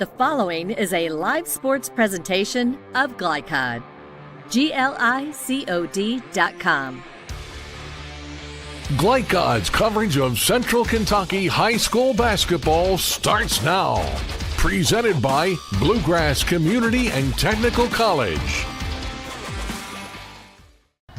The following is a live sports presentation of Glycod. GLICOD.com. Glycod's coverage of Central Kentucky high school basketball starts now. Presented by Bluegrass Community and Technical College.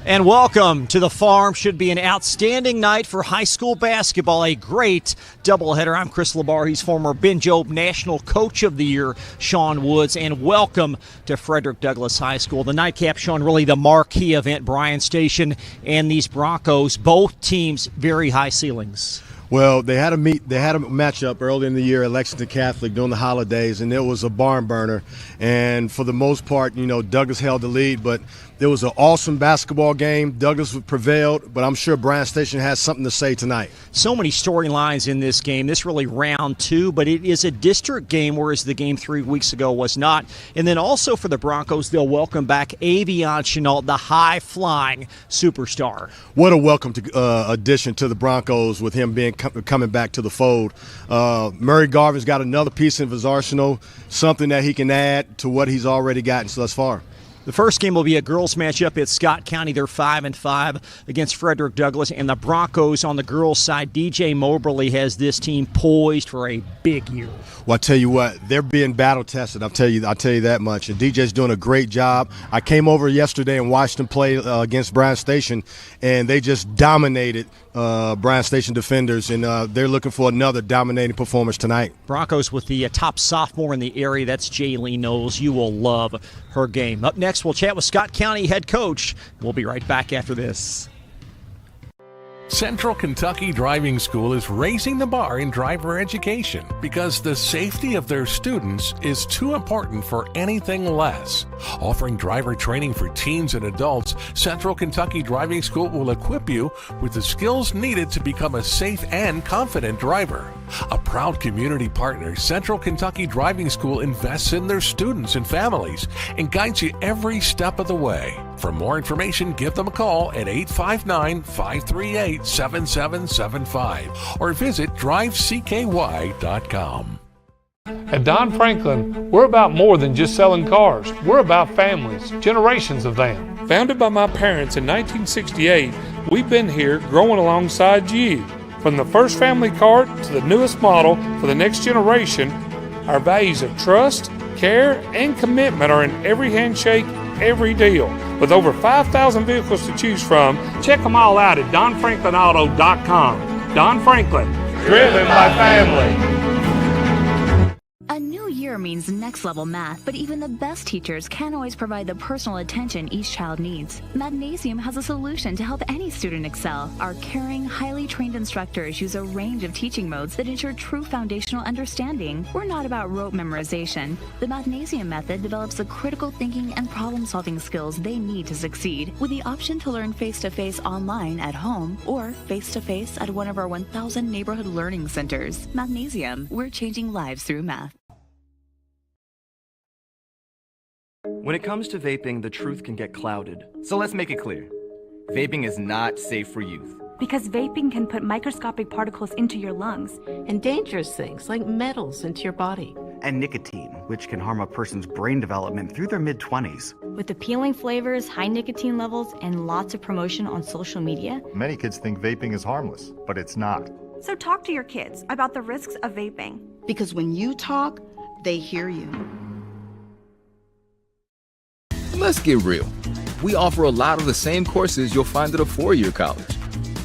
And welcome to the Farm. Should be an outstanding night for high school basketball. A great doubleheader. I'm Chris LaBar. He's former Ben Jobe National Coach of the Year, Sean Woods. And welcome to Frederick Douglas High School. The nightcap, Sean, really the marquee event, Bryan Station and these Broncos. Both teams very high ceilings. Well, they had a matchup early in the year at Lexington Catholic during the holidays, and it was a barn burner. And for the most part, Douglas held the lead, but there was an awesome basketball game. Douglas prevailed, but I'm sure Bryan Station has something to say tonight. So many storylines in this game. This really round two, but it is a district game, whereas the game 3 weeks ago was not. And then also for the Broncos, they'll welcome back Avion Chenault, the high-flying superstar. What a welcome addition to the Broncos with him coming back to the fold. Murray Garvin's got another piece of his arsenal, something that he can add to what he's already gotten thus far. The first game will be a girls matchup at Scott County. They're 5-5 against Frederick Douglas. And the Broncos on the girls' side, DJ Moberly has this team poised for a big year. Well, I tell you what, they're being battle tested. I'll tell you that much. And DJ's doing a great job. I came over yesterday and watched them play against Bryan Station, and they just dominated Bryan Station defenders, and they're looking for another dominating performance tonight. Broncos with the top sophomore in the area. That's Jaylee Knowles. You will love her game. Up next, we'll chat with Scott County head coach. We'll be right back after this. Central Kentucky Driving School is raising the bar in driver education because the safety of their students is too important for anything less. Offering driver training for teens and adults, Central Kentucky Driving School will equip you with the skills needed to become a safe and confident driver. A proud community partner, Central Kentucky Driving School invests in their students and families and guides you every step of the way. For more information, give them a call at 859-538-7775 or visit drivecky.com. At Don Franklin, we're about more than just selling cars. We're about families, generations of them. Founded by my parents in 1968, we've been here growing alongside you. From the first family car to the newest model for the next generation, our values of trust, care, and commitment are in every handshake, every deal. With over 5,000 vehicles to choose from, check them all out at DonFranklinAuto.com. Don Franklin, driven by family. A new year means next level math, but even the best teachers can't always provide the personal attention each child needs. Magnesium has a solution to help any student excel. Our caring, highly trained instructors use a range of teaching modes that ensure true foundational understanding. We're not about rote memorization. The Magnesium method develops the critical thinking and problem-solving skills they need to succeed, with the option to learn face-to-face online at home or face-to-face at one of our 1,000 neighborhood learning centers. Magnesium, we're changing lives through math. When it comes to vaping, the truth can get clouded. So let's make it clear. Vaping is not safe for youth. Because vaping can put microscopic particles into your lungs. And dangerous things like metals into your body. And nicotine, which can harm a person's brain development through their mid-20s. With appealing flavors, high nicotine levels, and lots of promotion on social media. Many kids think vaping is harmless, but it's not. So talk to your kids about the risks of vaping. Because when you talk, they hear you. Let's get real. We offer a lot of the same courses you'll find at a four-year college.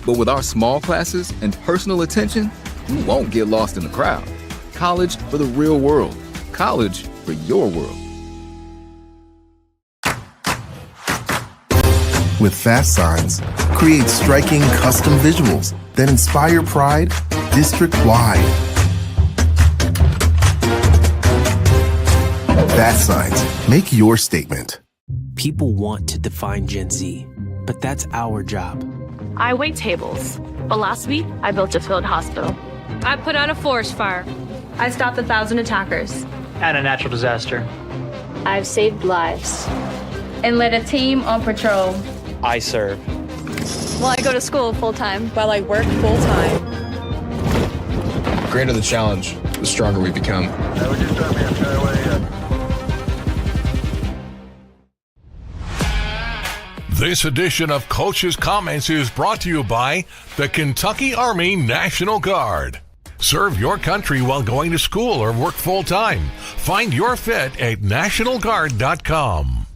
But with our small classes and personal attention, you won't get lost in the crowd. College for the real world. College for your world. With Fast Signs, create striking custom visuals that inspire pride district-wide. Fast Signs, make your statement. People want to define Gen Z, but that's our job. I wait tables, but last week I built a field hospital. I put out a forest fire. I stopped 1,000 attackers. And a natural disaster. I've saved lives and led a team on patrol. I serve. Well, I go to school full-time while I work full-time. Greater the challenge, the stronger we become. This edition of Coach's Comments is brought to you by the Kentucky Army National Guard. Serve your country while going to school or work full-time. Find your fit at nationalguard.com.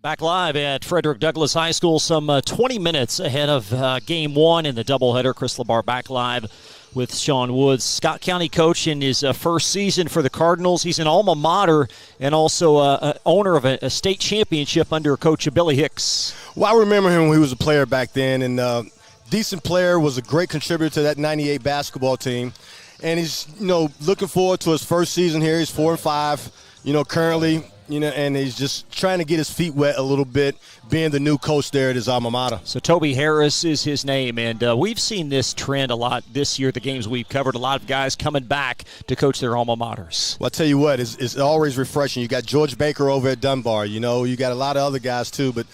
Back live at Frederick Douglas High School, some 20 minutes ahead of Game 1 in the doubleheader. Chris Labar back live with Sean Woods, Scott County coach in his first season for the Cardinals. He's an alma mater and also owner of a state championship under Coach Billy Hicks. Well, I remember him when he was a player back then, and decent player, was a great contributor to that 98 basketball team. And he's, looking forward to his first season here. He's 4-5, currently, and he's just trying to get his feet wet a little bit, being the new coach there at his alma mater. So Toby Harris is his name, and we've seen this trend a lot this year, the games we've covered, a lot of guys coming back to coach their alma maters. Well, I tell you what, it's always refreshing. You got George Baker over at Dunbar, you got a lot of other guys too, but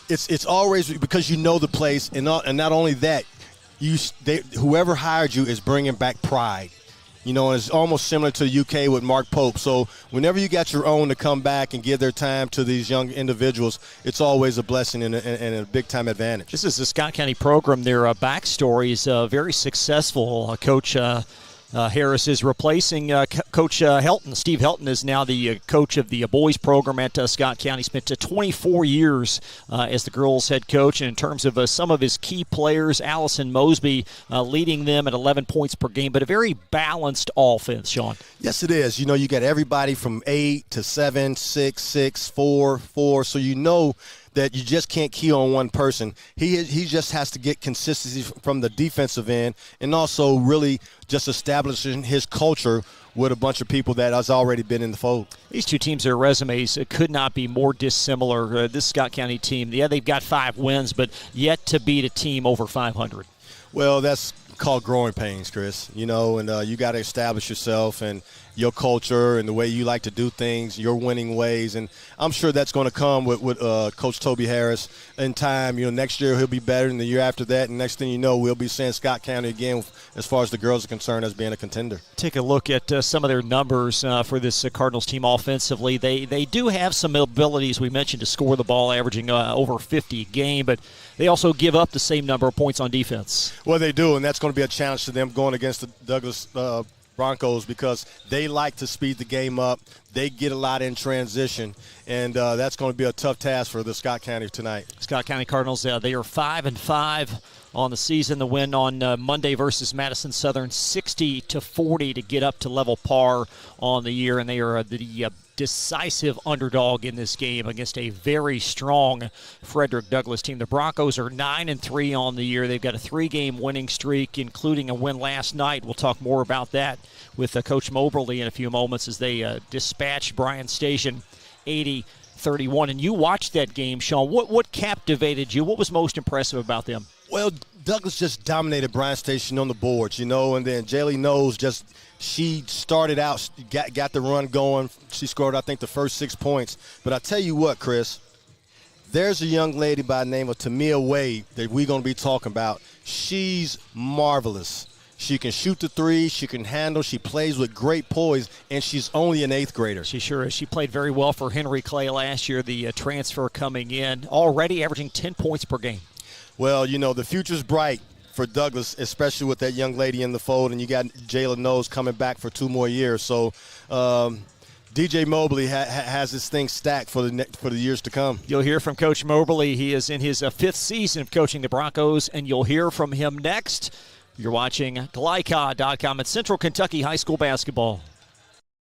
it's always because you know the place, and not only that, whoever hired you is bringing back pride. And it's almost similar to the UK with Mark Pope. So whenever you got your own to come back and give their time to these young individuals, it's always a blessing and a big-time advantage. This is the Scott County program. Their backstory is very successful. Coach Harris is replacing Coach Helton. Steve Helton is now the coach of the boys program at Scott County. Spent 24 years as the girls head coach. And in terms of some of his key players, Allison Mosby leading them at 11 points per game, but a very balanced offense, Sean. Yes, it is. You got everybody from 8 to 7, 6, 6, 4, 4. So that you just can't key on one person. He just has to get consistency from the defensive end, and also really just establishing his culture with a bunch of people that has already been in the fold. These two teams, their resumes could not be more dissimilar. This Scott County team, they've got 5 wins, but yet to beat a team over 500. Well, that's called growing pains, Chris. And you got to establish yourself and your culture and the way you like to do things, your winning ways. And I'm sure that's going to come with Coach Toby Harris in time. Next year he'll be better than the year after that. And next thing you know, we'll be seeing Scott County again as far as the girls are concerned as being a contender. Take a look at some of their numbers for this Cardinals team offensively. They do have some abilities, we mentioned, to score the ball, averaging over 50 a game, but they also give up the same number of points on defense. Well, they do, and that's going to be a challenge to them going against the Douglas Broncos, because they like to speed the game up. They get a lot in transition, and that's going to be a tough task for the Scott County tonight. Scott County Cardinals, they are 5-5 on the season. The win on Monday versus Madison Southern, 60-40 to get up to level par on the year, and they are the decisive underdog in this game against a very strong Frederick Douglas team. The Broncos are 9-3 on the year. They've got a 3-game winning streak, including a win last night. We'll talk more about that with Coach Moberly in a few moments as they dispatch Bryan Station 80-31. And you watched that game, Sean. What captivated you? What was most impressive about them? Well, Douglas just dominated Bryan Station on the boards, and then Jaylee Knowles she started out, got the run going. She scored, I think, the first 6 points. But I tell you what, Chris, there's a young lady by the name of Tamia Wade that we're going to be talking about. She's marvelous. She can shoot the three. She can handle. She plays with great poise, and she's only an 8th grader. She sure is. She played very well for Henry Clay last year, the transfer coming in, already averaging 10 points per game. Well, the future's bright for Douglas, especially with that young lady in the fold, and you got Jayla Knowles coming back for 2 more years. So DJ Mobley has this thing stacked for the years to come. You'll hear from Coach Mobley. He is in his 5th season of coaching the Broncos, and you'll hear from him next. You're watching Glycod.com at Central Kentucky High School basketball.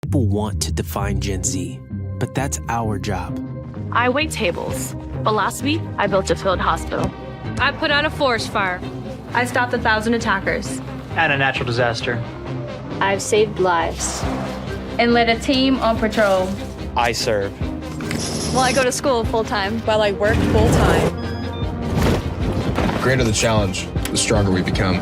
People want to define Gen Z, but that's our job. I wait tables, but last week I built a field hospital. I put out a forest fire. I stopped 1,000 attackers. And a natural disaster. I've saved lives. And led a team on patrol. I serve. Well, I go to school full-time. While I work full-time. The greater the challenge, the stronger we become.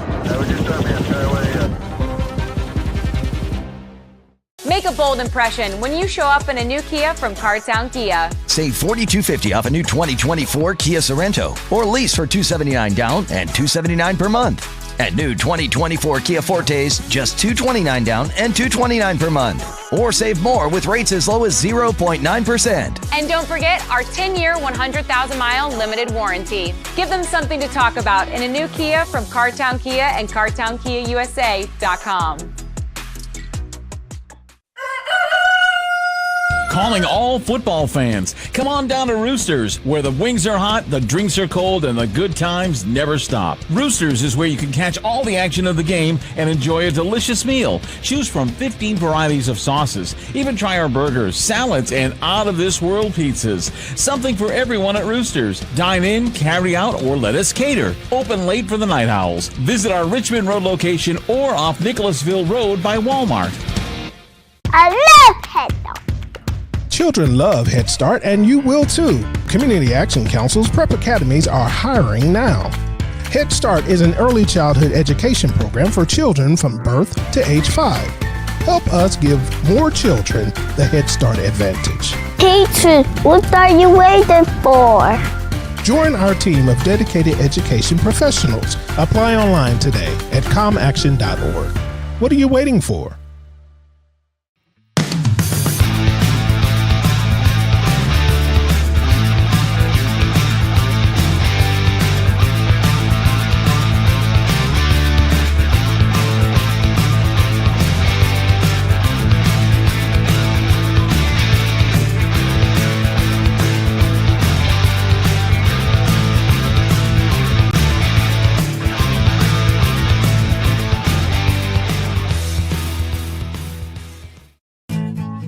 Make a bold impression when you show up in a new Kia from Cardtown Kia. Save $4,250 off a new 2024 Kia Sorento, or lease for $279 down and $279 per month. At new 2024 Kia Fortes, just $229 down and $229 per month. Or save more with rates as low as 0.9%. And don't forget our 10-year, 100,000-mile limited warranty. Give them something to talk about in a new Kia from Cartown Kia and CartownKiaUSA.com. Calling all football fans. Come on down to Roosters, where the wings are hot, the drinks are cold, and the good times never stop. Roosters is where you can catch all the action of the game and enjoy a delicious meal. Choose from 15 varieties of sauces. Even try our burgers, salads, and out-of-this-world pizzas. Something for everyone at Roosters. Dine in, carry out, or let us cater. Open late for the Night Owls. Visit our Richmond Road location or off Nicholasville Road by Walmart. I love Head Start. Children love Head Start, and you will too. Community Action Council's prep academies are hiring now. Head Start is an early childhood education program for children from birth to age 5. Help us give more children the Head Start advantage. Teacher, what are you waiting for? Join our team of dedicated education professionals. Apply online today at comaction.org. What are you waiting for?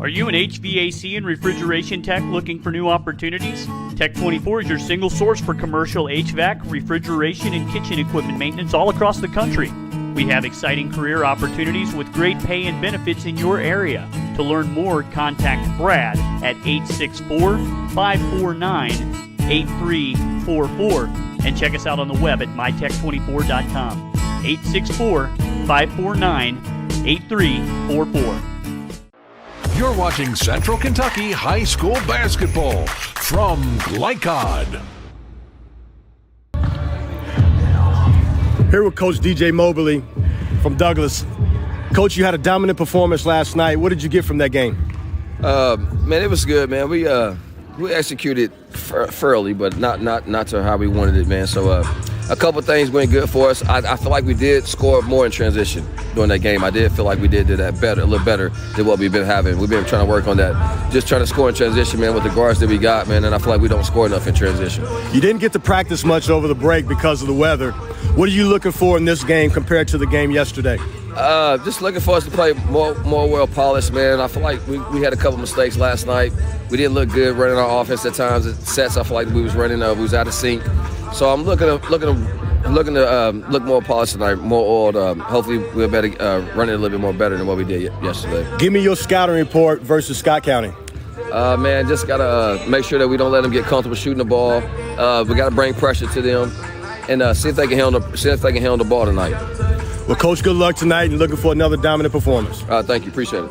Are you an HVAC and refrigeration tech looking for new opportunities? Tech24 is your single source for commercial HVAC, refrigeration, and kitchen equipment maintenance all across the country. We have exciting career opportunities with great pay and benefits in your area. To learn more, contact Brad at 864-549-8344 and check us out on the web at mytech24.com. 864-549-8344. You're watching Central Kentucky High School Basketball from Glycod. Here with Coach DJ Mobley from Douglas. Coach, you had a dominant performance last night. What did you get from that game? Man, it was good, man. We executed fairly, but not to how we wanted it, man. So a couple things went good for us. I feel like we did score more in transition during that game. I did feel like we did that better, a little better than what we've been having. We've been trying to work on that, just trying to score in transition, man, with the guards that we got, man, and I feel like we don't score enough in transition. You didn't get to practice much over the break because of the weather. What are you looking for in this game compared to the game yesterday? Just looking for us to play more well polished, man. I feel like we had a couple mistakes last night. We didn't look good running our offense at times. At sets, I feel like we was running, we was out of sync. So I'm looking to look more polished tonight, more oiled. Hopefully we'll better run it a little bit more better than what we did yesterday. Give me your scouting report versus Scott County. Man, just gotta make sure that we don't let them get comfortable shooting the ball. We gotta bring pressure to them and see if they can handle the ball tonight. Well, Coach, good luck tonight and looking for another dominant performance. Thank you. Appreciate it.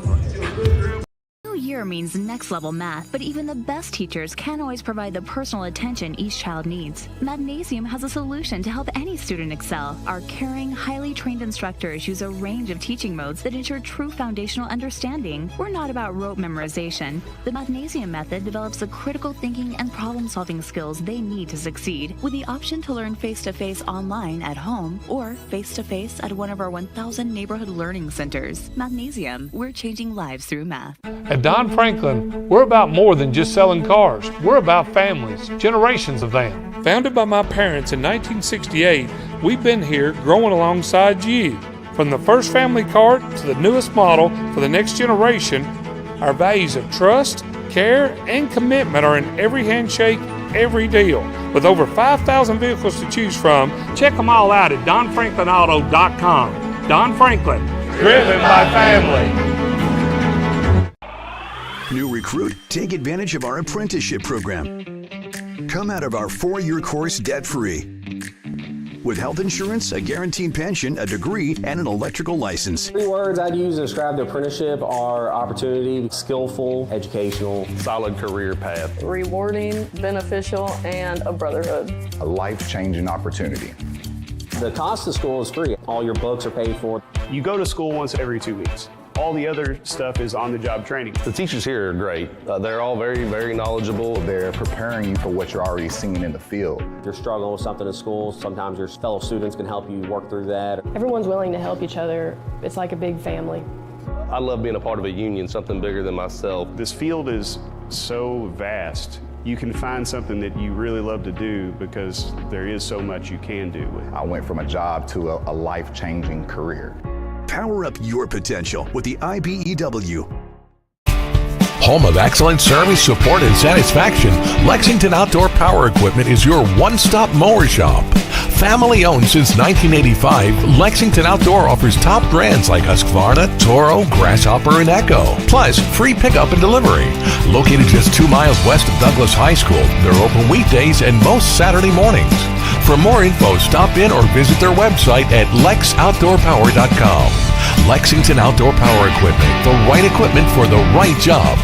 New year means next level math, but even the best teachers can't always provide the personal attention each child needs. Magnesium has a solution to help any student excel. Our caring, highly trained instructors use a range of teaching modes that ensure true foundational understanding. We're not about rote memorization. The Magnesium method develops the critical thinking and problem-solving skills they need to succeed, with the option to learn face-to-face online at home or face-to-face at one of our 1,000 neighborhood learning centers. Magnesium, we're changing lives through math. At Don Franklin, we're about more than just selling cars. We're about families, generations of them. Founded by my parents in 1968, we've been here growing alongside you. From the first family car to the newest model for the next generation, our values of trust, care, and commitment are in every handshake, every deal. With over 5,000 vehicles to choose from, check them all out at DonFranklinAuto.com. Don Franklin, driven by family. New recruit, take advantage of our apprenticeship program. Come out of our 4-year course debt-free. With health insurance, a guaranteed pension, a degree, and an electrical license. 3 words I'd use to describe the apprenticeship are opportunity, skillful, educational, solid career path, rewarding, beneficial, and a brotherhood. A life-changing opportunity. The cost of school is free. All your books are paid for. You go to school once every 2 weeks. All the other stuff is on-the-job training. The teachers here are great. They're all very, very knowledgeable. They're preparing you for what you're already seeing in the field. If you're struggling with something in school, sometimes your fellow students can help you work through that. Everyone's willing to help each other. It's like a big family. I love being a part of a union, something bigger than myself. This field is so vast. You can find something that you really love to do because there is so much you can do with it. I went from a job to a life-changing career. Power up your potential with the IBEW. Home of excellent service, support, and satisfaction, Lexington Outdoor Power Equipment is your one-stop mower shop. Family owned since 1985, Lexington Outdoor offers top brands like Husqvarna, Toro, Grasshopper, and Echo. Plus, free pickup and delivery. Located just 2 miles west of Douglas High School, they're open weekdays and most Saturday mornings. For more info, stop in or visit their website at lexoutdoorpower.com. Lexington Outdoor Power Equipment, the right equipment for the right job.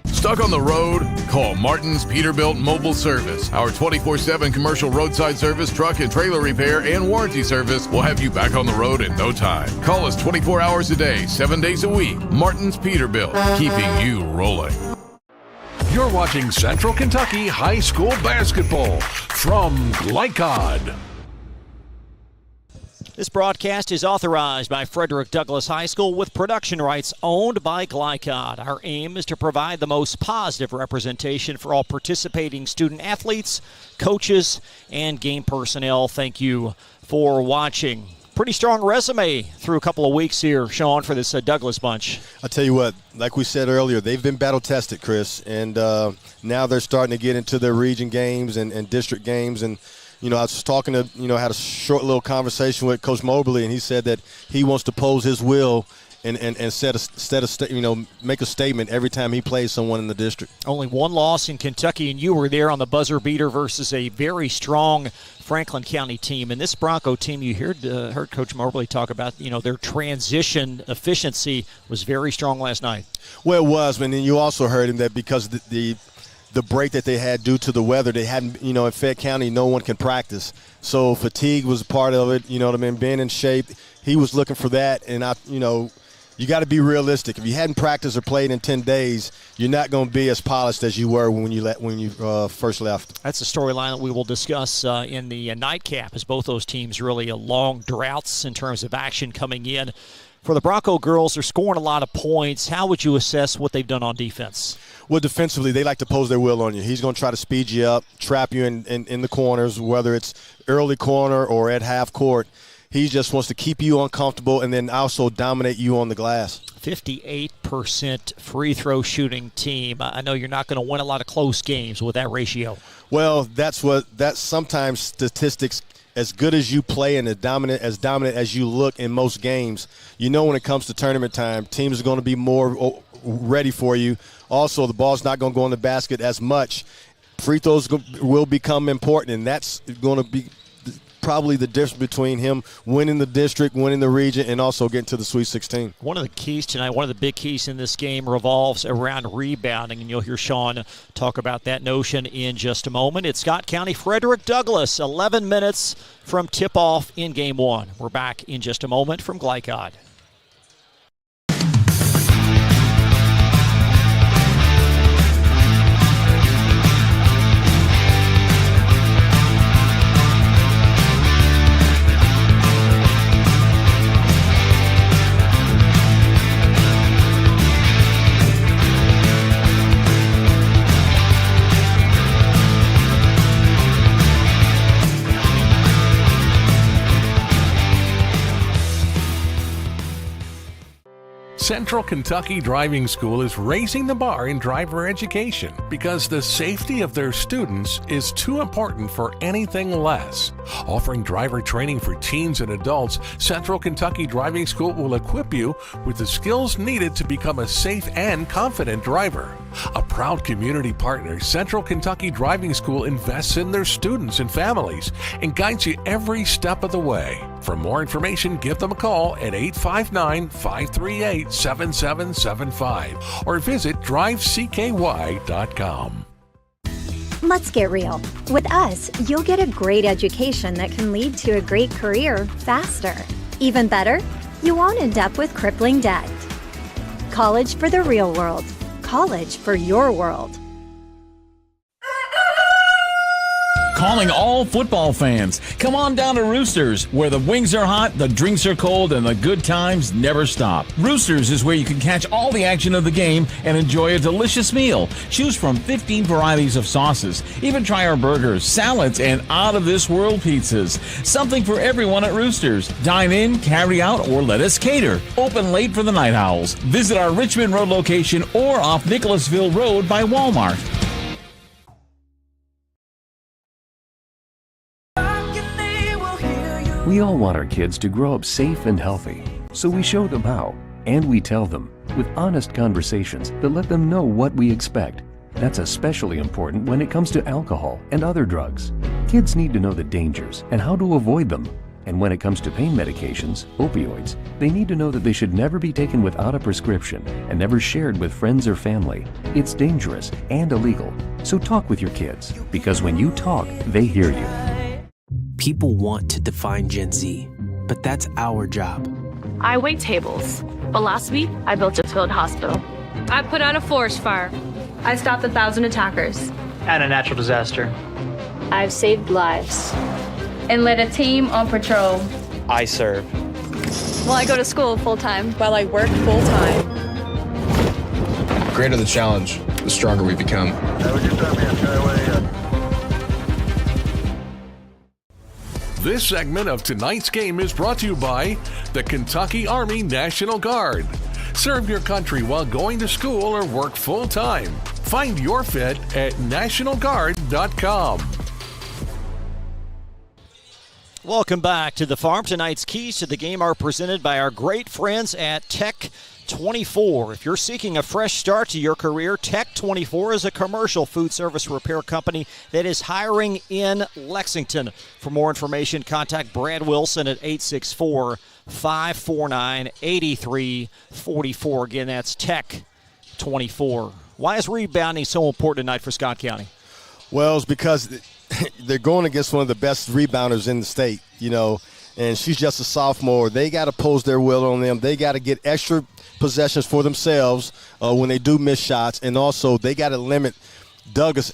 Stuck on the road? Call Martin's Peterbilt Mobile Service. Our 24/7 commercial roadside service, truck and trailer repair, and warranty service will have you back on the road in no time. Call us 24 hours a day, 7 days a week. Martin's Peterbilt, keeping you rolling. You're watching Central Kentucky High School Basketball from Glycod. This broadcast is authorized by Frederick Douglas High School with production rights owned by Glycod. Our aim is to provide the most positive representation for all participating student athletes, coaches, and game personnel. Thank you for watching. Pretty strong resume through a couple of weeks here, Sean, for this Douglas bunch. I'll tell you what, like we said earlier, they've been battle-tested, Chris, and now they're starting to get into their region games and district games. And I was talking to, had a short little conversation with Coach Mobley, and he said that he wants to pose his will and make a statement every time he plays someone in the district. Only one loss in Kentucky, and you were there on the buzzer beater versus a very strong Franklin County team. And this Bronco team, you heard Coach Mobley talk about, their transition efficiency was very strong last night. Well, it was, and then you also heard him that because the break that they had due to the weather, they hadn't, in Fayette County, no one can practice. So fatigue was a part of it, being in shape. He was looking for that, and you got to be realistic. If you hadn't practiced or played in 10 days, you're not going to be as polished as you were when you first left. That's a storyline that we will discuss in the nightcap, as both those teams really long droughts in terms of action coming in. For the Bronco girls, they're scoring a lot of points. How would you assess what they've done on defense? Well, defensively, they like to pose their will on you. He's going to try to speed you up, trap you in the corners, whether it's early corner or at half court. He just wants to keep you uncomfortable and then also dominate you on the glass. 58% free throw shooting team. I know you're not going to win a lot of close games with that ratio. Well, that's sometimes statistics. As good as you play and as dominant as you look in most games, when it comes to tournament time, teams are going to be more ready for you. Also, the ball's not going to go in the basket as much. Free throws will become important, and that's going to be probably the difference between him winning the district, winning the region, and also getting to the Sweet 16. One of the keys tonight, one of the big keys in this game revolves around rebounding, and you'll hear Sean talk about that notion in just a moment. It's Scott County, Frederick Douglas, 11 minutes from tip-off in Game 1. We're back in just a moment from Glycod. Central Kentucky Driving School is raising the bar in driver education because the safety of their students is too important for anything less. Offering driver training for teens and adults, Central Kentucky Driving School will equip you with the skills needed to become a safe and confident driver. A proud community partner, Central Kentucky Driving School invests in their students and families and guides you every step of the way. For more information, give them a call at 859-538-7775 or visit drivecky.com. Let's get real. With us, you'll get a great education that can lead to a great career faster. Even better, you won't end up with crippling debt. College for the real world. College for your world. Calling all football fans. Come on down to Roosters, where the wings are hot, the drinks are cold, and the good times never stop. Roosters is where you can catch all the action of the game and enjoy a delicious meal. Choose from 15 varieties of sauces. Even try our burgers, salads, and out-of-this-world pizzas. Something for everyone at Roosters. Dine in, carry out, or let us cater. Open late for the Night Owls. Visit our Richmond Road location or off Nicholasville Road by Walmart. We all want our kids to grow up safe and healthy, so we show them how, and we tell them with honest conversations that let them know what we expect. That's especially important when it comes to alcohol and other drugs. Kids need to know the dangers and how to avoid them. And when it comes to pain medications, opioids, they need to know that they should never be taken without a prescription and never shared with friends or family. It's dangerous and illegal. So talk with your kids, because when you talk, they hear you. People want to define Gen Z, but that's our job. I wait tables, but last week I built a field hospital. I put out a forest fire. I stopped 1,000 attackers. And a natural disaster. I've saved lives. And led a team on patrol. I serve. Well, I go to school full-time. While I work full-time. The greater the challenge, the stronger we become. Have a good time, man. Try away. This segment of tonight's game is brought to you by the Kentucky Army National Guard. Serve your country while going to school or work full-time. Find your fit at nationalguard.com. Welcome back to the Farm. Tonight's keys to the game are presented by our great friends at Tech 24. If you're seeking a fresh start to your career, Tech 24 is a commercial food service repair company that is hiring in Lexington. For more information, contact Brad Wilson at 864-549-8344. Again, that's Tech 24. Why is rebounding so important tonight for Scott County? Well, it's because they're going against one of the best rebounders in the state, and she's just a sophomore. They got to pose their will on them. They got to get extra possessions for themselves when they do miss shots, and also they got to limit Douglas,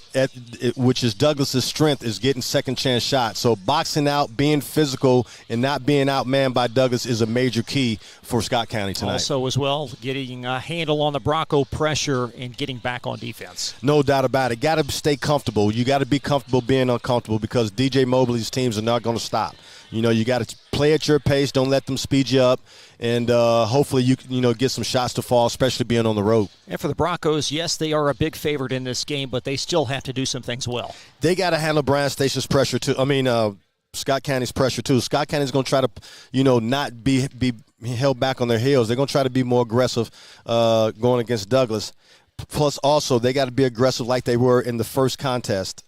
which is Douglas's strength, is getting second chance shots. So boxing out, being physical, and not being outmanned by Douglas is a major key for Scott County tonight. Also, as well, getting a handle on the Bronco pressure and getting back on defense. No doubt about it. Got to stay comfortable. You got to be comfortable being uncomfortable, because DJ Mobley's teams are not going to stop. You got to play at your pace. Don't let them speed you up. And hopefully you get some shots to fall, especially being on the road. And for the Broncos, yes, they are a big favorite in this game, but they still have to do some things well. They got to handle Bryan Station's pressure too. Scott County's pressure too. Scott County's going to try to, not be held back on their heels. They're going to try to be more aggressive going against Douglas. Plus, also, they got to be aggressive like they were in the first contest.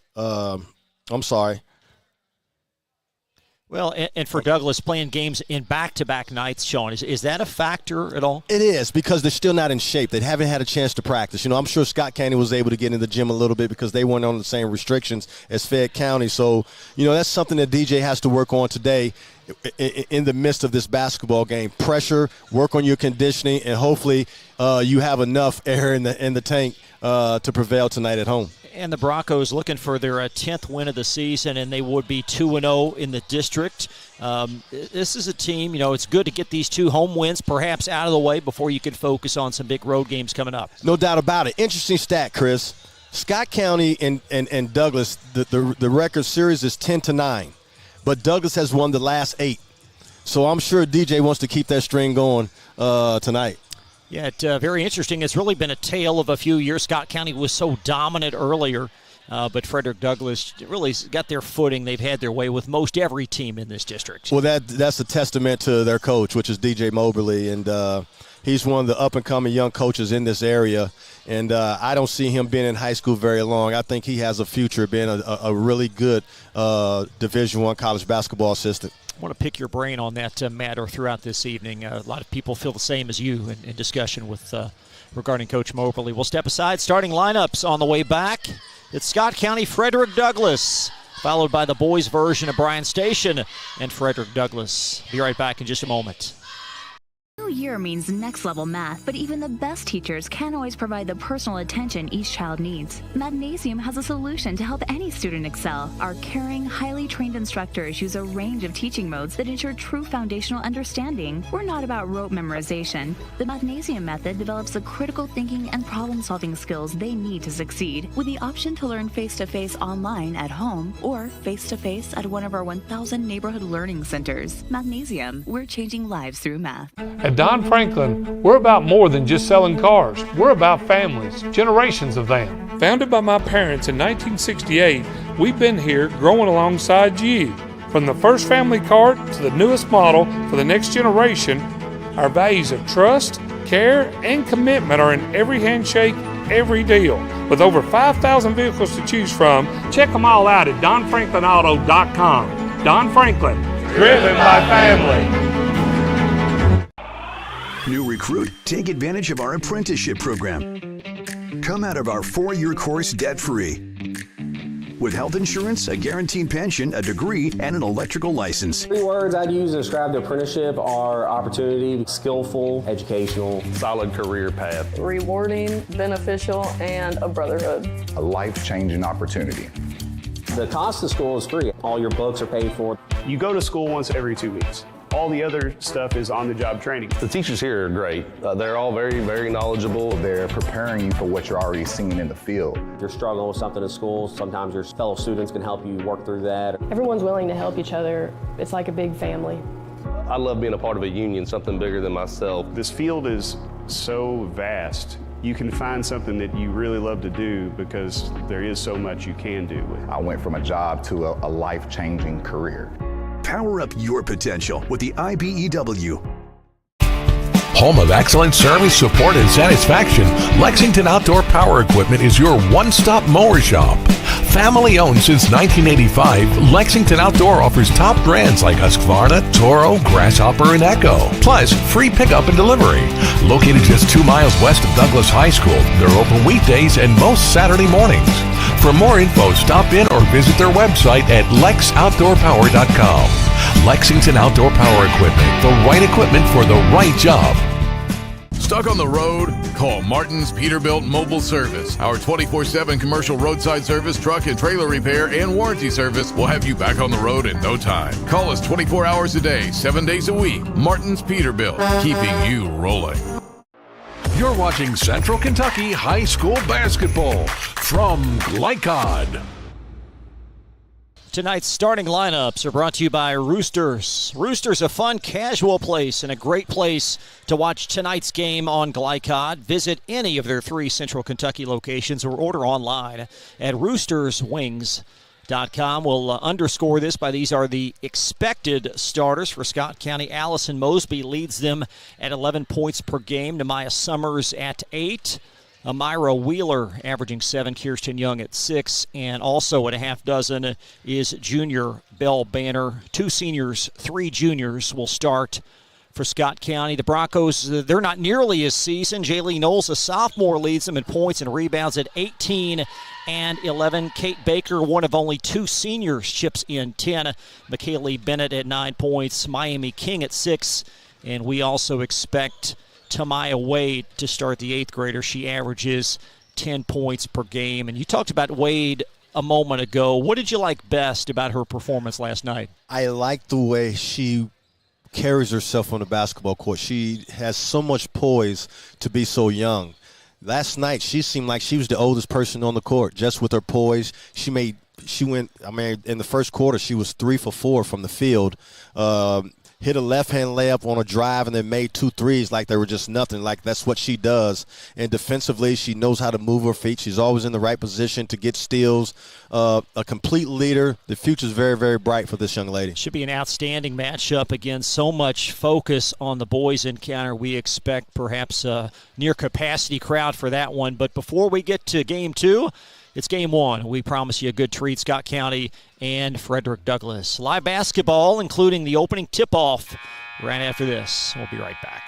Well, and for Douglas, playing games in back-to-back nights, Sean, is that a factor at all? It is, because they're still not in shape. They haven't had a chance to practice. I'm sure Scott County was able to get in the gym a little bit because they weren't on the same restrictions as Fayette County. So, that's something that DJ has to work on today in the midst of this basketball game. Pressure, work on your conditioning, and hopefully you have enough air in the tank to prevail tonight at home. And the Broncos looking for their 10th win of the season, and they would be 2-0 in the district. This is a team, it's good to get these 2 home wins perhaps out of the way before you can focus on some big road games coming up. No doubt about it. Interesting stat, Chris. Scott County and Douglas, the record series is 10-9, but Douglas has won the last 8. So I'm sure DJ wants to keep that string going tonight. Yeah, very interesting. It's really been a tale of a few years. Scott County was so dominant earlier, but Frederick Douglas really got their footing. They've had their way with most every team in this district. Well, that's a testament to their coach, which is DJ Mobley, and he's one of the up-and-coming young coaches in this area, and I don't see him being in high school very long. I think he has a future being a really good Division I college basketball assistant. I want to pick your brain on that matter throughout this evening. A lot of people feel the same as you in discussion with regarding Coach Mobley. We'll step aside. Starting lineups on the way back. It's Scott County Frederick Douglas, followed by the boys' version of Bryan Station and Frederick Douglas. Be right back in just a moment. New year means next level math, but even the best teachers can't always provide the personal attention each child needs. Mathnasium has a solution to help any student excel. Our caring, highly trained instructors use a range of teaching modes that ensure true foundational understanding. We're not about rote memorization. The Mathnasium method develops the critical thinking and problem-solving skills they need to succeed, with the option to learn face-to-face online at home or face-to-face at one of our 1,000 neighborhood learning centers. Mathnasium, we're changing lives through math. At Don Franklin, we're about more than just selling cars. We're about families, generations of them. Founded by my parents in 1968, we've been here growing alongside you. From the first family car to the newest model for the next generation, our values of trust, care, and commitment are in every handshake, every deal. With over 5,000 vehicles to choose from, check them all out at donfranklinauto.com. Don Franklin, driven by family. New recruit, take advantage of our apprenticeship program. Come out of our 4-year course debt-free. With health insurance, a guaranteed pension, a degree, and an electrical license. 3 words I'd use to describe the apprenticeship are opportunity, skillful, educational, solid career path, rewarding, beneficial, and a brotherhood. A life-changing opportunity. The cost of school is free. All your books are paid for. You go to school once every 2 weeks. All the other stuff is on-the-job training. The teachers here are great. They're all very, very knowledgeable. They're preparing you for what you're already seeing in the field. If you're struggling with something in school, sometimes your fellow students can help you work through that. Everyone's willing to help each other. It's like a big family. I love being a part of a union, something bigger than myself. This field is so vast. You can find something that you really love to do because there is so much you can do with it. I went from a job to a life-changing career. Power up your potential with the IBEW. Home of excellent service, support, and satisfaction, Lexington Outdoor Power Equipment is your one-stop mower shop. Family owned since 1985, Lexington Outdoor offers top brands like Husqvarna, Toro, Grasshopper, and Echo. Plus, free pickup and delivery. Located just 2 miles west of Douglas High School, they're open weekdays and most Saturday mornings. For more info, stop in or visit their website at lexoutdoorpower.com. Lexington Outdoor Power Equipment, the right equipment for the right job. Stuck on the road? Call Martin's Peterbilt Mobile Service. Our 24/7 commercial roadside service, truck and trailer repair, and warranty service will have you back on the road in no time. Call us 24 hours a day, 7 days a week. Martin's Peterbilt, keeping you rolling. You're watching Central Kentucky High School Basketball from Glycod. Tonight's starting lineups are brought to you by Roosters. Roosters, a fun, casual place and a great place to watch tonight's game on Glycod. Visit any of their 3 Central Kentucky locations or order online at roosterswings.com. We'll underscore this by these are the expected starters for Scott County. Allison Mosby leads them at 11 points per game. Namiah Summers at 8. Amira Wheeler averaging 7, Kirsten Young at 6, and also at a half dozen is junior Belle Banner. 2 seniors, 3 juniors will start for Scott County. The Broncos, they're not nearly as seasoned. Jaylee Knowles, a sophomore, leads them in points and rebounds at 18 and 11. Kate Baker, one of only 2 seniors, chips in 10. McKaylee Bennett at 9 points. Miami King at 6, and we also expect Tamaya Wade to start, the 8th grader. She averages 10 points per game. And you talked about Wade a moment ago. What did you like best about her performance last night? I like the way she carries herself on the basketball court. She has so much poise to be so young. Last night, she seemed like she was the oldest person on the court, just with her poise. She went, in the first quarter, she was 3 for 4 from the field. Hit a left-hand layup on a drive and then made 2 threes like they were just nothing. Like, that's what she does. And defensively, she knows how to move her feet. She's always in the right position to get steals. A complete leader. The future's very, very bright for this young lady. Should be an outstanding matchup. Again, so much focus on the boys encounter. We expect perhaps a near-capacity crowd for that one. But before we get to Game 2, it's Game 1. We promise you a good treat. Scott County and Frederick Douglas. Live basketball, including the opening tip-off right after this. We'll be right back.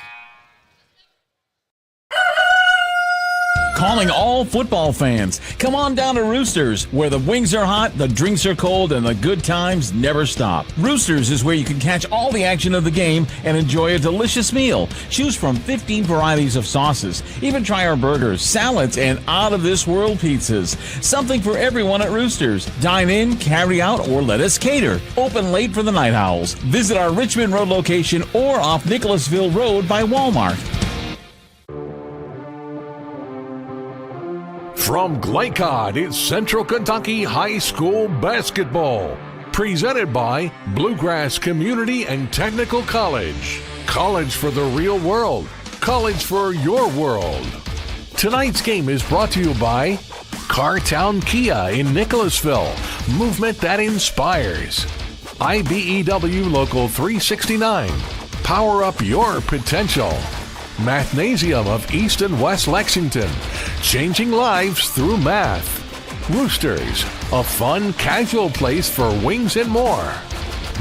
Calling all football fans. Come on down to Roosters, where the wings are hot, the drinks are cold, and the good times never stop. Roosters is where you can catch all the action of the game and enjoy a delicious meal. Choose from 15 varieties of sauces. Even try our burgers, salads, and out-of-this-world pizzas. Something for everyone at Roosters. Dine in, carry out, or let us cater. Open late for the Night Owls. Visit our Richmond Road location or off Nicholasville Road by Walmart. From Glycod, it's Central Kentucky High School basketball. Presented by Bluegrass Community and Technical College. College for the real world. College for your world. Tonight's game is brought to you by Cartown Kia in Nicholasville. Movement that inspires. IBEW Local 369. Power up your potential. Mathnasium of East and West Lexington, changing lives through math. Roosters, a fun, casual place for wings and more.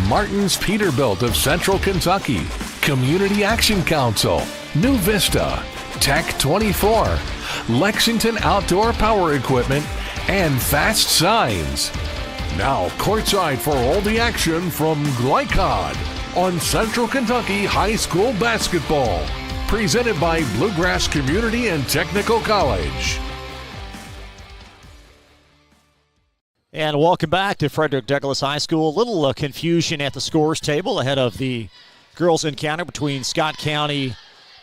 Martin's Peterbilt of Central Kentucky, Community Action Council, New Vista, Tech 24, Lexington Outdoor Power Equipment, and Fast Signs. Now courtside for all the action from Glycod on Central Kentucky High School basketball. Presented by Bluegrass Community and Technical College. And welcome back to Frederick Douglas High School. A little confusion at the scores table ahead of the girls' encounter between Scott County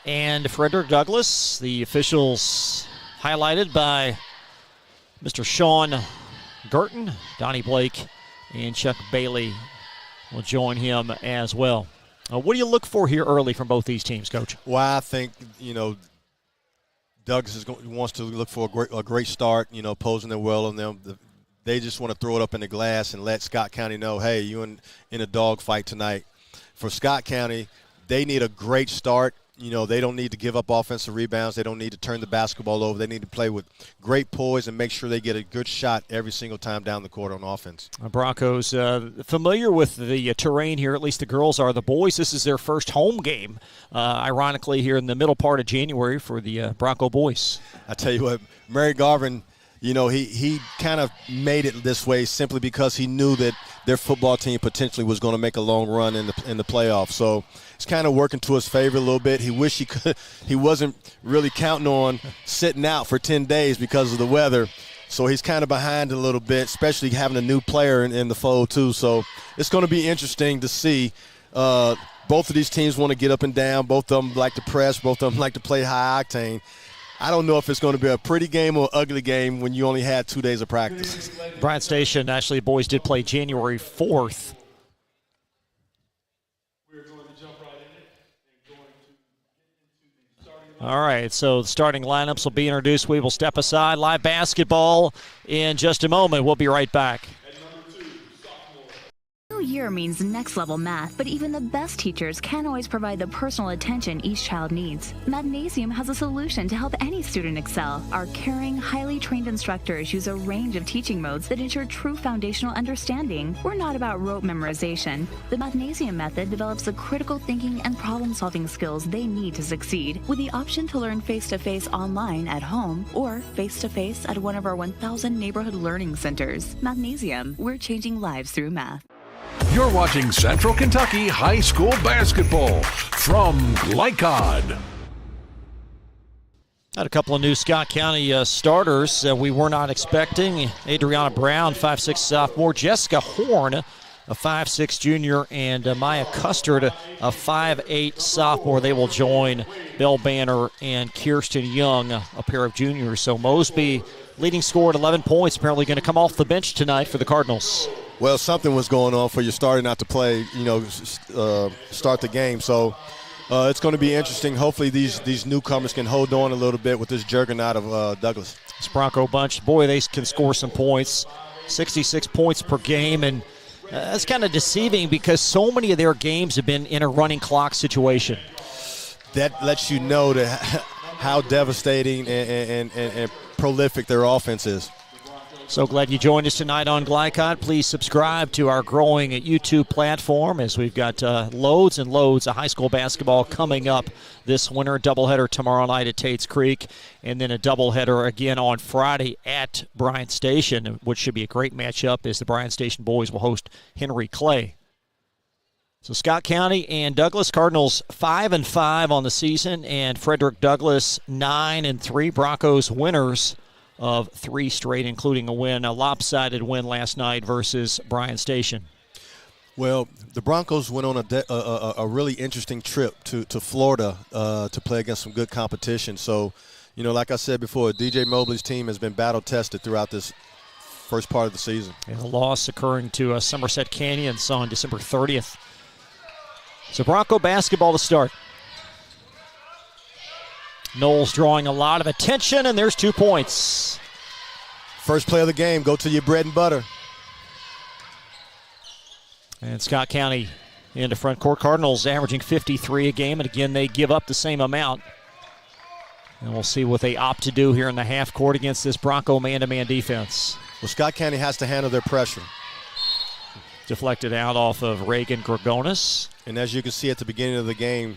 and Frederick Douglass. The officials highlighted by Mr. Sean Gurton, Donnie Blake, and Chuck Bailey will join him as well. What do you look for here early from both these teams, Coach? Well, I think, Douglas wants to look for a great start, posing it well on them. They just want to throw it up in the glass and let Scott County know, hey, you in a dogfight tonight. For Scott County, they need a great start. They don't need to give up offensive rebounds. They don't need to turn the basketball over. They need to play with great poise and make sure they get a good shot every single time down the court on offense. Broncos familiar with the terrain here, at least the girls are. The boys, this is their first home game, ironically, here in the middle part of January for the Bronco boys. I tell you what, Mary Garvin, he kind of made it this way simply because he knew that their football team potentially was going to make a long run in the playoffs. So it's kind of working to his favor a little bit. He wished he wasn't really counting on sitting out for 10 days because of the weather. So he's kind of behind a little bit, especially having a new player in the fold too. So it's going to be interesting to see. Both of these teams want to get up and down. Both of them like to press. Both of them like to play high octane. I don't know if it's going to be a pretty game or an ugly game when you only had 2 days of practice. Bryan Station, actually, boys did play January 4th. All right, so the starting lineups will be introduced. We will step aside. Live basketball in just a moment. We'll be right back. New year means next level math, but even the best teachers can't always provide the personal attention each child needs. Mathnasium has a solution to help any student excel. Our caring, highly trained instructors use a range of teaching modes that ensure true foundational understanding. We're not about rote memorization. The Mathnasium method develops the critical thinking and problem-solving skills they need to succeed, with the option to learn face-to-face online at home or face-to-face at one of our 1,000 neighborhood learning centers. Mathnasium, we're changing lives through math. You're watching Central Kentucky High School basketball from Glycod. Had a couple of new Scott County starters we were not expecting. Adriana Brown, 5'6" sophomore. Jessica Horn, a 5'6" junior. And Maya Custard, a 5'8" sophomore. They will join Belle Banner and Kirsten Young, a pair of juniors. So Mosby, leading scorer at 11 points, apparently going to come off the bench tonight for the Cardinals. Well, something was going on for you starting out to play, start the game. So it's going to be interesting. Hopefully these newcomers can hold on a little bit with this juggernaut of Douglas. This Bronco bunch, boy, they can score some points, 66 points per game. And that's kind of deceiving because so many of their games have been in a running clock situation. That lets you know how devastating and prolific their offense is. So glad you joined us tonight on Glycott. Please subscribe to our growing YouTube platform as we've got loads and loads of high school basketball coming up this winter. Doubleheader tomorrow night at Tate's Creek, and then a doubleheader again on Friday at Bryan Station, which should be a great matchup as the Bryan Station boys will host Henry Clay. So Scott County and Douglas Cardinals 5-5 on the season, and Frederick Douglas 9-3. Broncos winners of 3 straight, including a lopsided win last night versus Bryan Station. Well, the Broncos went on a really interesting trip to Florida to play against some good competition. So, like I said before, DJ Mobley's team has been battle-tested throughout this first part of the season. And a loss occurring to Somerset Canyons on December 30th. So Bronco basketball to start. Knowles drawing a lot of attention, and there's 2 points. First play of the game, go to your bread and butter. And Scott County into front court. Cardinals averaging 53 a game, and again, they give up the same amount. And we'll see what they opt to do here in the half court against this Bronco man-to-man defense. Well, Scott County has to handle their pressure. Deflected out off of Reagan Gregonis. And as you can see at the beginning of the game,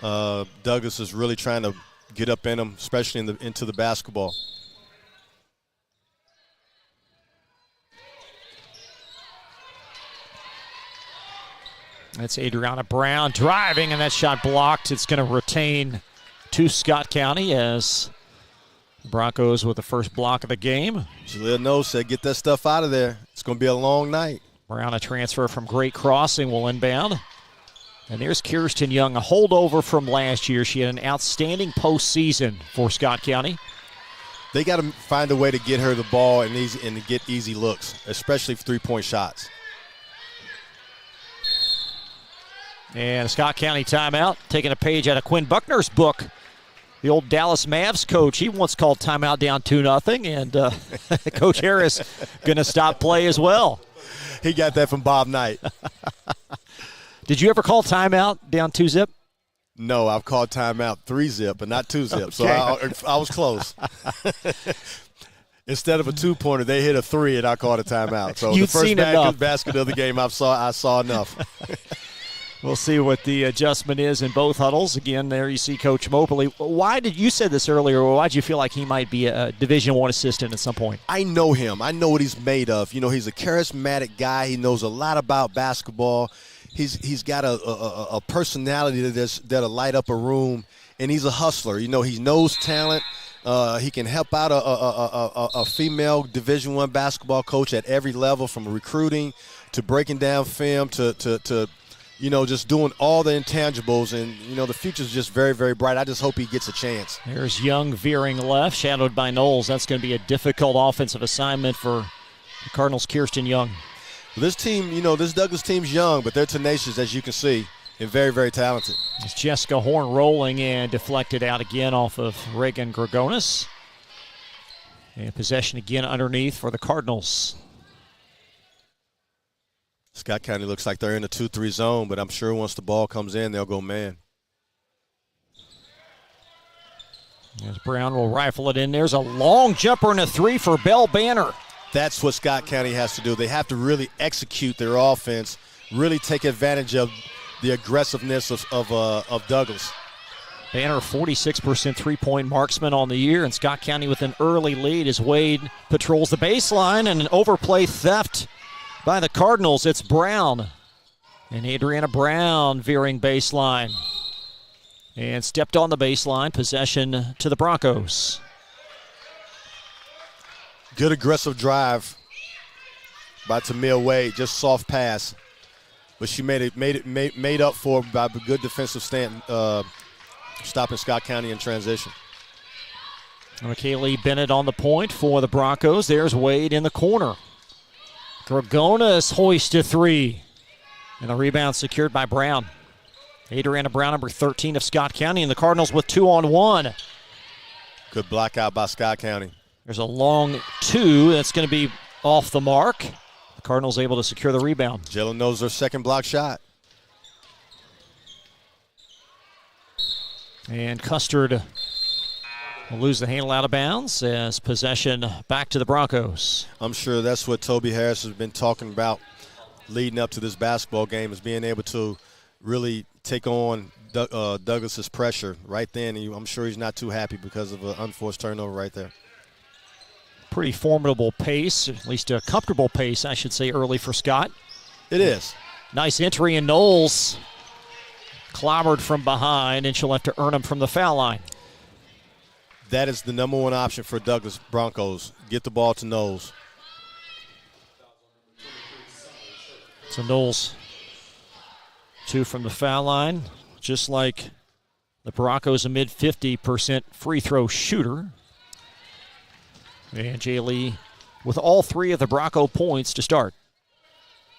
Douglas is really trying to get up in them, especially into the basketball. That's Adriana Brown driving, and that shot blocked. It's going to retain to Scott County as the Broncos with the first block of the game. Jaleel Knowles said, get that stuff out of there. It's going to be a long night. Brown, a transfer from Great Crossing, will inbound. And there's Kirsten Young, a holdover from last year. She had an outstanding postseason for Scott County. They got to find a way to get her the ball and to get easy looks, especially three-point shots. And a Scott County timeout, taking a page out of Quinn Buckner's book. The old Dallas Mavs coach, he once called timeout down 2-0, and Coach Harris going to stop play as well. He got that from Bob Knight. Did you ever call timeout down 2-0? No, I've called timeout 3-0, but not 2-0. Okay. So I was close. Instead of a 2-pointer, they hit a 3, and I called a timeout. So You'd the first seen enough. basket of the game, I saw enough. We'll see what the adjustment is in both huddles. Again, there you see Coach Mobley. You said this earlier, why did you feel like he might be a Division I assistant at some point? I know him. I know what he's made of. He's a charismatic guy. He knows a lot about basketball. He's got a personality that'll light up a room, and he's a hustler. He knows talent. He can help out a female Division I basketball coach at every level, from recruiting to breaking down film to just doing all the intangibles. And, the future's just very, very bright. I just hope he gets a chance. There's Young veering left, shadowed by Knowles. That's going to be a difficult offensive assignment for the Cardinals' Kirsten Young. This team, this Douglas team's young, but they're tenacious, as you can see, and very, very talented. It's Jessica Horn rolling and deflected out again off of Reagan Gregonis. And possession again underneath for the Cardinals. Scott County looks like they're in a 2-3 zone, but I'm sure once the ball comes in, they'll go man. As Brown will rifle it in. There's a long jumper and a 3 for Belle Banner. That's what Scott County has to do. They have to really execute their offense, really take advantage of the aggressiveness of Douglas. Banner, 46% three-point marksman on the year, and Scott County with an early lead as Wade patrols the baseline, and an overplay theft by the Cardinals. It's Brown. And Adriana Brown veering baseline. And stepped on the baseline. Possession to the Broncos. Good aggressive drive by Tamia Wade. Just soft pass. But she made up for by a good defensive stand, stopping Scott County in transition. Kaylee Bennett on the point for the Broncos. There's Wade in the corner. Gregonis hoist a 3. And the rebound secured by Brown. Adriana Brown, number 13 of Scott County, and the Cardinals with 2-on-1. Good block out by Scott County. There's a long 2 that's going to be off the mark. The Cardinals able to secure the rebound. Jalen knows their second block shot. And Custard will lose the handle out of bounds as possession back to the Broncos. I'm sure that's what Toby Harris has been talking about leading up to this basketball game, is being able to really take on Douglas's pressure right then. I'm sure he's not too happy because of an unforced turnover right there. Pretty formidable pace, at least a comfortable pace, I should say, early for Scott. It is. Nice entry, and Knowles clobbered from behind, and she'll have to earn him from the foul line. That is the number one option for Douglas Broncos. Get the ball to Knowles. So Knowles, 2 from the foul line, just like the Broncos, a mid-50% free throw shooter. And Jay Lee with all 3 of the Bronco points to start.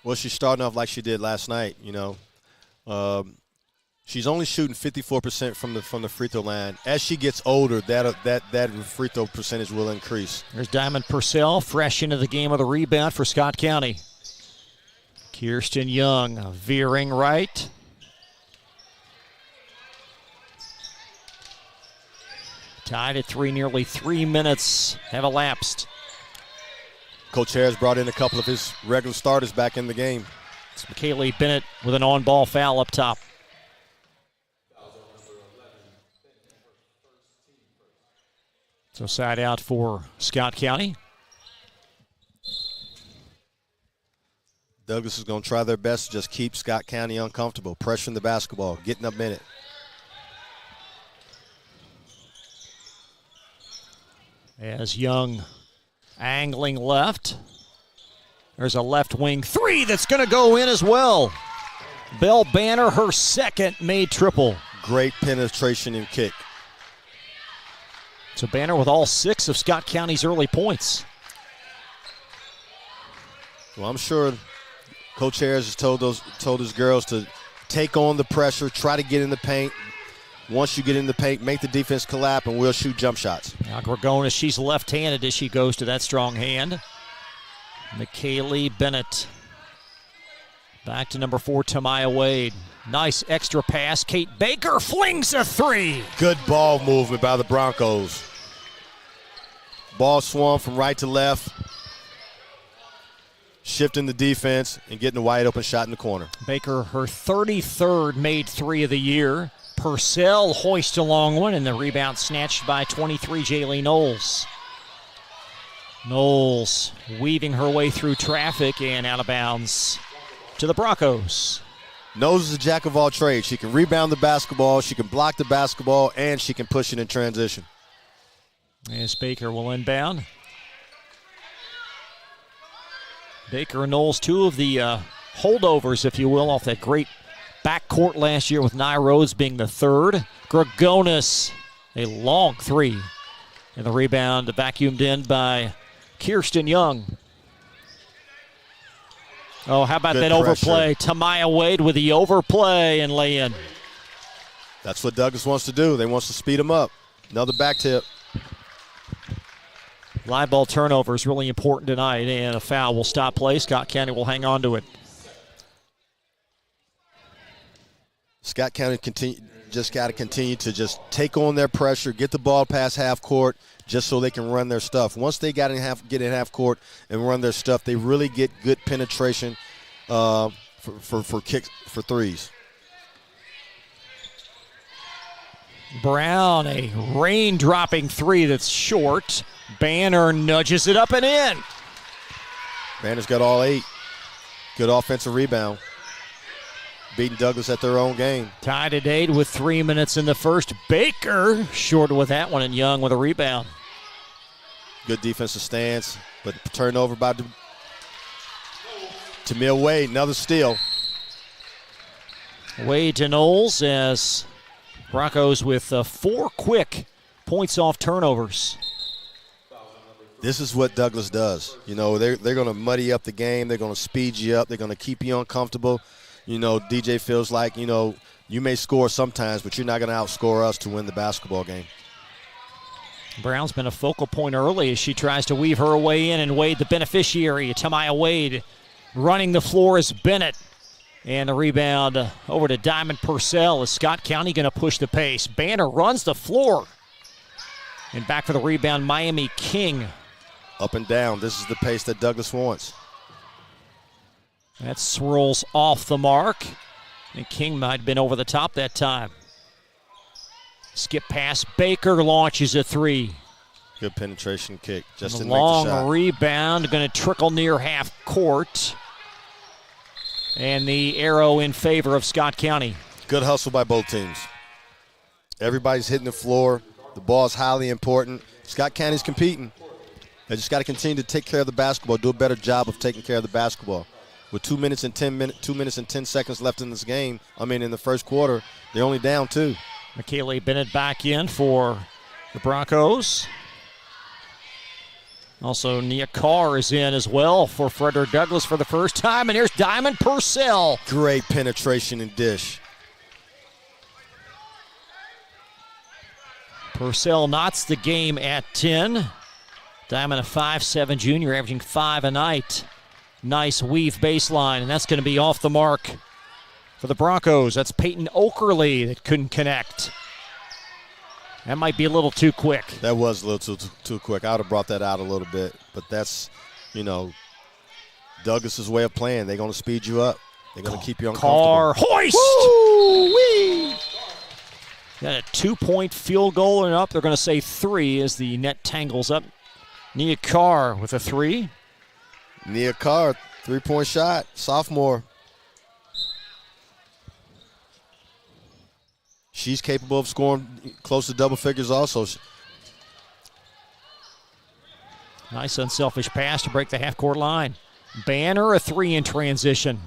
Well, she's starting off like she did last night, She's only shooting 54% from the free throw line. As she gets older, that free throw percentage will increase. There's Diamond Purcell, fresh into the game with a rebound for Scott County. Kirsten Young veering right. Tied at 3, nearly 3 minutes have elapsed. Coach Harris brought in a couple of his regular starters back in the game. It's McKaylee Bennett with an on-ball foul up top. So side out for Scott County. Douglas is going to try their best to just keep Scott County uncomfortable, pressuring the basketball, getting a minute. As Young angling left. There's a left wing 3 that's going to go in as well. Belle Banner, her second made triple. Great penetration and kick. So Banner with all 6 of Scott County's early points. Well, I'm sure Coach Harris has told his girls to take on the pressure, try to get in the paint. Once you get in the paint, make the defense collapse, and we'll shoot jump shots. Now Gorgonis, she's left-handed as she goes to that strong hand. McKaylee Bennett. Back to number 4, Tamaya Wade. Nice extra pass. Kate Baker flings a 3. Good ball movement by the Broncos. Ball swung from right to left. Shifting the defense and getting a wide open shot in the corner. Baker, her 33rd made 3 of the year. Purcell hoists a long one, and the rebound snatched by 23 Jaylee Knowles. Knowles weaving her way through traffic and out of bounds to the Broncos. Knowles is a jack of all trades. She can rebound the basketball, she can block the basketball, and she can push it in transition. As Baker will inbound. Baker and Knowles, 2 of the holdovers, if you will, off that great backcourt last year, with Nia Rhodes being the 3rd. Gregonis, a long 3. And the rebound vacuumed in by Kirsten Young. Oh, how about Good that pressure. overplay? Tamaya Wade with the overplay and lay in. That's what Douglas wants to do. They wants to speed them up. Another back tip. Live ball turnover is really important tonight, and a foul will stop play. Scott County will hang on to it. Scott County just got to continue to just take on their pressure, get the ball past half court, just so they can run their stuff. Once they get in half court and run their stuff, they really get good penetration for kicks, for threes. Brown, a rain-dropping 3 that's short. Banner nudges it up and in. Banner's got all 8. Good offensive rebound. Beating Douglas at their own game. Tied at 8 with 3 minutes in the first. Baker short with that one, and Young with a rebound. Good defensive stance, but turnover by Tamia Wade. Another steal. Wade to Knowles as Broncos with 4 quick points off turnovers. This is what Douglas does. They're going to muddy up the game. They're going to speed you up. They're going to keep you uncomfortable. DJ feels like, you may score sometimes, but you're not going to outscore us to win the basketball game. Brown's been a focal point early as she tries to weave her way in, and Wade the beneficiary. Tamaya Wade running the floor is Bennett. And the rebound over to Diamond Purcell. Is Scott County going to push the pace? Banner runs the floor. And back for the rebound, Miami King. Up and down. This is the pace that Douglas wants. That swirls off the mark. And King might have been over the top that time. Skip pass. Baker launches a three. Good penetration kick. Just didn't long make the shot. Rebound. Going to trickle near half court. And the arrow in favor of Scott County. Good hustle by both teams. Everybody's hitting the floor. The ball is highly important. Scott County's competing. They just got to continue to take care of the basketball, do a better job of taking care of the basketball. With 2 minutes and 10 seconds left in this game, in the first quarter, they're only down 2. McKaylee Bennett back in for the Broncos. Also, Nia Carr is in as well for Frederick Douglas for the first time. And here's Diamond Purcell. Great penetration and dish. Purcell knots the game at 10. Diamond, a 5'7" junior, averaging 5 a night. Nice weave baseline, and that's going to be off the mark for the Broncos. That's Peyton Okerley that couldn't connect. That might be a little too quick. That was a little too quick. I would have brought that out a little bit, but that's, Douglas's way of playing. They're going to speed you up. They're going to keep you uncomfortable. Carr hoist! Woo-wee! Got a 2-point field goal and up. They're going to say 3 as the net tangles up. Nia Carr with a 3. Nia Carr, 3-point shot, sophomore. She's capable of scoring close to double figures also. Nice unselfish pass to break the half-court line. Banner, a 3 in transition.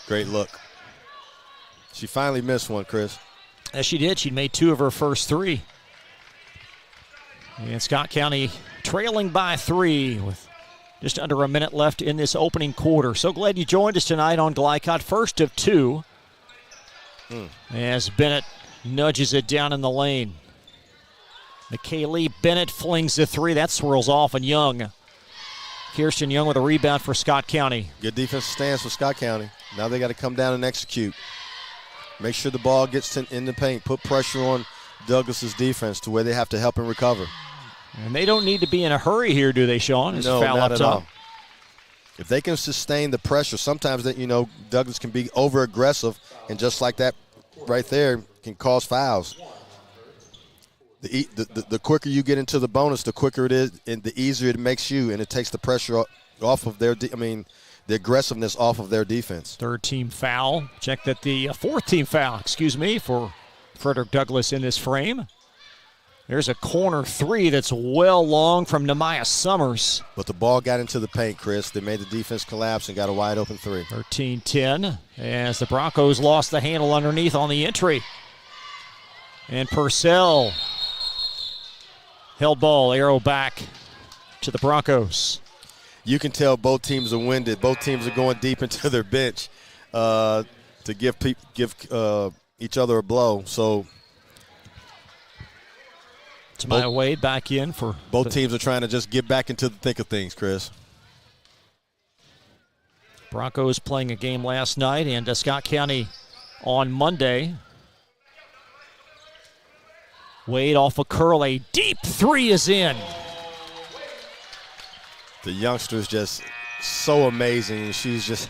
Great look. She finally missed one, Chris. Yes, she did. She'd made 2 of her first 3. And Scott County trailing by 3 with just under a minute left in this opening quarter. So glad you joined us tonight on Glycott. First of 2. As Bennett nudges it down in the lane. McKaylee Bennett flings the 3. That swirls off, and Young. Kirsten Young with a rebound for Scott County. Good defensive stance for Scott County. Now they got to come down and execute. Make sure the ball gets in the paint. Put pressure on Douglas's defense to where they have to help him recover. And they don't need to be in a hurry here, do they, Sean? No, not at all. If they can sustain the pressure, sometimes that Douglas can be over-aggressive, and just like that right there can cause fouls. The quicker you get into the bonus, the quicker it is, and the easier it makes you, and it takes the pressure off of the aggressiveness off of their defense. Third team foul. Check that the fourth team foul, for Frederick Douglass in this frame. There's a corner 3 that's well long from Nehemiah Summers. But the ball got into the paint, Chris. They made the defense collapse and got a wide open 3. 13-10 as the Broncos lost the handle underneath on the entry. And Purcell held ball, arrow back to the Broncos. You can tell both teams are winded. Both teams are going deep into their bench to give each other a blow. So Tamaya Wade back in for both teams are trying to just get back into the thick of things, Chris. Broncos playing a game last night, and Scott County on Monday. Wade off a curl, a deep 3 is in. The youngster's just so amazing. She's just,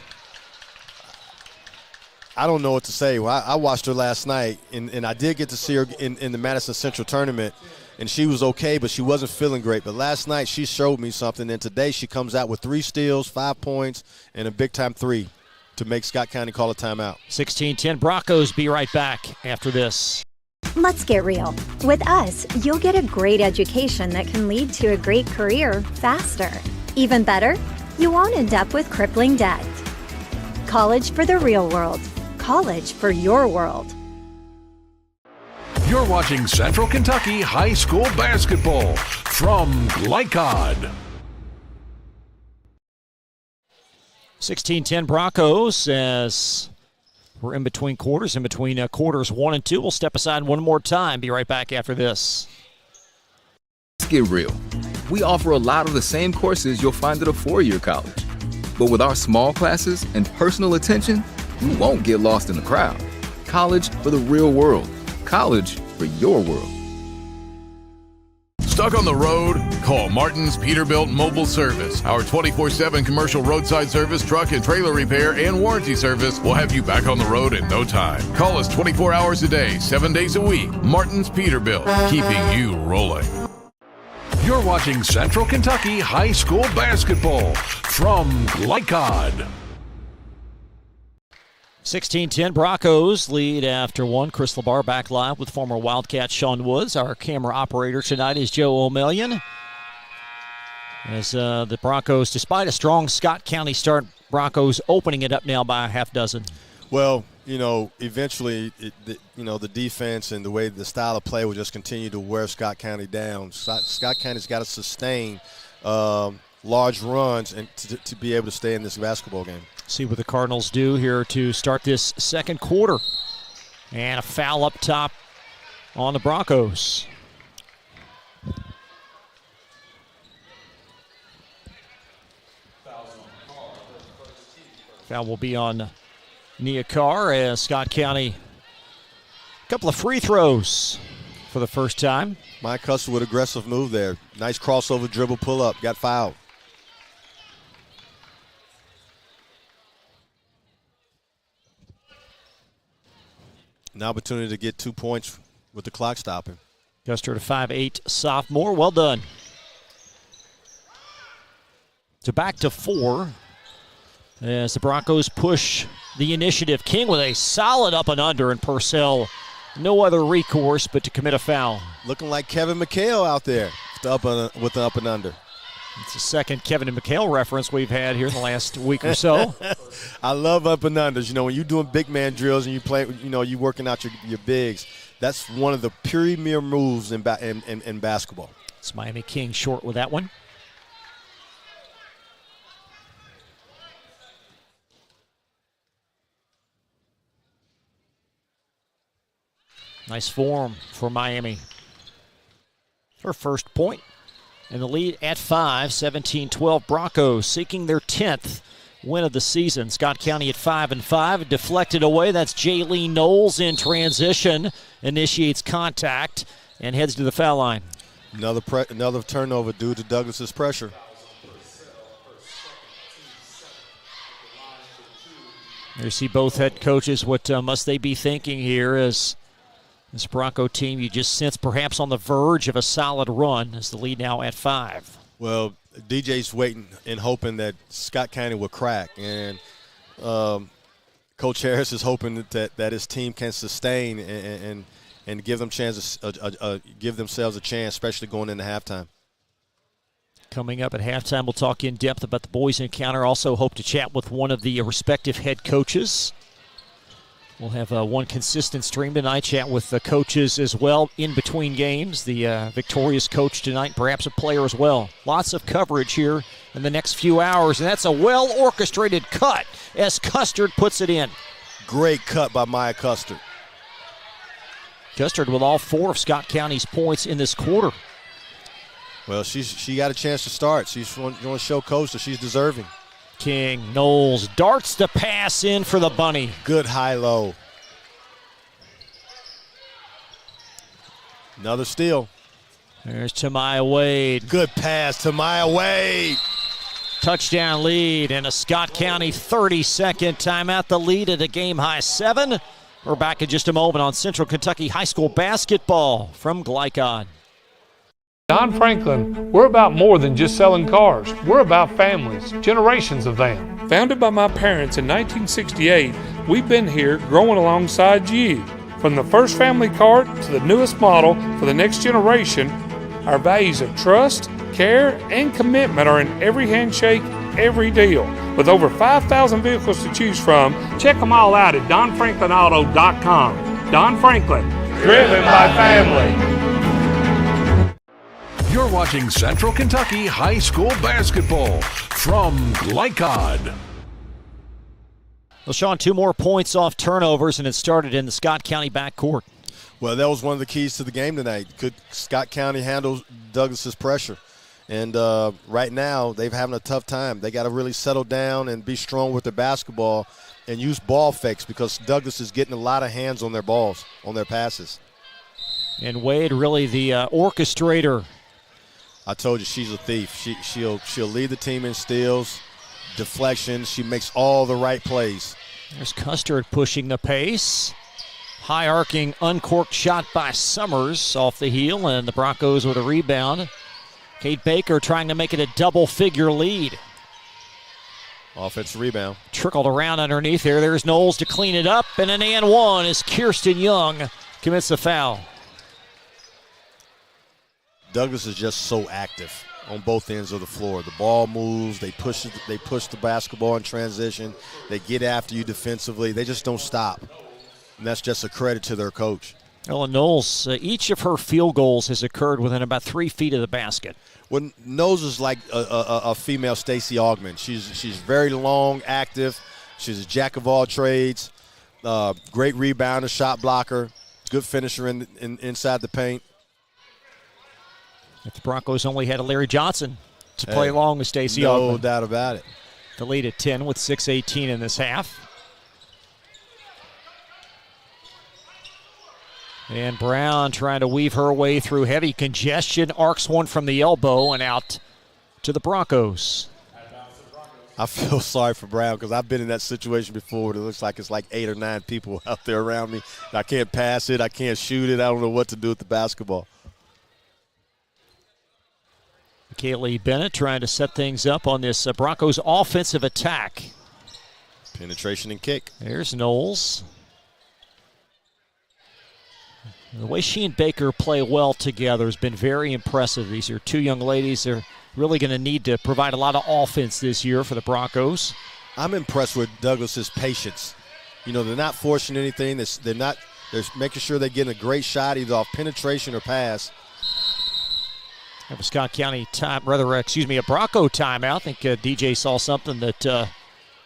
I don't know what to say. Well, I watched her last night, and I did get to see her in the Madison Central tournament, and she was okay, but she wasn't feeling great. But last night she showed me something, and today she comes out with 3 steals, 5 points, and a big-time 3 to make Scott County call a timeout. 16-10 Broncos. Be right back after this. Let's get real. With us, you'll get a great education that can lead to a great career faster. Even better, you won't end up with crippling debt. College for the real world. College for your world. You're watching Central Kentucky High School Basketball from Glycod. 16-10 Broncos as we're in between quarters, quarters 1 and 2. We'll step aside one more time. Be right back after this. Let's get real. We offer a lot of the same courses you'll find at a 4-year college. But with our small classes and personal attention, you won't get lost in the crowd. College for the real world. College for your world. Stuck on the road? Call Martin's Peterbilt Mobile Service. Our 24/7 commercial roadside service, truck and trailer repair, and warranty service will have you back on the road in no time. Call us 24 hours a day, 7 days a week. Martin's Peterbilt, keeping you rolling. You're watching Central Kentucky High School Basketball from Glycod. 16-10 Broncos lead after one. Chris Labar back live with former Wildcat Sean Woods. Our camera operator tonight is Joe O'Malley. As the Broncos, despite a strong Scott County start, Broncos opening it up now by a half dozen. Well, eventually, the defense and the way the style of play will just continue to wear Scott County down. Scott County's got to sustain large runs and to be able to stay in this basketball game. See what the Cardinals do here to start this second quarter. And a foul up top on the Broncos. Foul will be on Nia Carr as Scott County, a couple of free throws for the first time. Mike Custer with aggressive move there. Nice crossover dribble pull up. Got fouled. An opportunity to get 2 points with the clock stopping. Custer, a 5'8" sophomore. Well done. So back to 4 as the Broncos push the initiative. King with a solid up and under, and Purcell no other recourse but to commit a foul. Looking like Kevin McHale out there with the up and under. It's the second Kevin and McHale reference we've had here in the last week or so. I love up and unders. When you're doing big man drills and you play, you working out your bigs. That's one of the premier moves in basketball. It's Miami King short with that one. Nice form for Miami. Her first point. And the lead at 5, 17-12 Broncos seeking their 10th win of the season. Scott County at 5-5, deflected away. That's Jaylene Knowles in transition, initiates contact and heads to the foul line. Another turnover due to Douglas's pressure. There you see both head coaches. What must they be thinking here as this Bronco team, you just sense perhaps on the verge of a solid run as the lead now at 5. Well, DJ's waiting and hoping that Scott County will crack. And Coach Harris is hoping that his team can sustain and give them give themselves a chance, especially going into halftime. Coming up at halftime, we'll talk in depth about the boys encounter. Also hope to chat with one of the respective head coaches. We'll have one consistent stream tonight, chat with the coaches as well in between games. The victorious coach tonight, perhaps a player as well. Lots of coverage here in the next few hours, and that's a well-orchestrated cut as Custard puts it in. Great cut by Maya Custard. Custard with all 4 of Scott County's points in this quarter. Well, she got a chance to start. She's going to show Coach that she's deserving. King, Knowles darts the pass in for the bunny. Good high-low. Another steal. There's Tamaya Wade. Good pass, Tamaya Wade. Touchdown lead and a Scott County 30-second timeout. The lead at a game-high 7. We're back in just a moment on Central Kentucky High School Basketball from Glycod. Don Franklin, we're about more than just selling cars. We're about families, generations of them. Founded by my parents in 1968, we've been here growing alongside you. From the first family car to the newest model for the next generation, our values of trust, care, and commitment are in every handshake, every deal. With over 5,000 vehicles to choose from, check them all out at donfranklinauto.com. Don Franklin, driven by family. You're watching Central Kentucky High School Basketball from Glycod. Well, Sean, 2 more points off turnovers, and it started in the Scott County backcourt. Well, that was one of the keys to the game tonight. Could Scott County handle Douglas's pressure? And right now, they're having a tough time. They got to really settle down and be strong with their basketball and use ball fakes because Douglas is getting a lot of hands on their balls, on their passes. And Wade really the orchestrator I told you she's a thief. She'll lead the team in steals, deflections. She makes all the right plays. There's Custard pushing the pace. High arcing, uncorked shot by Summers off the heel, and the Broncos with a rebound. Kate Baker trying to make it a double-figure lead. Offensive rebound. Trickled around underneath there. There's Knowles to clean it up, and an and one as Kirsten Young commits a foul. Douglas is just so active on both ends of the floor. The ball moves. They push the basketball in transition. They get after you defensively. They just don't stop. And that's just a credit to their coach. Ella Knowles, each of her field goals has occurred within about 3 feet of the basket. Well, Knowles is like a female Stacey Augmon. She's very long, active. She's a jack of all trades. Great rebounder, shot blocker, good finisher inside the paint. If the Broncos only had a Larry Johnson to play along with Stacey Augmon. No doubt about it. The lead at 10 with 6:18 in this half. And Brown trying to weave her way through heavy congestion, arcs one from the elbow and out to the Broncos. I feel sorry for Brown because I've been in that situation before. It looks like it's like 8 or 9 people out there around me. I can't pass it. I can't shoot it. I don't know what to do with the basketball. Kaylee Bennett trying to set things up on this Broncos offensive attack. Penetration and kick. There's Knowles. The way she and Baker play well together has been very impressive. These are two young ladies. They're really going to need to provide a lot of offense this year for the Broncos. I'm impressed with Douglas's patience. You know, they're not forcing anything. They're making sure they're getting a great shot either off penetration or pass. That was Scott County a Bronco timeout. I think DJ saw something that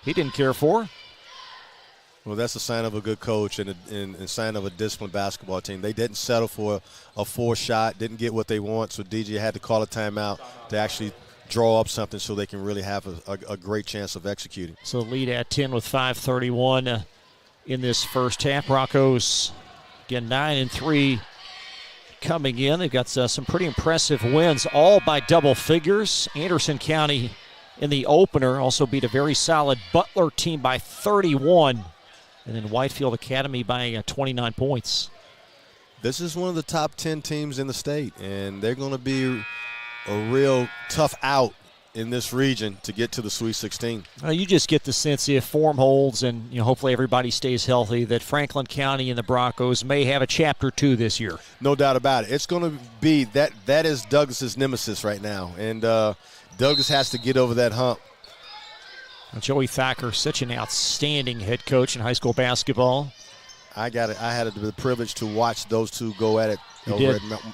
he didn't care for. Well, that's a sign of a good coach and a sign of a disciplined basketball team. They didn't settle for a 4-shot, didn't get what they want, so DJ had to call a timeout to actually draw up something so they can really have a great chance of executing. So lead at 10 with 5:31 in this first half. Broncos, again, 9-3 coming in. They've got some pretty impressive wins, all by double figures. Anderson County in the opener also beat a very solid Butler team by 31. And then Whitefield Academy by 29 points. This is one of the top 10 teams in the state, and they're going to be a real tough out in this region to get to the Sweet 16. You just get the sense if form holds and hopefully everybody stays healthy that Franklin County and the Broncos may have a chapter 2 this year. No doubt about it. It's going to be that is Douglas's nemesis right now, and Douglas has to get over that hump. Joey Thacker, such an outstanding head coach in high school basketball. I had the privilege to watch those two go at it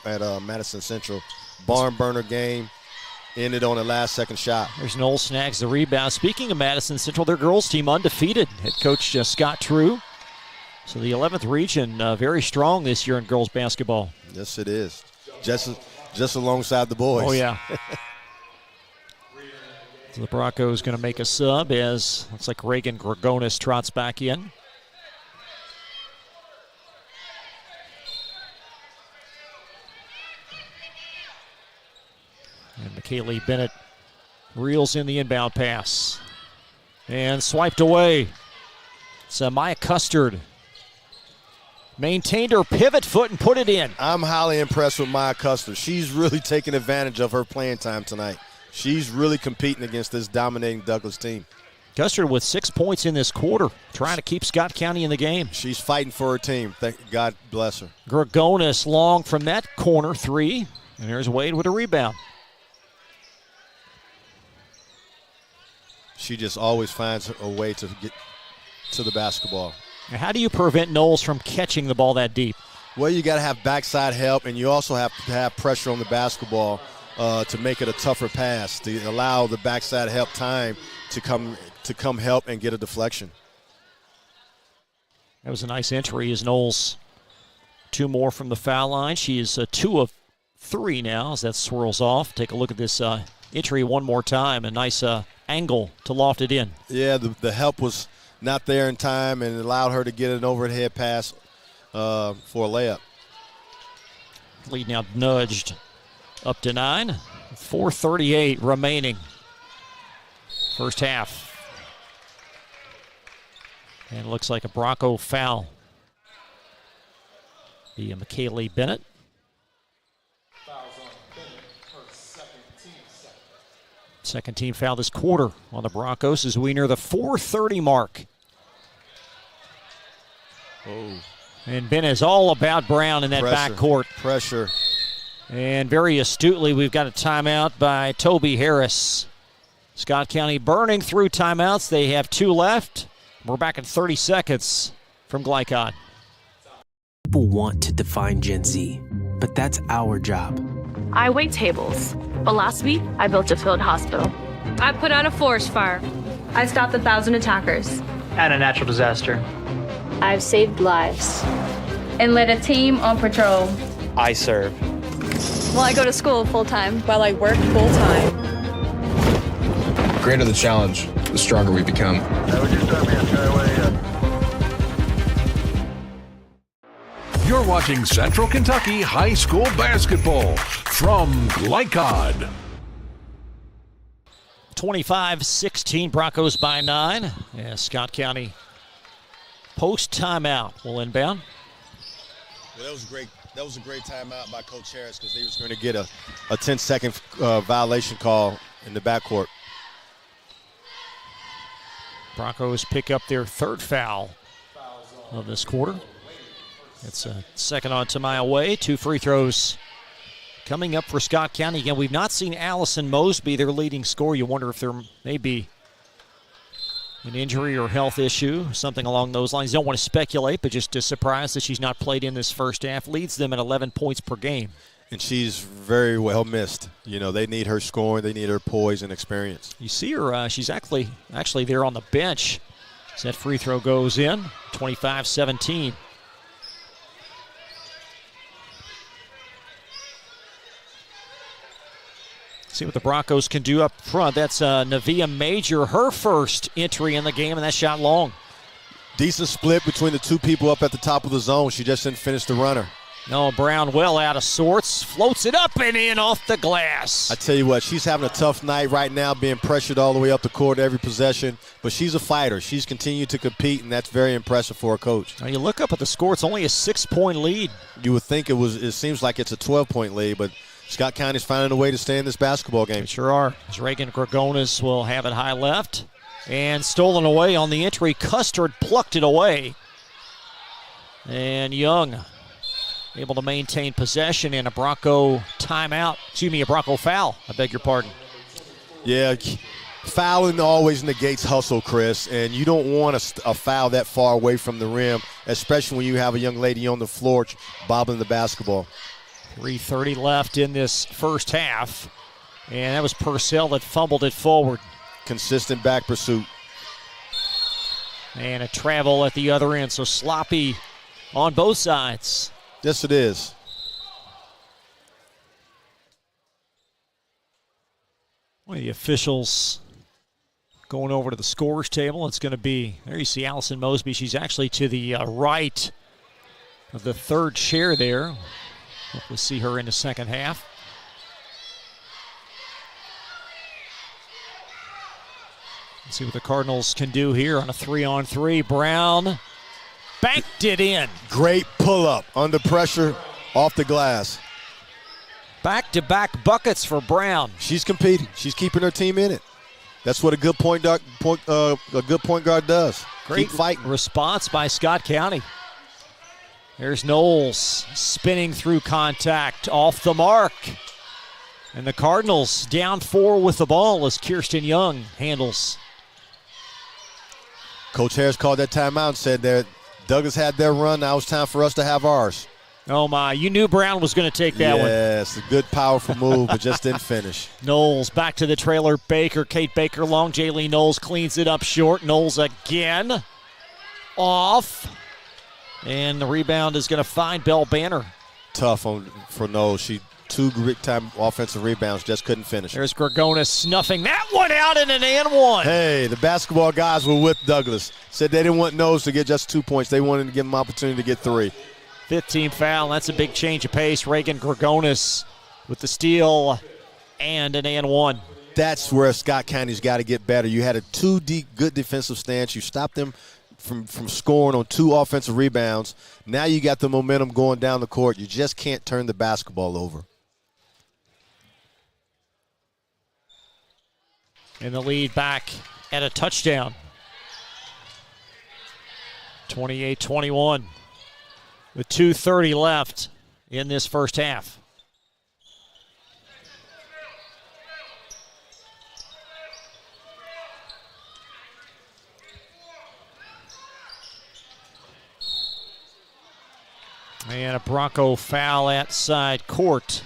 at Madison Central. Barn burner game, ended on a last-second shot. There's Knowles snags the rebound. Speaking of Madison Central, their girls team undefeated. Head coach Scott True. So the 11th region very strong this year in girls basketball. Yes, it is. Just alongside the boys. Oh, yeah. So the Broncos going to make a sub as looks like Reagan Gregonis trots back in. And McKaylee Bennett reels in the inbound pass. And swiped away. It's Maya Custard. Maintained her pivot foot and put it in. I'm highly impressed with Maya Custard. She's really taking advantage of her playing time tonight. She's really competing against this dominating Douglas team. Custard with 6 points in this quarter, trying to keep Scott County in the game. She's fighting for her team. God bless her. Gregonis long from that corner 3. And there's Wade with a rebound. She just always finds a way to get to the basketball. Now, how do you prevent Knowles from catching the ball that deep? Well, you got to have backside help, and you also have to have pressure on the basketball to make it a tougher pass, to allow the backside help time to come help and get a deflection. That was a nice entry as Knowles 2 more from the foul line. She is 2 of 3 now as that swirls off. Take a look at this entry one more time. A nice angle to loft it in. Yeah, the help was not there in time and it allowed her to get an overhead pass for a layup. Lead now nudged up to 9. 4:38 remaining. First half. And it looks like a Bronco foul. Via McKaylee Bennett. Second team foul this quarter on the Broncos as we near the 4:30 mark. Oh. And Ben is all about Brown in that backcourt. Pressure. And very astutely, we've got a timeout by Toby Harris. Scott County burning through timeouts. They have 2 left. We're back in 30 seconds from Glycod. People want to define Gen Z, but that's our job. I wait tables, but last week I built a field hospital. I put out a forest fire. I stopped 1,000 attackers. And a natural disaster. I've saved lives and led a team on patrol. I serve. Well, I go to school full-time while I work full-time. The greater the challenge, the stronger we become. You're watching Central Kentucky High School Basketball from Glycod. 25-16, Broncos by 9. Yeah, Scott County post timeout will inbound. Well, that was great. That was a great timeout by Coach Harris because they was going to get a 10-second violation call in the backcourt. Broncos pick up their 3rd foul of this quarter. It's a second on Tamaya Way. 2 free throws coming up for Scott County. Again, we've not seen Allison Mosby, their leading scorer. You wonder if there may be an injury or health issue, something along those lines. Don't want to speculate, but just surprised that she's not played in this first half. Leads them at 11 points per game. And she's very well missed. You know, they need her scoring. They need her poise and experience. You see her, she's actually there on the bench. As that free throw goes in, 25-17. See what the Broncos can do up front. That's Navia Major, her first entry in the game, and that shot long. Decent split between the 2 people up at the top of the zone. She just didn't finish the runner. No, Brown well out of sorts. Floats it up and in off the glass. I tell you what, she's having a tough night right now, being pressured all the way up the court every possession. But she's a fighter. She's continued to compete, and that's very impressive for a coach. Now you look up at the score, it's only a 6-point lead. You would think it seems like it's a 12-point lead, but Scott County's finding a way to stay in this basketball game. They sure are. As Reagan Gregonis will have it high left. And stolen away on the entry. Custard plucked it away. And Young able to maintain possession in a Bronco timeout. Excuse me, a Bronco foul. I beg your pardon. Yeah, fouling always negates hustle, Chris. And you don't want a foul that far away from the rim, especially when you have a young lady on the floor bobbling the basketball. 3:30 left in this first half. And that was Purcell that fumbled it forward. Consistent back pursuit. And a travel at the other end. So sloppy on both sides. Yes, it is. One of the officials going over to the scorers table. It's going to be, there you see Allison Mosby. She's actually to the right of the 3rd chair there. Hopefully see her in the second half. Let's see what the Cardinals can do here on a 3-on-3. Brown banked it in. Great pull-up under pressure off the glass. Back-to-back buckets for Brown. She's competing. She's keeping her team in it. That's what a good point guard does. Great Keep fighting. Response by Scott County. There's Knowles spinning through contact off the mark. And the Cardinals down 4 with the ball as Kirsten Young handles. Coach Harris called that timeout and said that Douglas had their run. Now it's time for us to have ours. Oh, my. You knew Brown was going to take that one. Yes, a good, powerful move, but just didn't finish. Knowles back to the trailer. Baker, Kate Baker long. Jaylee Knowles cleans it up short. Knowles again. Off. And the rebound is going to find Belle Banner. Tough for Knowles. She 2 great-time offensive rebounds, just couldn't finish. There's Gregonis snuffing that one out in an and one. Hey, the basketball guys were with Douglas. Said they didn't want Knowles to get just 2 points. They wanted to give him an opportunity to get 3. 15 foul. That's a big change of pace. Reagan Gregonis with the steal and an and one. That's where Scott County's got to get better. You had a good defensive stance. You stopped them from scoring on 2 offensive rebounds. Now you got the momentum going down the court. You just can't turn the basketball over. And the lead back at a touchdown. 28-21 with 2:30 left in this first half. And a Bronco foul at side court.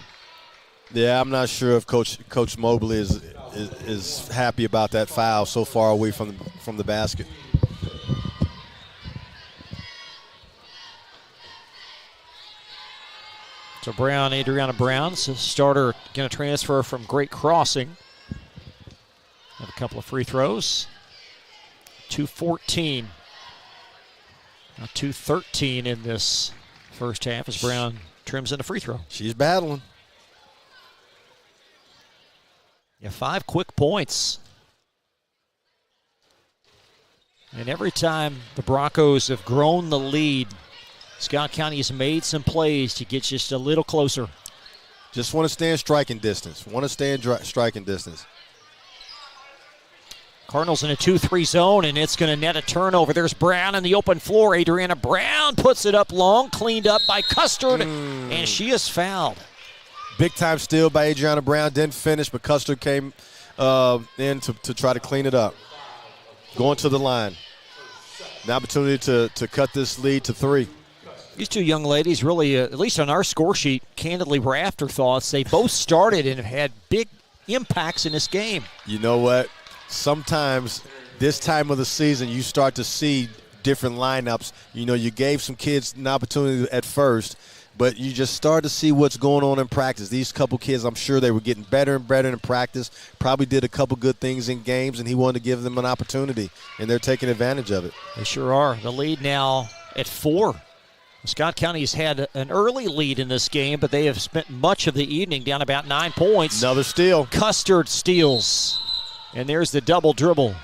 Yeah, I'm not sure if Coach Mobley is happy about that foul so far away from the basket. So Adriana Brown, starter, going to transfer from Great Crossing. Have a couple of free throws. 2:14. Now 2:13 in this first half as Brown trims in a free throw. She's battling. Yeah, 5 quick points. And every time the Broncos have grown the lead, Scott County has made some plays to get just a little closer. Just want to stay in striking distance. Striking distance. Cardinals in a 2-3 zone, and it's going to net a turnover. There's Brown in the open floor. Adriana Brown puts it up long, cleaned up by Custard, and she is fouled. Big time steal by Adriana Brown. Didn't finish, but Custard came in to try to clean it up. Going to the line. An opportunity to cut this lead to 3. These two young ladies really, at least on our score sheet, candidly were afterthoughts. They both started and have had big impacts in this game. You know what? Sometimes this time of the season you start to see different lineups. You know, you gave some kids an opportunity at first, but you just start to see what's going on in practice. These couple kids, I'm sure they were getting better and better in practice, probably did a couple good things in games, and he wanted to give them an opportunity, and they're taking advantage of it. They sure are. The lead now at 4. Scott County's had an early lead in this game, but they have spent much of the evening down about 9 points. Another steal. Custard steals. And there's the double dribble.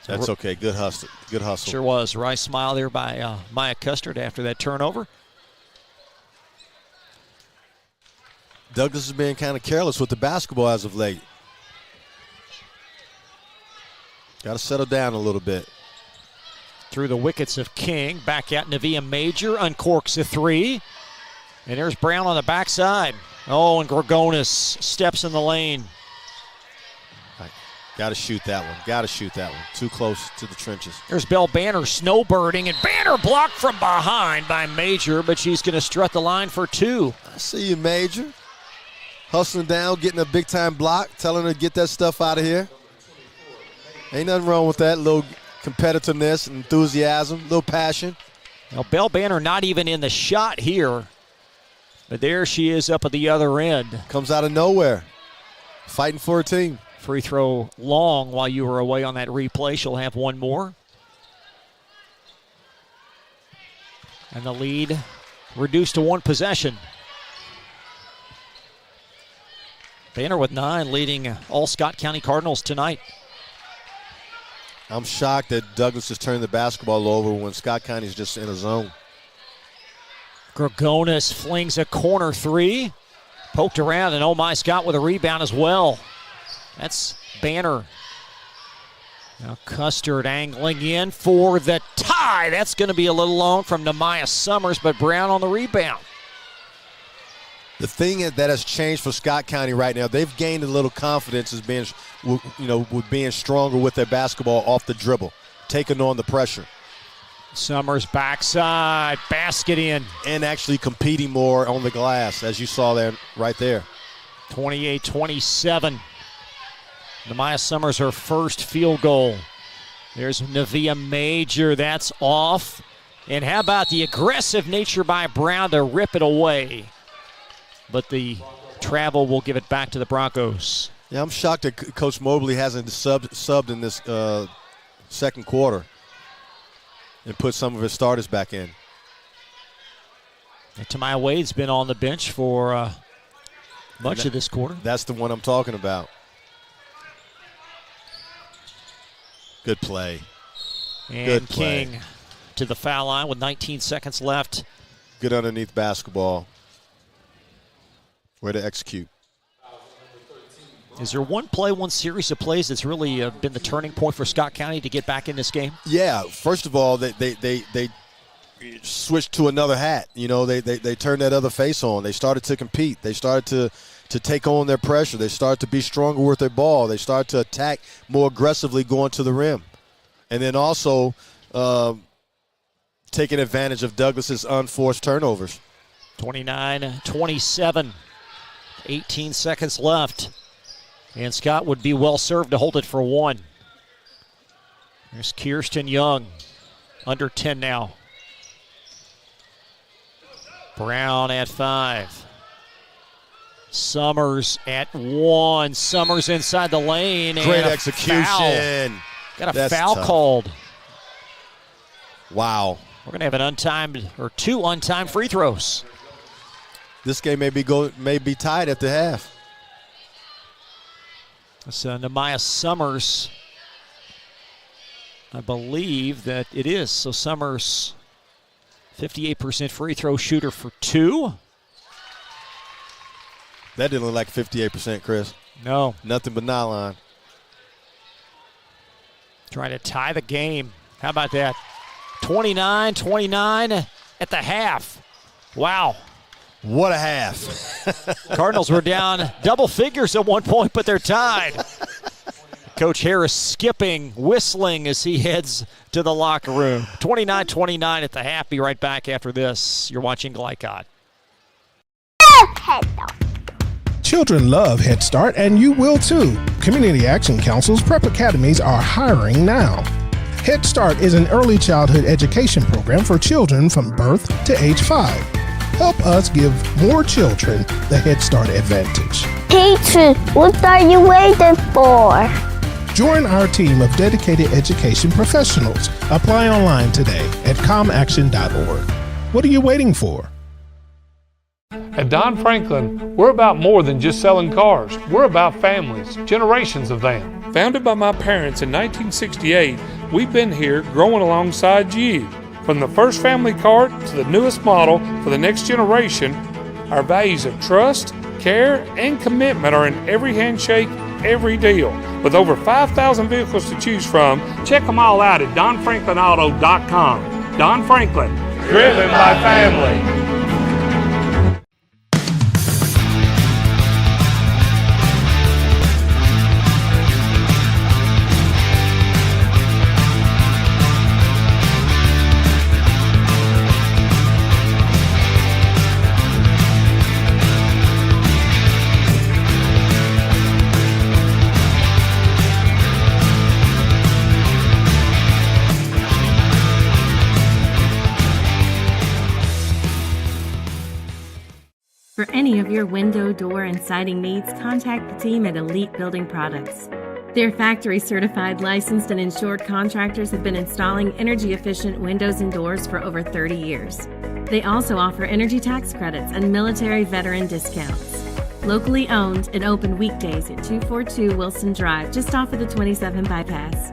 That's okay. Good hustle. Good hustle. Sure was. Wry smile there by Maya Custard after that turnover. Douglas has been kind of careless with the basketball as of late. Got to settle down a little bit. Through the wickets of King. Back at Navia Major. Uncorks a 3. And there's Brown on the backside. Oh, and Gorgonis steps in the lane. Got to shoot that one. Got to shoot that one. Too close to the trenches. There's Belle Banner snowbirding, and Banner blocked from behind by Major, but she's going to strut the line for 2. I see you, Major. Hustling down, getting a big-time block, telling her to get that stuff out of here. Ain't nothing wrong with that. Little competitiveness, enthusiasm, little passion. Now, Belle Banner not even in the shot here, but there she is up at the other end. Comes out of nowhere, fighting for her team. Free throw long while you were away on that replay. She'll have one more. And the lead reduced to 1 possession. Banner with 9 leading all Scott County Cardinals tonight. I'm shocked that Douglas has turned the basketball over when Scott County's just in a zone. Gorgonis flings a corner 3. Poked around, and oh my, Scott with a rebound as well. That's Banner. Now Custard angling in for the tie. That's going to be a little long from Nemaya Summers, but Brown on the rebound. The thing that has changed for Scott County right now, they've gained a little confidence as being, with being stronger with their basketball off the dribble, taking on the pressure. Summers backside, basket in. And actually competing more on the glass, as you saw there, right there. 28-27. Nemaya Summers, her first field goal. There's Navia Major, that's off. And how about the aggressive nature by Brown to rip it away? But the travel will give it back to the Broncos. Yeah, I'm shocked that Coach Mobley hasn't subbed in this second quarter and put some of his starters back in. And Tamaya Wade's been on the bench for much of this quarter. That's the one I'm talking about. Good play. And Good play. King to the foul line with 19 seconds left. Good underneath basketball. Way to execute. Is there one play, one series of plays that's really been the turning point for Scott County to get back in this game? Yeah. First of all, they switched to another hat. You know, they turned that other face on. They started to compete. They started to take on their pressure. They started to be stronger with their ball. They started to attack more aggressively going to the rim. And then also taking advantage of Douglas's unforced turnovers. 29-27. 18 seconds left. And Scott would be well served to hold it for one. There's Kirsten Young. Under 10 now. Brown at 5. Summers at 1. Summers inside the lane. Great and execution. Foul. Got a That's foul tough. called. Wow. We're going to have two untimed free throws. This game may be tied at the half. So Nehemiah Summers, I believe that it is. So Summers, 58% free throw shooter for 2. That didn't look like 58%, Chris. No. Nothing but nylon. Trying to tie the game. How about that? 29-29 at the half. Wow. What a half. Cardinals were down double figures at one point, but they're tied. Coach Harris skipping, whistling as he heads to the locker room. 29-29 at the half. Be right back after this. You're watching Glycod. Children love Head Start, and you will too. Community Action Council's prep academies are hiring now. Head Start is an early childhood education program for children from birth to age 5. Help us give more children the Head Start advantage. Teacher, what are you waiting for? Join our team of dedicated education professionals. Apply online today at comaction.org. What are you waiting for? At Don Franklin, we're about more than just selling cars. We're about families, generations of them. Founded by my parents in 1968, we've been here growing alongside you. From the first family car to the newest model for the next generation, our values of trust, care, and commitment are in every handshake, every deal. With over 5,000 vehicles to choose from, check them all out at DonFranklinAuto.com. Don Franklin, driven by family. For any of your window, door, and siding needs, contact the team at Elite Building Products. Their factory-certified, licensed, and insured contractors have been installing energy-efficient windows and doors for over 30 years. They also offer energy tax credits and military veteran discounts. Locally owned and open weekdays at 242 Wilson Drive, just off of the 27 bypass.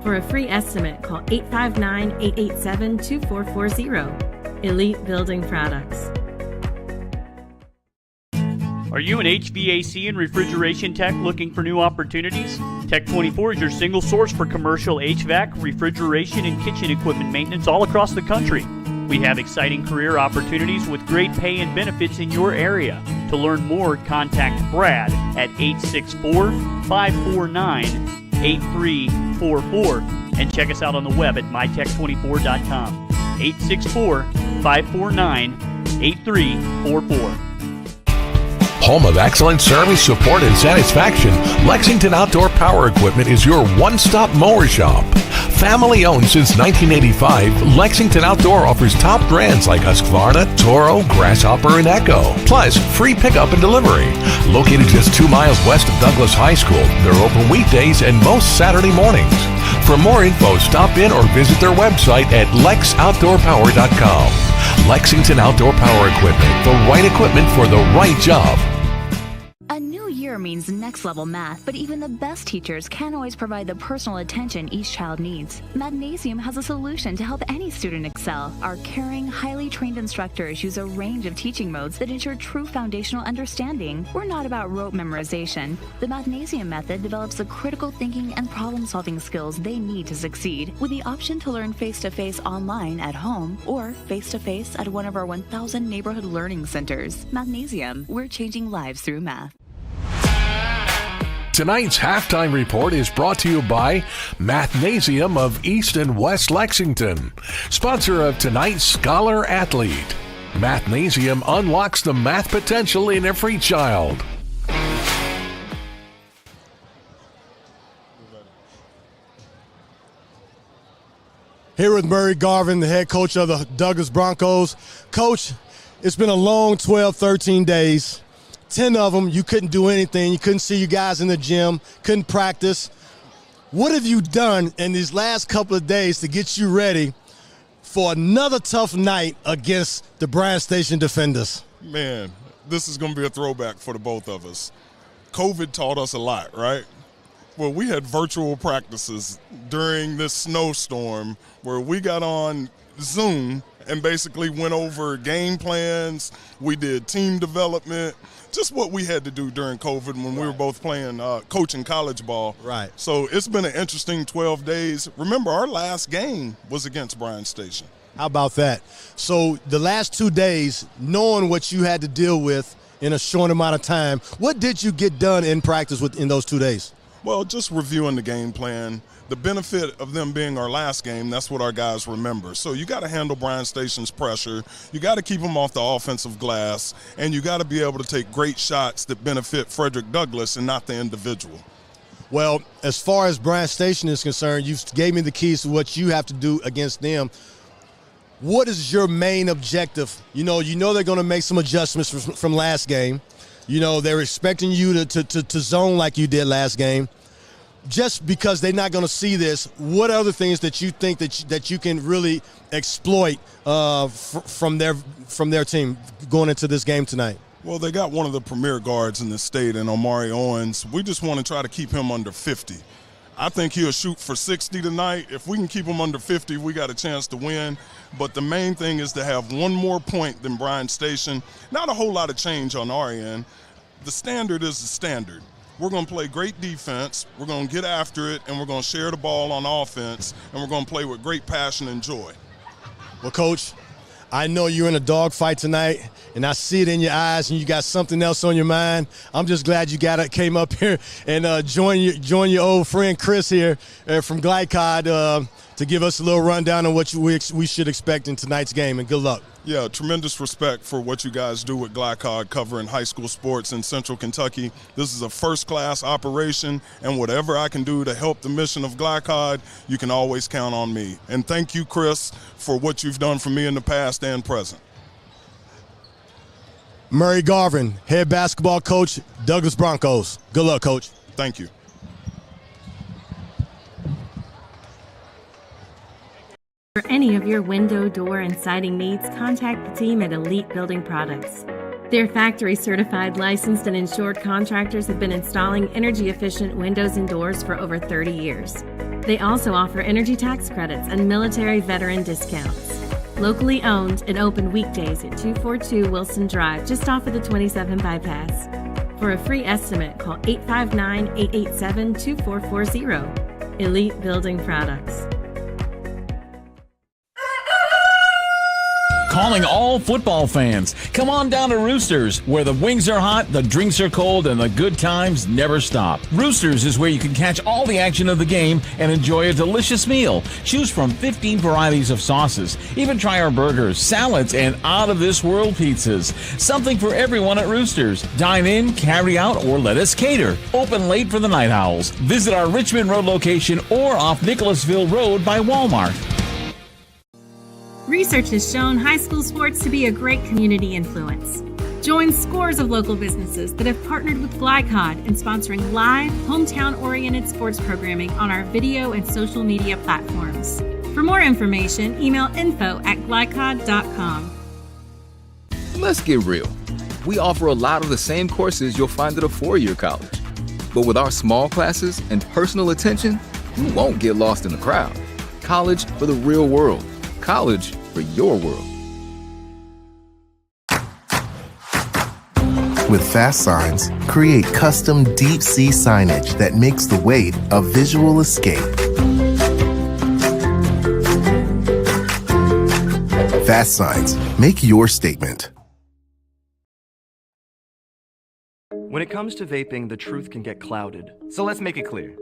For a free estimate, call 859-887-2440. Elite Building Products. Are you an HVAC and refrigeration tech looking for new opportunities? Tech24 is your single source for commercial HVAC, refrigeration, and kitchen equipment maintenance all across the country. We have exciting career opportunities with great pay and benefits in your area. To learn more, contact Brad at 864-549-8344 and check us out on the web at mytech24.com. 864-549-8344. Home of excellent service, support, and satisfaction, Lexington Outdoor Power Equipment is your one-stop mower shop. Family owned since 1985, Lexington Outdoor offers top brands like Husqvarna, Toro, Grasshopper, and Echo. Plus, free pickup and delivery. Located just 2 miles west of Douglas High School, they're open weekdays and most Saturday mornings. For more info, stop in or visit their website at lexoutdoorpower.com. Lexington Outdoor Power Equipment, the right equipment for the right job. means next level math, but even the best teachers can't always provide the personal attention each child needs. Magnesium has a solution to help any student excel. Our caring, highly trained instructors use a range of teaching modes that ensure true foundational understanding. We're not about rote memorization. The Magnesium method develops the critical thinking and problem-solving skills they need to succeed, with the option to learn face-to-face online at home or face-to-face at one of our 1,000 neighborhood learning centers. Magnesium, we're changing lives through math. Tonight's halftime report is brought to you by Mathnasium of East and West Lexington, sponsor of tonight's Scholar Athlete. Mathnasium unlocks the math potential in every child. Here with Murray Garvin, the head coach of the Douglas Broncos. Coach, it's been a long 12, 13 days. 10 of them, you couldn't do anything. You couldn't see you guys in the gym, couldn't practice. What have you done in these last couple of days to get you ready for another tough night against the Bryan Station Defenders? Man, this is going to be a throwback for the both of us. COVID taught us a lot, right? Well, we had virtual practices during this snowstorm where we got on Zoom and basically went over game plans. We did team development, just what we had to do during COVID when we were both playing, coaching college ball. Right. So it's been an interesting 12 days. Remember, our last game was against Bryan Station. How about that? So the last 2 days, knowing what you had to deal with in a short amount of time, what did you get done in practice in those 2 days? Well, just reviewing the game plan. The benefit of them being our last game, that's what our guys remember. So you got to handle Bryan Station's pressure. You got to keep them off the offensive glass, and you got to be able to take great shots that benefit Frederick Douglas and not the individual. Well, as far as Bryan Station is concerned, you gave me the keys to what you have to do against them. What is your main objective? You know they're going to make some adjustments from last game. You know, they're expecting you to zone like you did last game. Just because they're not going to see this, what other things that you think that you can really exploit from their team going into this game tonight? Well, they got one of the premier guards in the state, and Omari Owens. We just want to try to keep him under 50. I think he'll shoot for 60 tonight. If we can keep him under 50, we got a chance to win. But the main thing is to have one more point than Bryan Station. Not a whole lot of change on our end. The standard is the standard. We're going to play great defense, we're going to get after it, and we're going to share the ball on offense, and we're going to play with great passion and joy. Well, Coach, I know you're in a dogfight tonight, and I see it in your eyes, and you got something else on your mind. I'm just glad you came up here and join your old friend Chris here from Glycod to give us a little rundown on what we should expect in tonight's game, and good luck. Yeah, tremendous respect for what you guys do with Glycod covering high school sports in Central Kentucky. This is a first-class operation, and whatever I can do to help the mission of Glycod, you can always count on me. And thank you, Chris, for what you've done for me in the past and present. Murray Garvin, head basketball coach, Douglas Broncos. Good luck, Coach. Thank you. For any of your window, door, and siding needs, contact the team at Elite Building Products. Their factory-certified, licensed, and insured contractors have been installing energy-efficient windows and doors for over 30 years. They also offer energy tax credits and military veteran discounts. Locally owned and open weekdays at 242 Wilson Drive, just off of the 27 bypass. For a free estimate, call 859-887-2440. Elite Building Products. Calling all football fans. Come on down to Roosters, where the wings are hot, the drinks are cold, and the good times never stop. Roosters is where you can catch all the action of the game and enjoy a delicious meal. Choose from 15 varieties of sauces. Even try our burgers, salads, and out-of-this-world pizzas. Something for everyone at Roosters. Dine in, carry out, or let us cater. Open late for the Night Owls. Visit our Richmond Road location or off Nicholasville Road by Walmart. Research has shown high school sports to be a great community influence. Join scores of local businesses that have partnered with Glycod in sponsoring live, hometown-oriented sports programming on our video and social media platforms. For more information, email info@glycod.com. Let's get real. We offer a lot of the same courses you'll find at a four-year college. But with our small classes and personal attention, you won't get lost in the crowd. College for the real world. College for your world. With Fast Signs, create custom deep-sea signage that makes the wait a visual escape. Fast Signs, make your statement. When it comes to vaping, the truth can get clouded. So let's make it clear.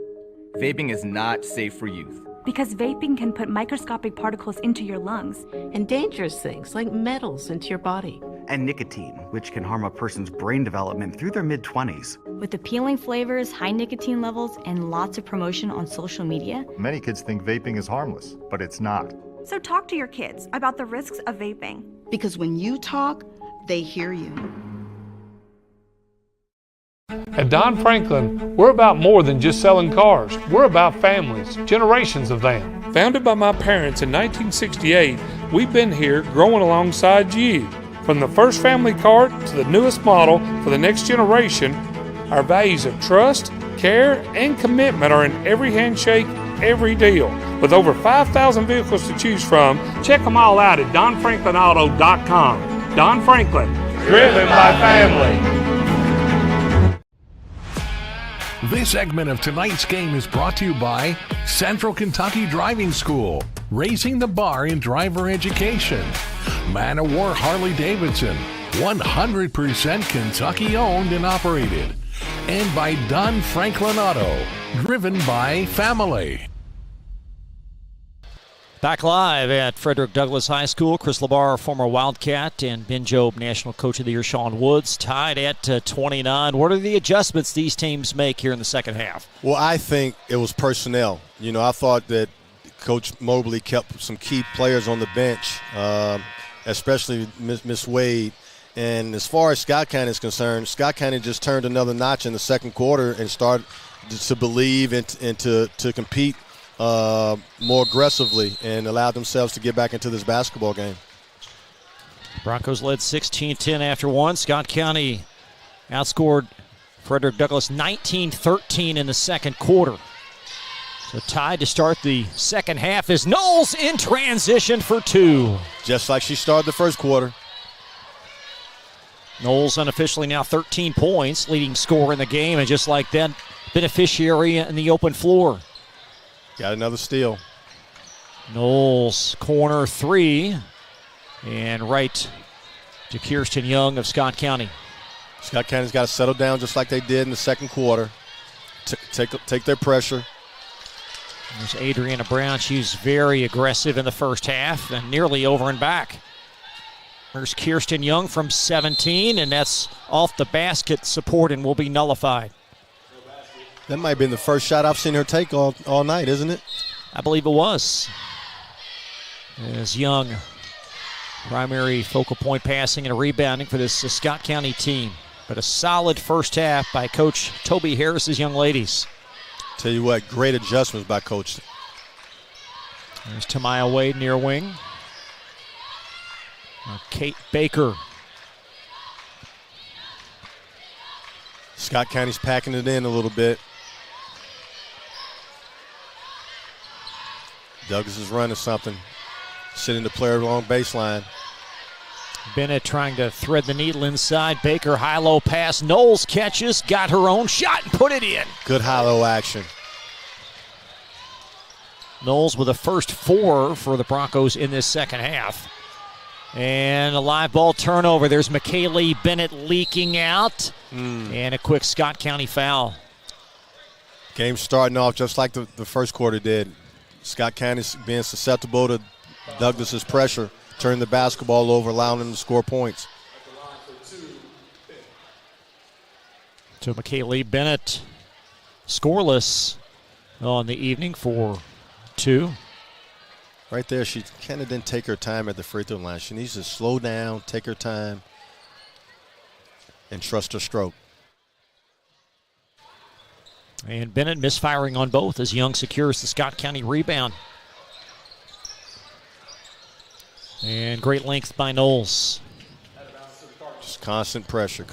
Vaping is not safe for youth. Because vaping can put microscopic particles into your lungs. And dangerous things like metals into your body. And nicotine, which can harm a person's brain development through their mid-20s. With appealing flavors, high nicotine levels, and lots of promotion on social media, many kids think vaping is harmless, but it's not. So talk to your kids about the risks of vaping. Because when you talk, they hear you. At Don Franklin, we're about more than just selling cars. We're about families, generations of them. Founded by my parents in 1968, we've been here growing alongside you. From the first family car to the newest model for the next generation, our values of trust, care, and commitment are in every handshake, every deal. With over 5,000 vehicles to choose from, check them all out at DonFranklinAuto.com. Don Franklin, driven by family. This segment of tonight's game is brought to you by Central Kentucky Driving School, raising the bar in driver education. Man of War Harley-Davidson, 100% Kentucky owned and operated. And by Don Franklin Auto, driven by family. Back live at Frederick Douglas High School. Chris LeBar, former Wildcat, and Ben Jobe, National Coach of the Year, Sean Woods, tied at 29. What are the adjustments these teams make here in the second half? Well, I think it was personnel. You know, I thought that Coach Mobley kept some key players on the bench, especially Miss Wade. And as far as Scott County is concerned, Scott County just turned another notch in the second quarter and started to believe and to compete more aggressively and allowed themselves to get back into this basketball game. Broncos led 16-10 after one. Scott County outscored Frederick Douglass 19-13 in the second quarter. So tied to start the second half is Knowles in transition for two. Just like she started the first quarter. Knowles unofficially now 13 points, leading scorer in the game, and just like that, beneficiary in the open floor. Got another steal. Knowles, corner three, and right to Kirsten Young of Scott County. Scott County's got to settle down just like they did in the second quarter. Take their pressure. There's Adriana Brown. She's very aggressive in the first half and nearly over and back. There's Kirsten Young from 17, and that's off the basket support and will be nullified. That might have been the first shot I've seen her take all night, isn't it? I believe it was. As Young, primary focal point passing and rebounding for this Scott County team. But a solid first half by Coach Toby Harris's young ladies. Tell you what, great adjustments by Coach. There's Tamaya Wade near wing. Kate Baker. Scott County's packing it in a little bit. Douglas is running something. Sitting the player along baseline. Bennett trying to thread the needle inside. Baker, high-low pass. Knowles catches, got her own shot and put it in. Good high-low action. Knowles with the first four for the Broncos in this second half. And a live ball turnover. There's McKaylee Bennett leaking out. And a quick Scott County foul. Game starting off just like the first quarter did. Scott County's being susceptible to Douglas's pressure, turning the basketball over, allowing them to score points. So McKaylee Bennett scoreless on the evening for two. Right there, she kind of didn't take her time at the free throw line. She needs to slow down, take her time, and trust her stroke. And Bennett misfiring on both as Young secures the Scott County rebound. And great length by Knowles. Just constant pressure.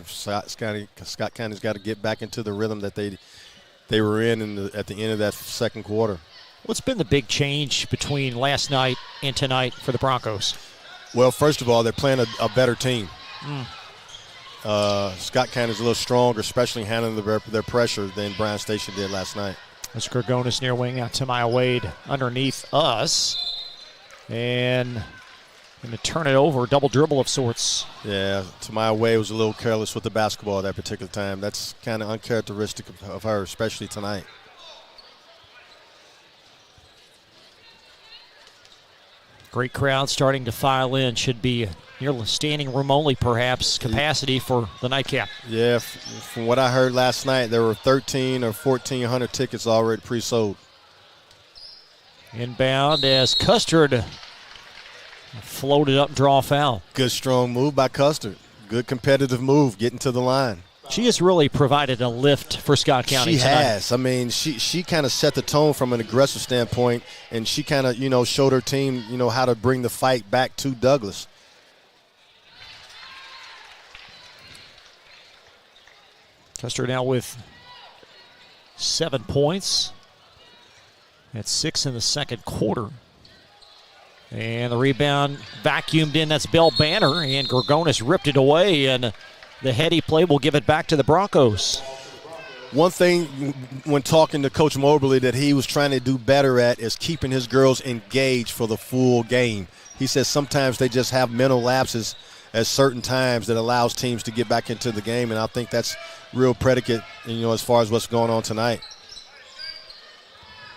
Scott County's got to get back into the rhythm that they were in at the end of that second quarter. What's been the big change between last night and tonight for the Broncos? Well, first of all, they're playing a better team. Scott County's a little stronger, especially handling their pressure than Bryan Station did last night. That's Gorgonis near wing out to Maya Wade underneath us. And going to turn it over, double dribble of sorts. Yeah, Tamaya Wade was a little careless with the basketball at that particular time. That's kind of uncharacteristic of her, especially tonight. Great crowd starting to file in. Should be nearly standing room only, perhaps, capacity for the nightcap. Yeah, from what I heard last night, there were 1,300 or 1,400 tickets already pre-sold. Inbound as Custard floated up and draw a foul. Good strong move by Custard. Good competitive move, getting to the line. She has really provided a lift for Scott County tonight. She has. I mean, she kind of set the tone from an aggressive standpoint, and she kind of, showed her team, how to bring the fight back to Douglas. Custer now with 7 points. That's 6 in the second quarter. And the rebound vacuumed in. That's Bell Banner, and Gorgonis ripped it away, and the heady play will give it back to the Broncos. One thing when talking to Coach Mobley that he was trying to do better at is keeping his girls engaged for the full game. He says sometimes they just have mental lapses at certain times that allows teams to get back into the game, and I think that's real predicate, as far as what's going on tonight.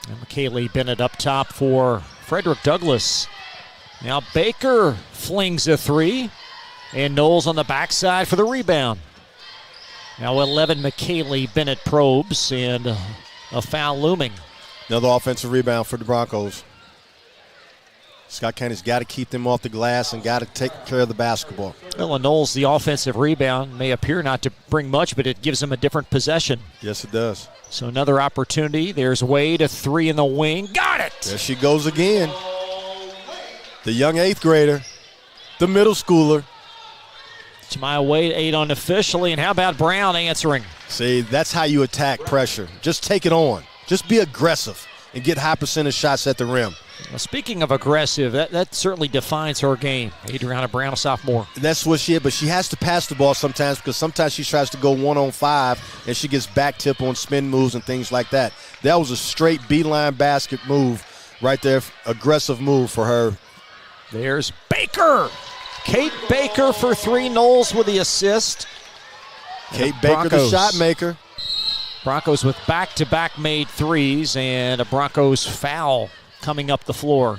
And McKaylee Bennett up top for Frederick Douglas. Now Baker flings a three, and Knowles on the backside for the rebound. Now 11, McKaylee Bennett probes, and a foul looming. Another offensive rebound for the Broncos. Scott County's got to keep them off the glass and got to take care of the basketball. Well, Knowles, the offensive rebound, may appear not to bring much, but it gives them a different possession. Yes, it does. So another opportunity. There's Wade, a three in the wing. Got it! There she goes again. The young 8th grader, the middle schooler. Jamia Wade 8 unofficially, and how about Brown answering? See, that's how you attack pressure. Just take it on. Just be aggressive and get high percentage shots at the rim. Well, speaking of aggressive, that certainly defines her game. Adriana Brown, a sophomore. That's what she is, but she has to pass the ball sometimes because sometimes she tries to go 1-on-5 and she gets back tip on spin moves and things like that. That was a straight beeline basket move right there, aggressive move for her. There's Baker. Kate Baker for three. Knowles with the assist. Kate Baker, the shot maker. Broncos with back-to-back made threes, and a Broncos foul coming up the floor.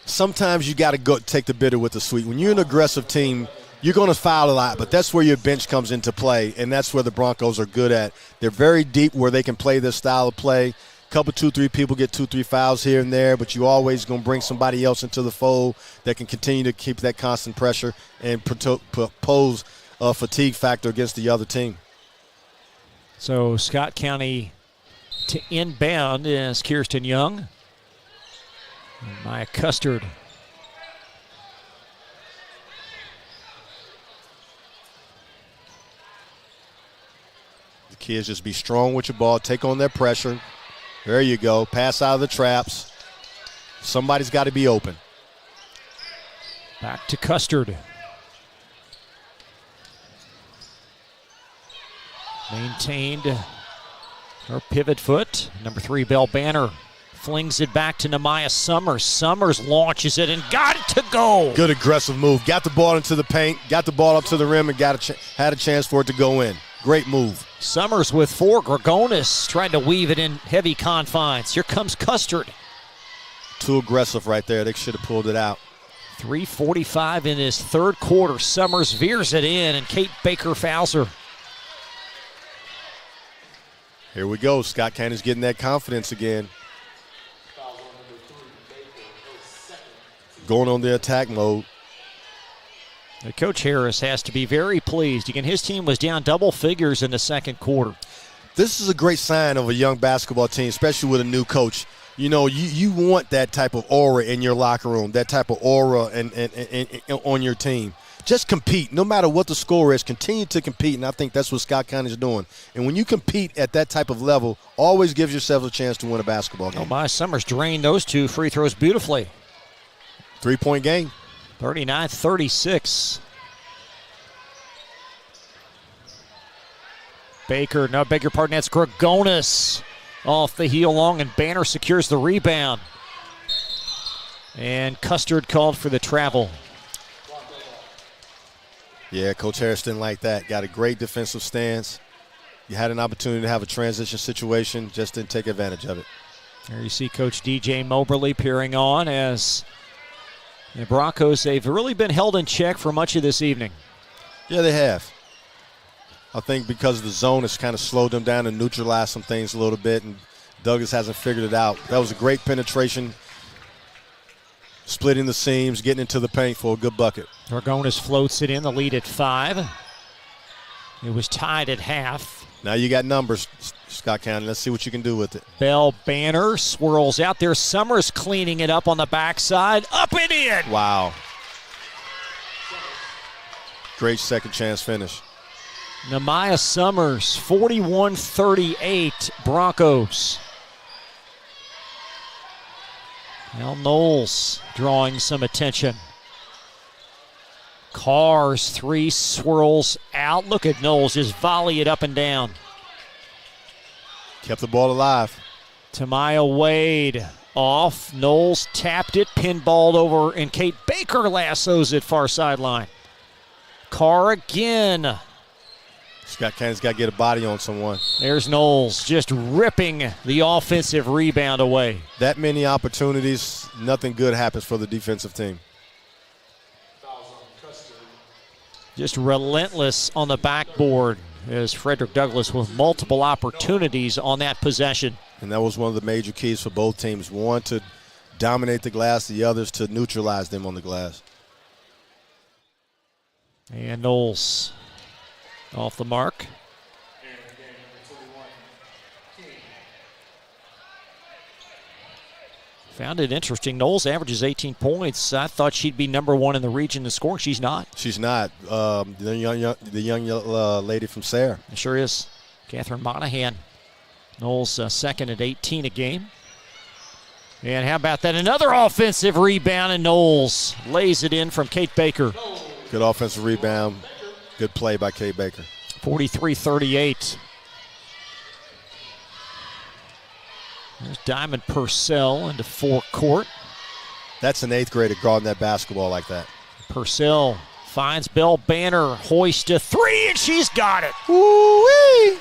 Sometimes you got to go take the bitter with the sweet. When you're an aggressive team, you're going to foul a lot, but that's where your bench comes into play, and that's where the Broncos are good at. They're very deep where they can play this style of play. Couple 2-3 people get 2-3 fouls here and there, but you always going to bring somebody else into the fold that can continue to keep that constant pressure and pose a fatigue factor against the other team. So Scott County to inbound is Kirsten Young. And Maya Custard. The kids just be strong with your ball, take on their pressure. There you go. Pass out of the traps. Somebody's got to be open. Back to Custard. Maintained her pivot foot. Number 3, Bell Banner flings it back to Nemaya Summers. Summers launches it and got it to go. Good aggressive move. Got the ball into the paint, got the ball up to the rim, and had a chance for it to go in. Great move. Summers with 4. Gorgonis trying to weave it in heavy confines. Here comes Custard. Too aggressive right there. They should have pulled it out. 3:45 in his third quarter. Summers veers it in, and Kate Baker fouls her. Here we go. Scott County's getting that confidence again. Going on the attack mode. Coach Harris has to be very pleased. Again, his team was down double figures in the second quarter. This is a great sign of a young basketball team, especially with a new coach. You know, you want that type of aura in your locker room, that type of aura and on your team. just compete. No matter what the score is, continue to compete, and I think that's what Scott County is doing. And when you compete at that type of level, always gives yourself a chance to win a basketball game. Oh, my, Summers drained those 2 free throws beautifully. 3-point game. 39-36. Baker, no, beg your pardon, that's Gregonis off the heel long, and Banner secures the rebound. And Custard called for the travel. Yeah, Coach Harris didn't like that. Got a great defensive stance. You had an opportunity to have a transition situation, just didn't take advantage of it. There you see Coach DJ Moberly peering on as the Broncos, they've really been held in check for much of this evening. Yeah, they have. I think because the zone has kind of slowed them down and neutralized some things a little bit, and Douglas hasn't figured it out. That was a great penetration, splitting the seams, getting into the paint for a good bucket. Gregonis floats it in, the lead at 5. It was tied at half. Now you got numbers, Scott County. Let's see what you can do with it. Bell Banner swirls out there. Summers cleaning it up on the backside. Up and in! Wow. Great second chance finish. Nehemiah Summers, 41-38 Broncos. Now Knowles drawing some attention. Carr's 3 swirls out. Look at Knowles just volley it up and down. Kept the ball alive. Tamaya Wade off. Knowles tapped it, pinballed over, and Kate Baker lassos it far sideline. Carr again. Scott County's got to get a body on someone. There's Knowles just ripping the offensive rebound away. That many opportunities, nothing good happens for the defensive team. Just relentless on the backboard as Frederick Douglass with multiple opportunities on that possession. And that was one of the major keys for both teams. One to dominate the glass, the others to neutralize them on the glass. And Knowles off the mark. Found it interesting. Knowles averages 18 points. I thought she'd be number 1 in the region in scoring. She's not. She's not. The young lady from Sayre. It sure is. Catherine Monahan. Knowles second at 18 a game. And how about that? Another offensive rebound, and Knowles lays it in from Kate Baker. Good offensive rebound. Good play by Kate Baker. 43-38. There's Diamond Purcell into forecourt. That's an 8th grader guarding that basketball like that. Purcell finds Bell Banner, hoist a 3, and she's got it. Woo-wee!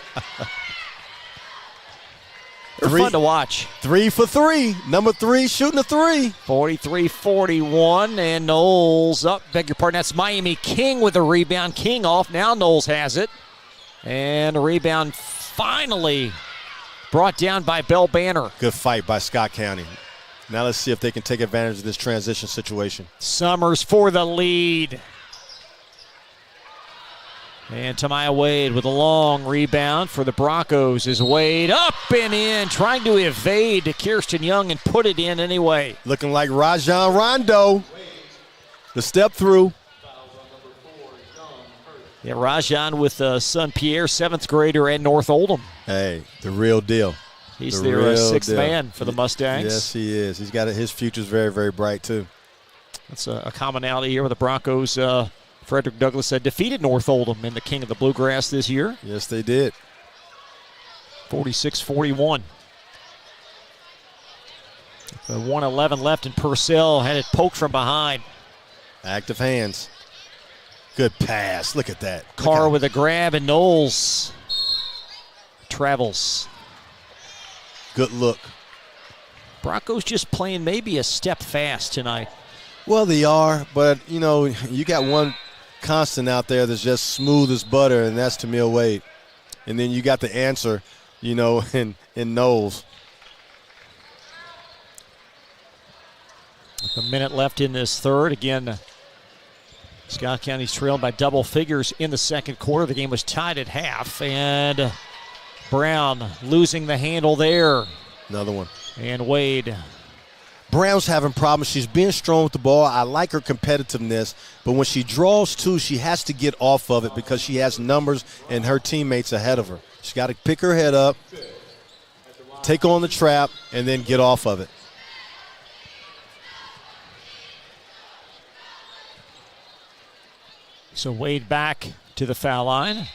They're fun to watch. 3 for 3. Number 3 shooting a 3. 43-41, and Knowles up. Beg your pardon, that's Miami King with a rebound. King off, now Knowles has it. And a rebound finally brought down by Bell Banner. Good fight by Scott County. Now let's see if they can take advantage of this transition situation. Summers for the lead. And Tamaya Wade with a long rebound for the Broncos as Wade up and in, trying to evade to Kirsten Young and put it in anyway. Looking like Rajon Rondo. The step through. Yeah, Rajon with son Pierre, 7th grader at North Oldham. Hey, the real deal. He's their 6th man for the Mustangs. Yes, he is. He's got his future's very, very bright too. That's a commonality here with the Broncos. Frederick Douglass had defeated North Oldham in the King of the Bluegrass this year. Yes, they did. 46-41. The 1:11 left, and Purcell had it poked from behind. Active hands. Good pass. Look at that. Carr with a grab, and Knowles travels. Good look. Broncos just playing maybe a step fast tonight. Well, they are, but, you know, you got one constant out there that's just smooth as butter, and that's Tamia Wade. And then you got the answer, you know, in Knowles. A minute left in this third. Again, Scott County's trailed by double figures in the second quarter. The game was tied at half, and Brown losing the handle there. Another one. And Wade Brown's having problems. She's being strong with the ball. I like her competitiveness, but when she draws two, she has to get off of it because she has numbers and her teammates ahead of her. She's got to pick her head up, take on the trap, and then get off of it. So Wade back to the foul line.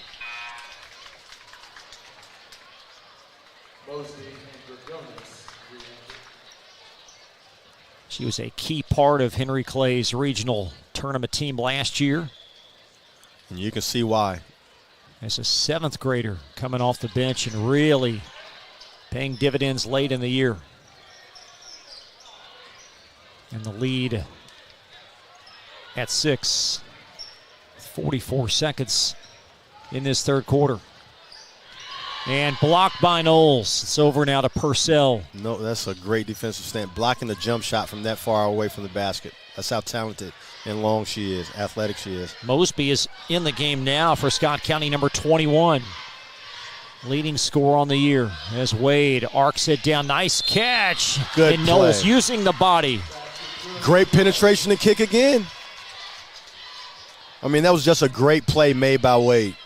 She was a key part of Henry Clay's regional tournament team last year. And you can see why. As a 7th grader coming off the bench and really paying dividends late in the year. And the lead at 6. 44 seconds in this third quarter. And blocked by Knowles. It's over now to Purcell. No, that's a great defensive stand. Blocking the jump shot from that far away from the basket. That's how talented and long she is, athletic she is. Mosby is in the game now for Scott County, number 21. Leading scorer on the year as Wade arcs it down. Nice catch. Good and Knowles play. using the body. Great penetration and kick again. I mean, that was just a great play made by Wade.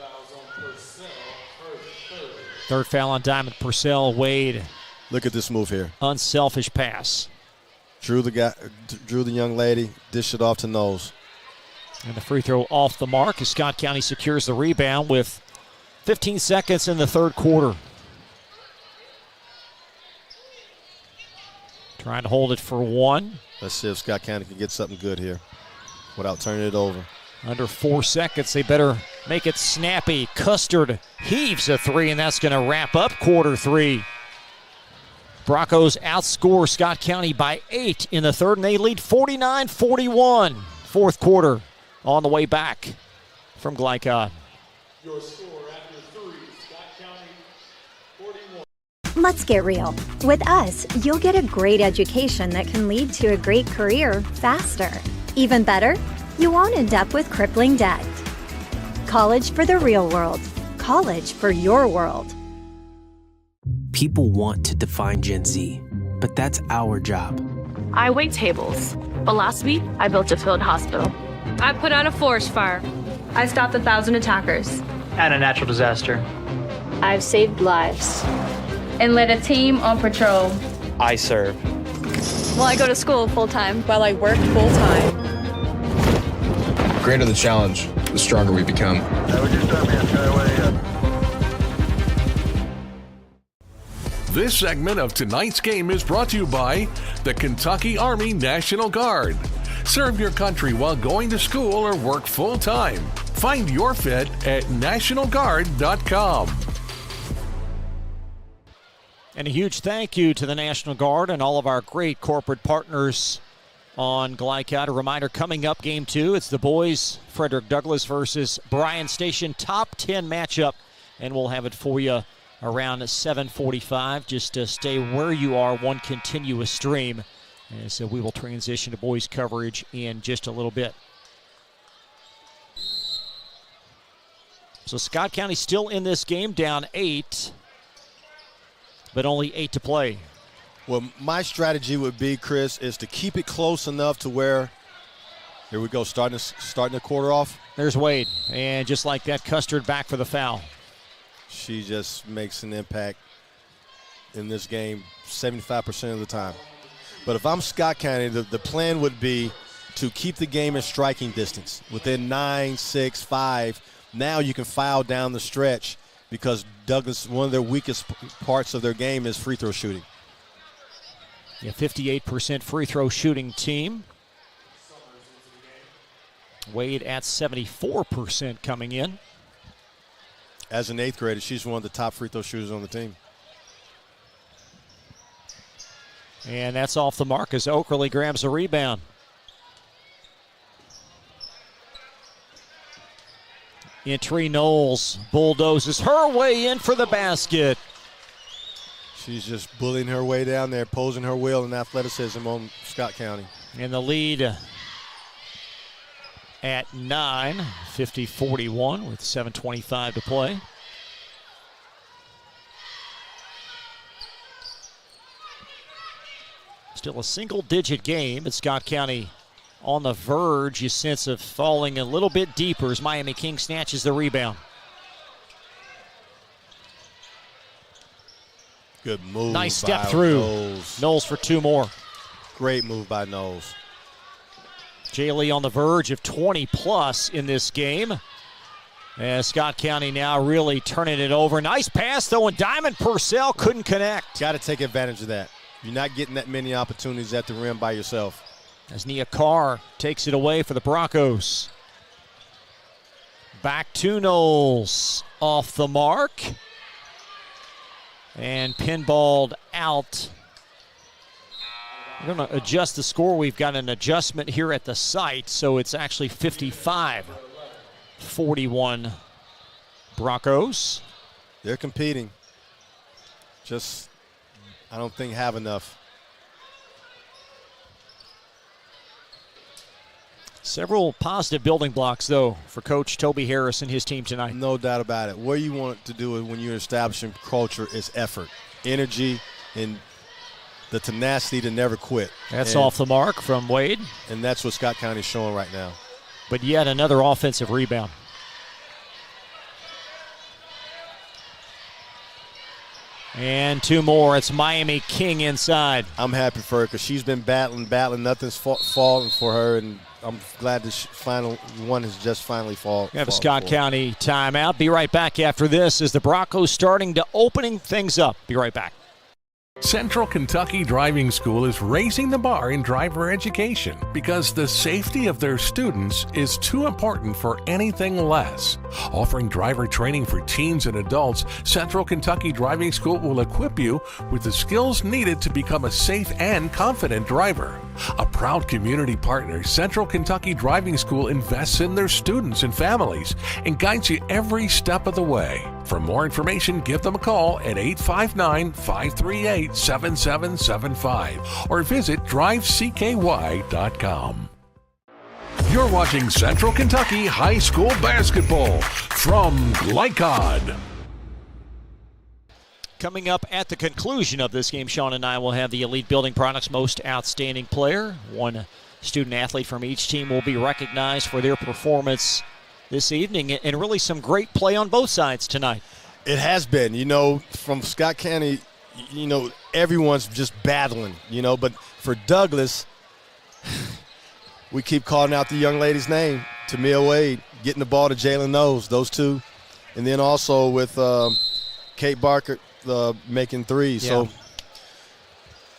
Third foul on Diamond Purcell. Wade. Look at this move here. Unselfish pass. Drew the young lady, dished it off to Knowles. And the free throw off the mark as Scott County secures the rebound with 15 seconds in the third quarter. Trying to hold it for one. Let's see if Scott County can get something good here without turning it over. Under 4 seconds, they better make it snappy. Custard heaves a three, and that's going to wrap up quarter 3. Broncos outscore Scott County by 8 in the third, and they lead 49-41. Fourth quarter on the way back from Glycott. Your score after 3, Scott County 41. Let's get real. With us, you'll get a great education that can lead to a great career faster. Even better, you won't end up with crippling debt. College for the real world. College for your world. People want to define Gen Z, but that's our job. I wait tables, but last week I built a field hospital. I put out a forest fire. I stopped 1,000 attackers. And a natural disaster. I've saved lives. And led a team on patrol. I serve. Well, I go to school full-time. While I work full-time. The greater the challenge, the stronger we become. This segment of tonight's game is brought to you by the Kentucky Army National Guard. Serve your country while going to school or work full-time. Find your fit at nationalguard.com. And a huge thank you to the National Guard and all of our great corporate partners on Glycott. A reminder, coming up game 2, it's the boys, Frederick Douglas versus Bryan Station, top 10 matchup, and we'll have it for you around 7:45. Just stay where you are, one continuous stream, as we will transition to boys coverage in just a little bit. So Scott County still in this game, down 8, but only 8 to play. Well, my strategy would be, Chris, is to keep it close enough to where, here we go, starting the quarter off. There's Wade, and just like that, Custard back for the foul. She just makes an impact in this game 75% of the time. But if I'm Scott County, the plan would be to keep the game in striking distance, within 9, 6, 5. Now you can foul down the stretch because Douglas, one of their weakest parts of their game is free throw shooting. Yeah, 58% free throw shooting team. Wade at 74% coming in. As an 8th grader, she's one of the top free throw shooters on the team. And that's off the mark as Oakerly grabs a rebound. Entry Knowles bulldozes her way in for the basket. She's just bullying her way down there, posing her will and athleticism on Scott County. And the lead at 9, 50-41 with 7:25 to play. Still a single-digit game, but Scott County on the verge, you sense, of falling a little bit deeper as Miami King snatches the rebound. Good move. Nice step by through. Knowles for 2 more. Great move by Knowles. J-Lee on the verge of 20-plus in this game. As Scott County now really turning it over. Nice pass, though, and Diamond Purcell couldn't connect. Got to take advantage of that. You're not getting that many opportunities at the rim by yourself. As Nia Carr takes it away for the Broncos. Back to Knowles. Off the mark. And pinballed out. We're going to adjust the score. We've got an adjustment here at the site, so it's actually 55-41 Broncos. They're competing. Just, I don't think, have enough. Several positive building blocks, though, for Coach Toby Harris and his team tonight. No doubt about it. What you want to do when you're establishing culture is effort, energy, and the tenacity to never quit. That's off the mark from Wade. And that's what Scott County is showing right now. But yet another offensive rebound. And 2 more. It's Miami King inside. I'm happy for her because she's been battling. Nothing's falling for her, and I'm glad this final one has just finally fallen. We have a Scott County timeout. Be right back after this as the Broncos starting to opening things up. Be right back. Central Kentucky Driving School is raising the bar in driver education because the safety of their students is too important for anything less. Offering driver training for teens and adults, Central Kentucky Driving School will equip you with the skills needed to become a safe and confident driver. A proud community partner, Central Kentucky Driving School invests in their students and families and guides you every step of the way. For more information, give them a call at 859-538-7775 or visit drivecky.com. You're watching Central Kentucky High School Basketball from Glycod. Coming up at the conclusion of this game, Sean and I will have the Elite Building Products Most Outstanding Player. One student athlete from each team will be recognized for their performance this evening, and really some great play on both sides tonight. It has been, from Scott County, everyone's just battling, but for Douglas, we keep calling out the young lady's name, Tamia Wade, getting the ball to Jalen Knowles, those two. And then also with Kate Barker making threes. Yeah. So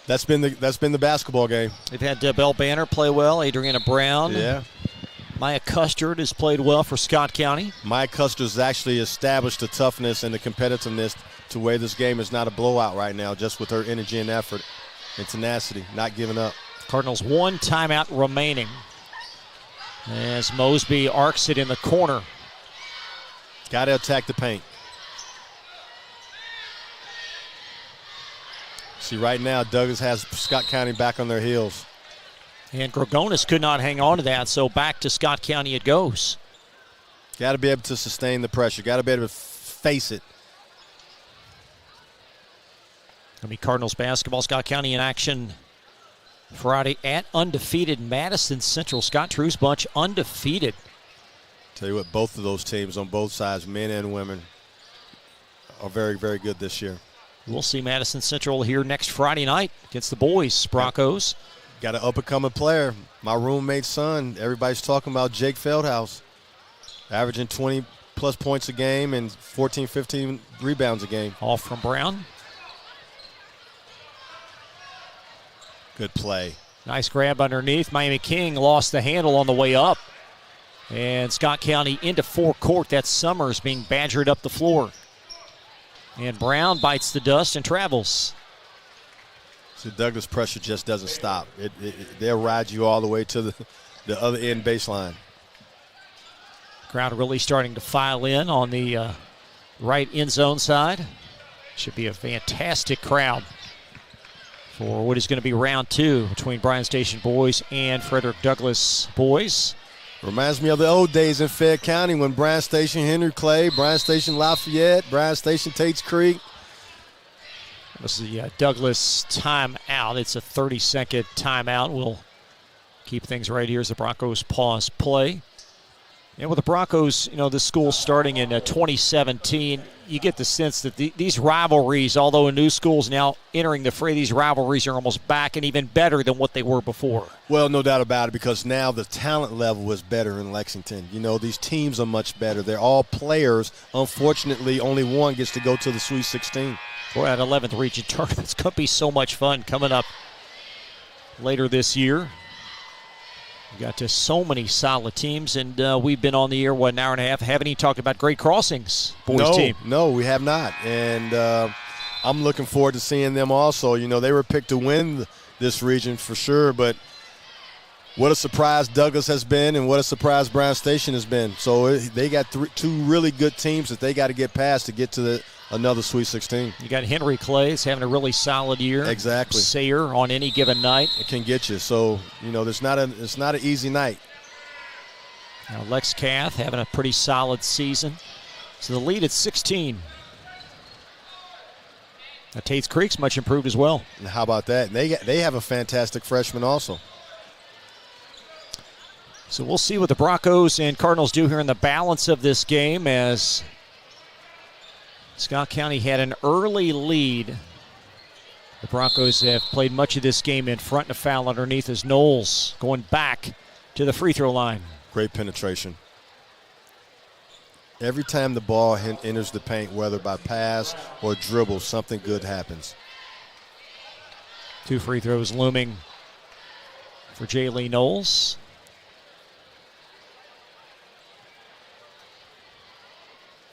that's been the basketball game. They've had Belle Banner play well, Adriana Brown. Yeah. Maya Custard has played well for Scott County. Maya Custard has actually established the toughness and the competitiveness to where this game is not a blowout right now, just with her energy and effort and tenacity, not giving up. Cardinals 1 timeout remaining as Mosby arcs it in the corner. Got to attack the paint. See, right now, Douglas has Scott County back on their heels. And Gregonis could not hang on to that, so back to Scott County it goes. Got to be able to sustain the pressure. Got to be able to face it. Cardinals basketball, Scott County in action Friday at undefeated Madison Central. Scott True's bunch undefeated. Tell you what, both of those teams on both sides, men and women, are very, very good this year. We'll see Madison Central here next Friday night against the boys, Broncos. Got an up-and-coming player. My roommate's son, everybody's talking about Jake Feldhaus, averaging 20-plus points a game and 14, 15 rebounds a game. Off from Brown. Good play. Nice grab underneath. Miami King lost the handle on the way up. And Scott County into forecourt. That's Summers being badgered up the floor. And Brown bites the dust and travels. So Douglas pressure just doesn't stop. They'll ride you all the way to the other end baseline. Crowd really starting to file in on the right end zone side. Should be a fantastic crowd for what is going to be round 2 between Bryan Station boys and Frederick Douglass boys. Reminds me of the old days in Fayette County when Bryan Station, Henry Clay, Bryan Station, Lafayette, Bryan Station, Tates Creek. This is the Douglas timeout. It's a 30-second timeout. We'll keep things right here as the Broncos pause play. And with the Broncos, the school starting in 2017, you get the sense that these rivalries, although a new school's now entering the fray, these rivalries are almost back and even better than what they were before. Well, no doubt about it, because now the talent level is better in Lexington. These teams are much better. They're all players. Unfortunately, only one gets to go to the Sweet 16. Boy, that 11th region tournament's going to be so much fun coming up later this year. We got to so many solid teams, and we've been on the air, an hour and a half. Haven't even talked about Great Crossings boys team. No, we have not. And I'm looking forward to seeing them also. They were picked to win this region for sure, but what a surprise Douglas has been and what a surprise Bryan Station has been. So they got two really good teams that they got to get past to get to another Sweet 16. You got Henry Clay's having a really solid year. Exactly. Sayre on any given night. It can get you. So, it's not an easy night. Now Lex Cath having a pretty solid season. So the lead at 16. Now Tate's Creek's much improved as well. And how about that? They have a fantastic freshman also. So we'll see what the Broncos and Cardinals do here in the balance of this game, as Scott County had an early lead. The Broncos have played much of this game in front and a foul underneath as Knowles going back to the free throw line. Great penetration. Every time the ball enters the paint, whether by pass or dribble, something good happens. 2 free throws looming for Jaylee Knowles.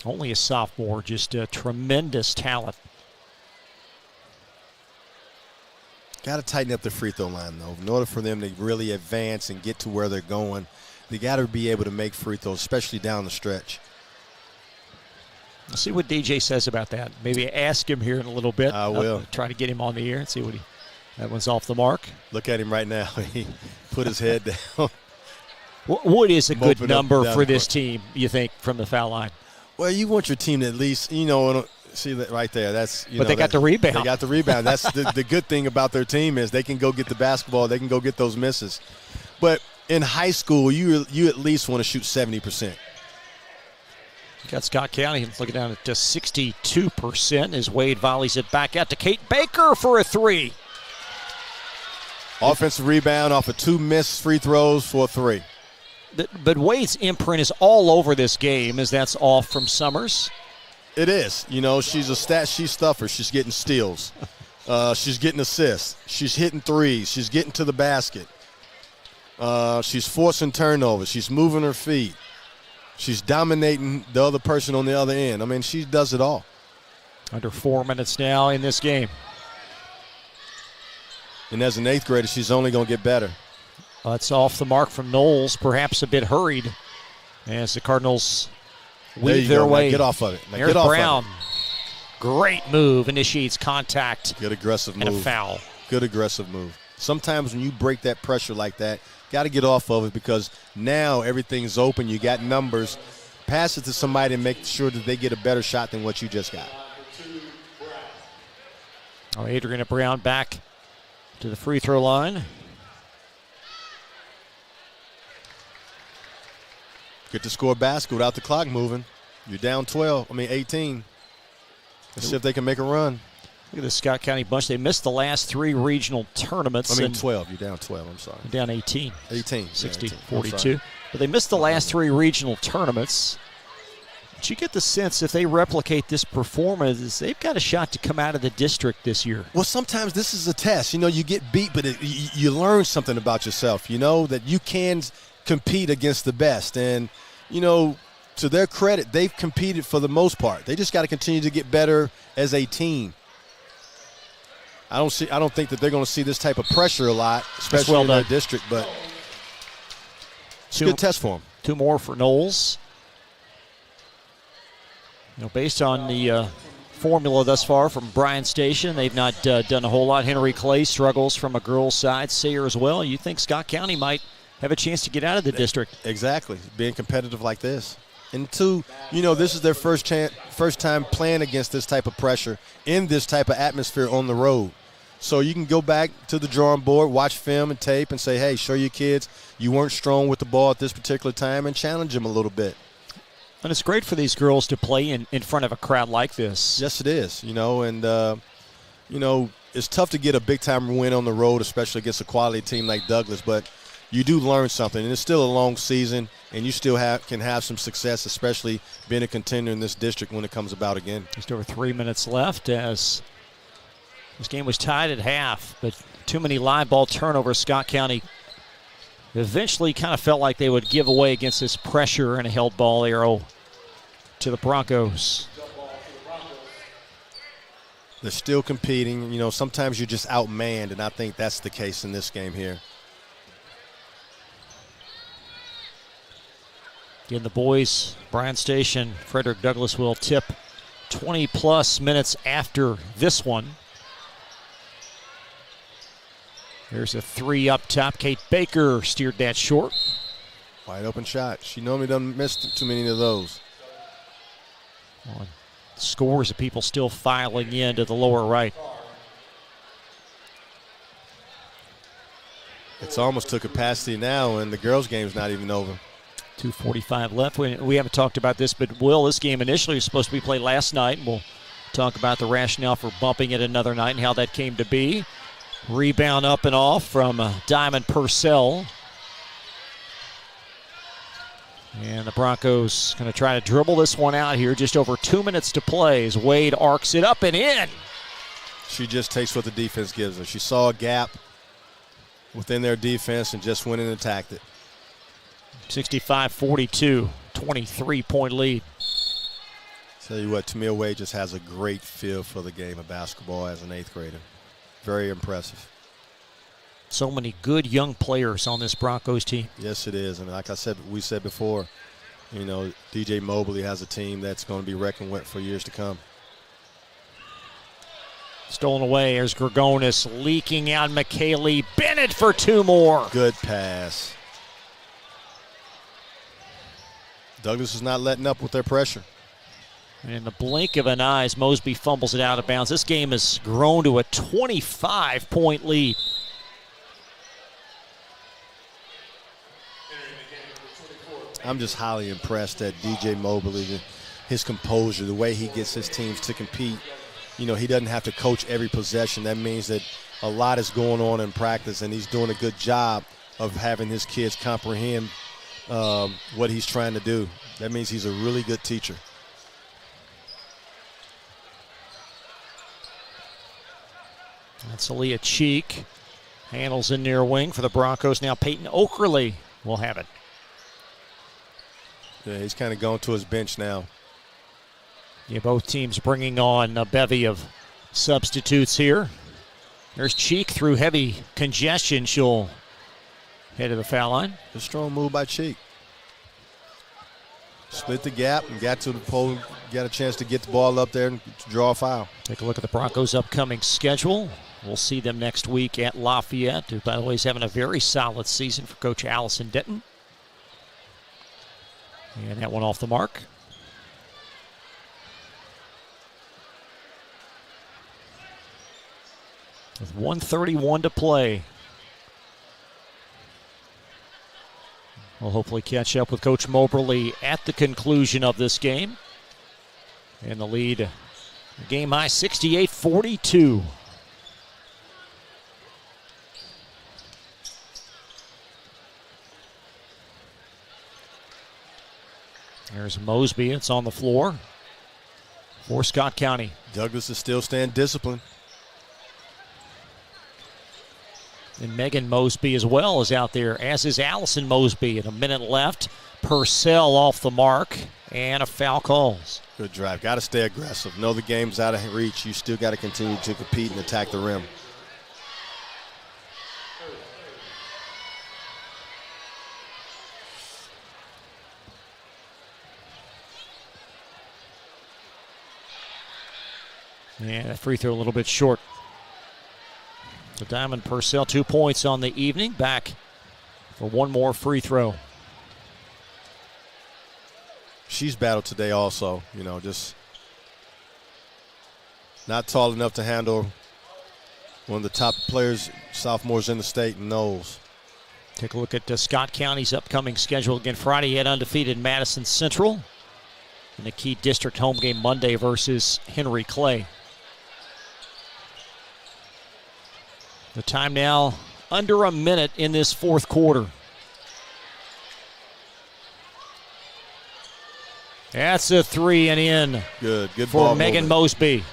Only a sophomore, just a tremendous talent. Got to tighten up the free throw line, though. In order for them to really advance and get to where they're going, they got to be able to make free throws, especially down the stretch. Let's see what DJ says about that. Maybe ask him here in a little bit. I will. Try to get him on the air and see what that one's off the mark. Look at him right now. He put his head down. What is a good number for this team, you think, from the foul line? Well, you want your team to at least, see that right there. That's but they got the rebound. They got the rebound. That's the good thing about their team is they can go get the basketball. They can go get those misses. But in high school, you at least want to shoot 70%. You got Scott County looking down at just 62% as Wade volleys it back out to Kate Baker for a 3. Offensive rebound off of 2 missed free throws for a 3. But Wade's imprint is all over this game, as that's off from Summers. It is. She's a stat sheet stuffer. She's getting steals. She's getting assists. She's hitting threes. She's getting to the basket. She's forcing turnovers. She's moving her feet. She's dominating the other person on the other end. I mean, she does it all. Under 4 minutes now in this game. And as an 8th grader, she's only going to get better. That's off the mark from Knowles, perhaps a bit hurried as the Cardinals weave their way. Now get off of it. Here's Brown. Great move, initiates contact. Good aggressive move. And a foul. Good aggressive move. Sometimes when you break that pressure like that, got to get off of it because now everything's open. You got numbers. Pass it to somebody and make sure that they get a better shot than what you just got. Adriana Brown back to the free throw line. Get to score a basket without the clock moving. You're down 18. Let's see if they can make a run. Look at the Scott County bunch. They missed the last 3 regional tournaments. 12. You're down 12. I'm sorry. Down 18. 18. 60, 18. 42. But they missed the last 3 regional tournaments. But you get the sense if they replicate this performance, they've got a shot to come out of the district this year. Well, sometimes this is a test. You get beat, but you learn something about yourself. That you can compete against the best. And, to their credit, they've competed for the most part. They just got to continue to get better as a team. I don't think that they're going to see this type of pressure a lot, especially in their district, but it's a good test for them. 2 more for Knowles. Based on the formula thus far from Bryan Station, they've not done a whole lot. Henry Clay struggles from a girls' side. Sayre as well. You think Scott County might have a chance to get out of the district? Exactly. Being competitive like this. And two, this is their first time playing against this type of pressure in this type of atmosphere on the road. So you can go back to the drawing board, watch film and tape, and say, hey, show your kids you weren't strong with the ball at this particular time, and challenge them a little bit. And it's great for these girls to play in front of a crowd like this. Yes, it is. And it's tough to get a big-time win on the road, especially against a quality team like Douglas, but you do learn something. And it's still a long season, and you still can have some success, especially being a contender in this district when it comes about again. Just over 3 minutes left as this game was tied at half, but too many live ball turnovers. Scott County eventually kind of felt like they would give away against this pressure, and a held ball arrow to the Broncos. They're still competing. Sometimes you're just outmanned, and I think that's the case in this game here. Again, the boys, Bryan Station, Frederick Douglas will tip 20-plus minutes after this one. There's a three up top. Kate Baker steered that short. Wide open shot. She normally doesn't miss too many of those. Well, scores of people still filing in to the lower right. It's almost to capacity now, and the girls' game's not even over. 2:45 left. We haven't talked about this, but this game initially was supposed to be played last night, and we'll talk about the rationale for bumping it another night and how that came to be. Rebound up and off from Diamond Purcell. And the Broncos going to try to dribble this one out here. Just over 2 minutes to play as Wade arcs it up and in. She just takes what the defense gives her. She saw a gap within their defense and just went and attacked it. 65-42, 23-point lead. Tell you what, Tamia Wade just has a great feel for the game of basketball as an 8th grader. Very impressive. So many good young players on this Broncos team. Yes, it is. And like we said before, DJ Mobley has a team that's going to be reckoned with for years to come. Stolen away. There's Gregonis leaking out. McKaylee Bennett for two more. Good pass. Douglas is not letting up with their pressure. In the blink of an eye, as Mosby fumbles it out of bounds. This game has grown to a 25-point lead. I'm just highly impressed at DJ Mobley, his composure, the way he gets his teams to compete. He doesn't have to coach every possession. That means that a lot is going on in practice, and he's doing a good job of having his kids comprehend what he's trying to do. That means he's a really good teacher. That's Aaliyah Cheek. Handles in near wing for the Broncos. Now Peyton Okerley will have it. Yeah, he's kind of going to his bench now. Yeah, both teams bringing on a bevy of substitutes here. There's Cheek through heavy congestion. She'll head to the foul line. A strong move by Cheek. Split the gap and got to the pole, got a chance to get the ball up there and draw a foul. Take a look at the Broncos' upcoming schedule. We'll see them next week at Lafayette, who, by the way, is having a very solid season for Coach Allison Denton. And that one off the mark. With 1:31 to play. We'll hopefully catch up with Coach Moberly at the conclusion of this game. And the lead, game high, 68-42. There's Mosby. It's on the floor for Scott County. Douglas is still staying disciplined. And Megan Mosby as well is out there, as is Allison Mosby. And a minute left. Purcell off the mark, and a foul calls. Good drive. Got to stay aggressive. Know the game's out of reach. You still got to continue to compete and attack the rim. Yeah, that free throw a little bit short. So Diamond Purcell, 2 points on the evening. Back for one more free throw. she's battled today also, just not tall enough to handle one of the top players, sophomores in the state, Knowles. Take a look at Scott County's upcoming schedule. Again, Friday at undefeated Madison Central. And the key district home game Monday versus Henry Clay. The time now under a minute in this fourth quarter. That's a 3 and in. Good for ball Megan movement. Mosby.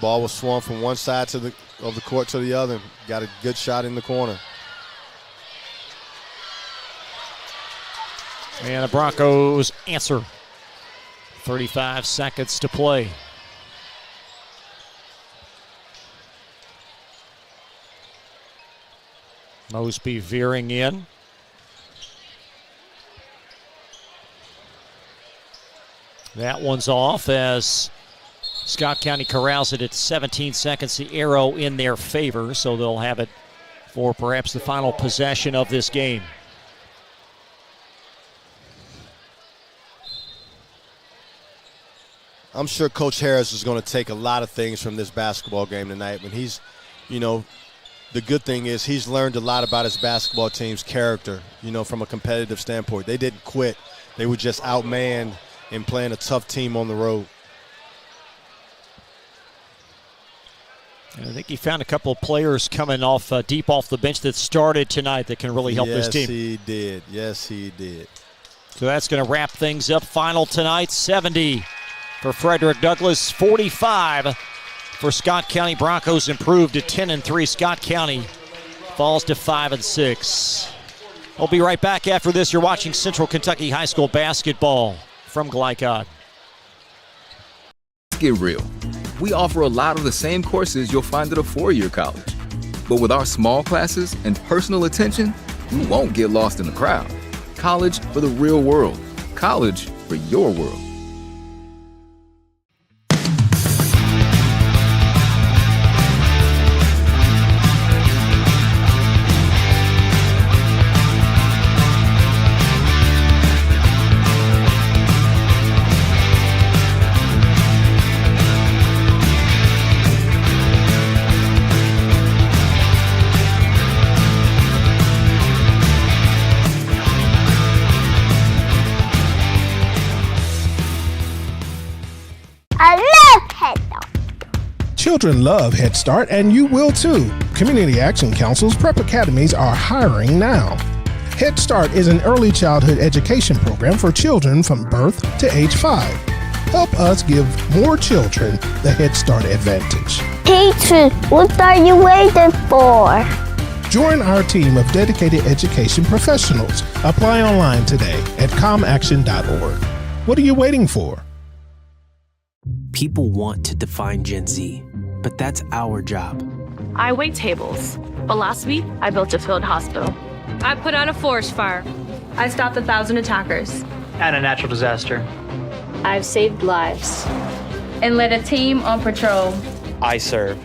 Ball was swung from one side of the court to the other. Got a good shot in the corner. And the Broncos answer. 35 seconds to play. Mosby veering in. That one's off as Scott County corrals it at 17 seconds. The arrow in their favor, so they'll have it for perhaps the final possession of this game. I'm sure Coach Harris is going to take a lot of things from this basketball game tonight. When he's, the good thing is he's learned a lot about his basketball team's character, from a competitive standpoint. They didn't quit. They were just outmanned and playing a tough team on the road. And I think he found a couple of players coming off deep off the bench that started tonight that can really help this team. Yes, he did. So that's going to wrap things up. Final tonight, 70 for Frederick Douglas, 45 for Scott County. Broncos improved to 10-3. Scott County falls to 5-6. We'll be right back after this. You're watching Central Kentucky High School basketball from Glycod. Let's get real. We offer a lot of the same courses you'll find at a four-year college. But with our small classes and personal attention, you won't get lost in the crowd. College for the real world. College for your world. Children love Head Start, and you will too. Community Action Council's prep academies are hiring now. Head Start is an early childhood education program for children from birth to age 5. Help us give more children the Head Start advantage. Teacher, what are you waiting for? Join our team of dedicated education professionals. Apply online today at comaction.org. What are you waiting for? People want to define Gen Z, but that's our job. I wait tables, but last week I built a field hospital. I put out a forest fire. I stopped 1,000 attackers. And a natural disaster. I've saved lives. And led a team on patrol. I serve.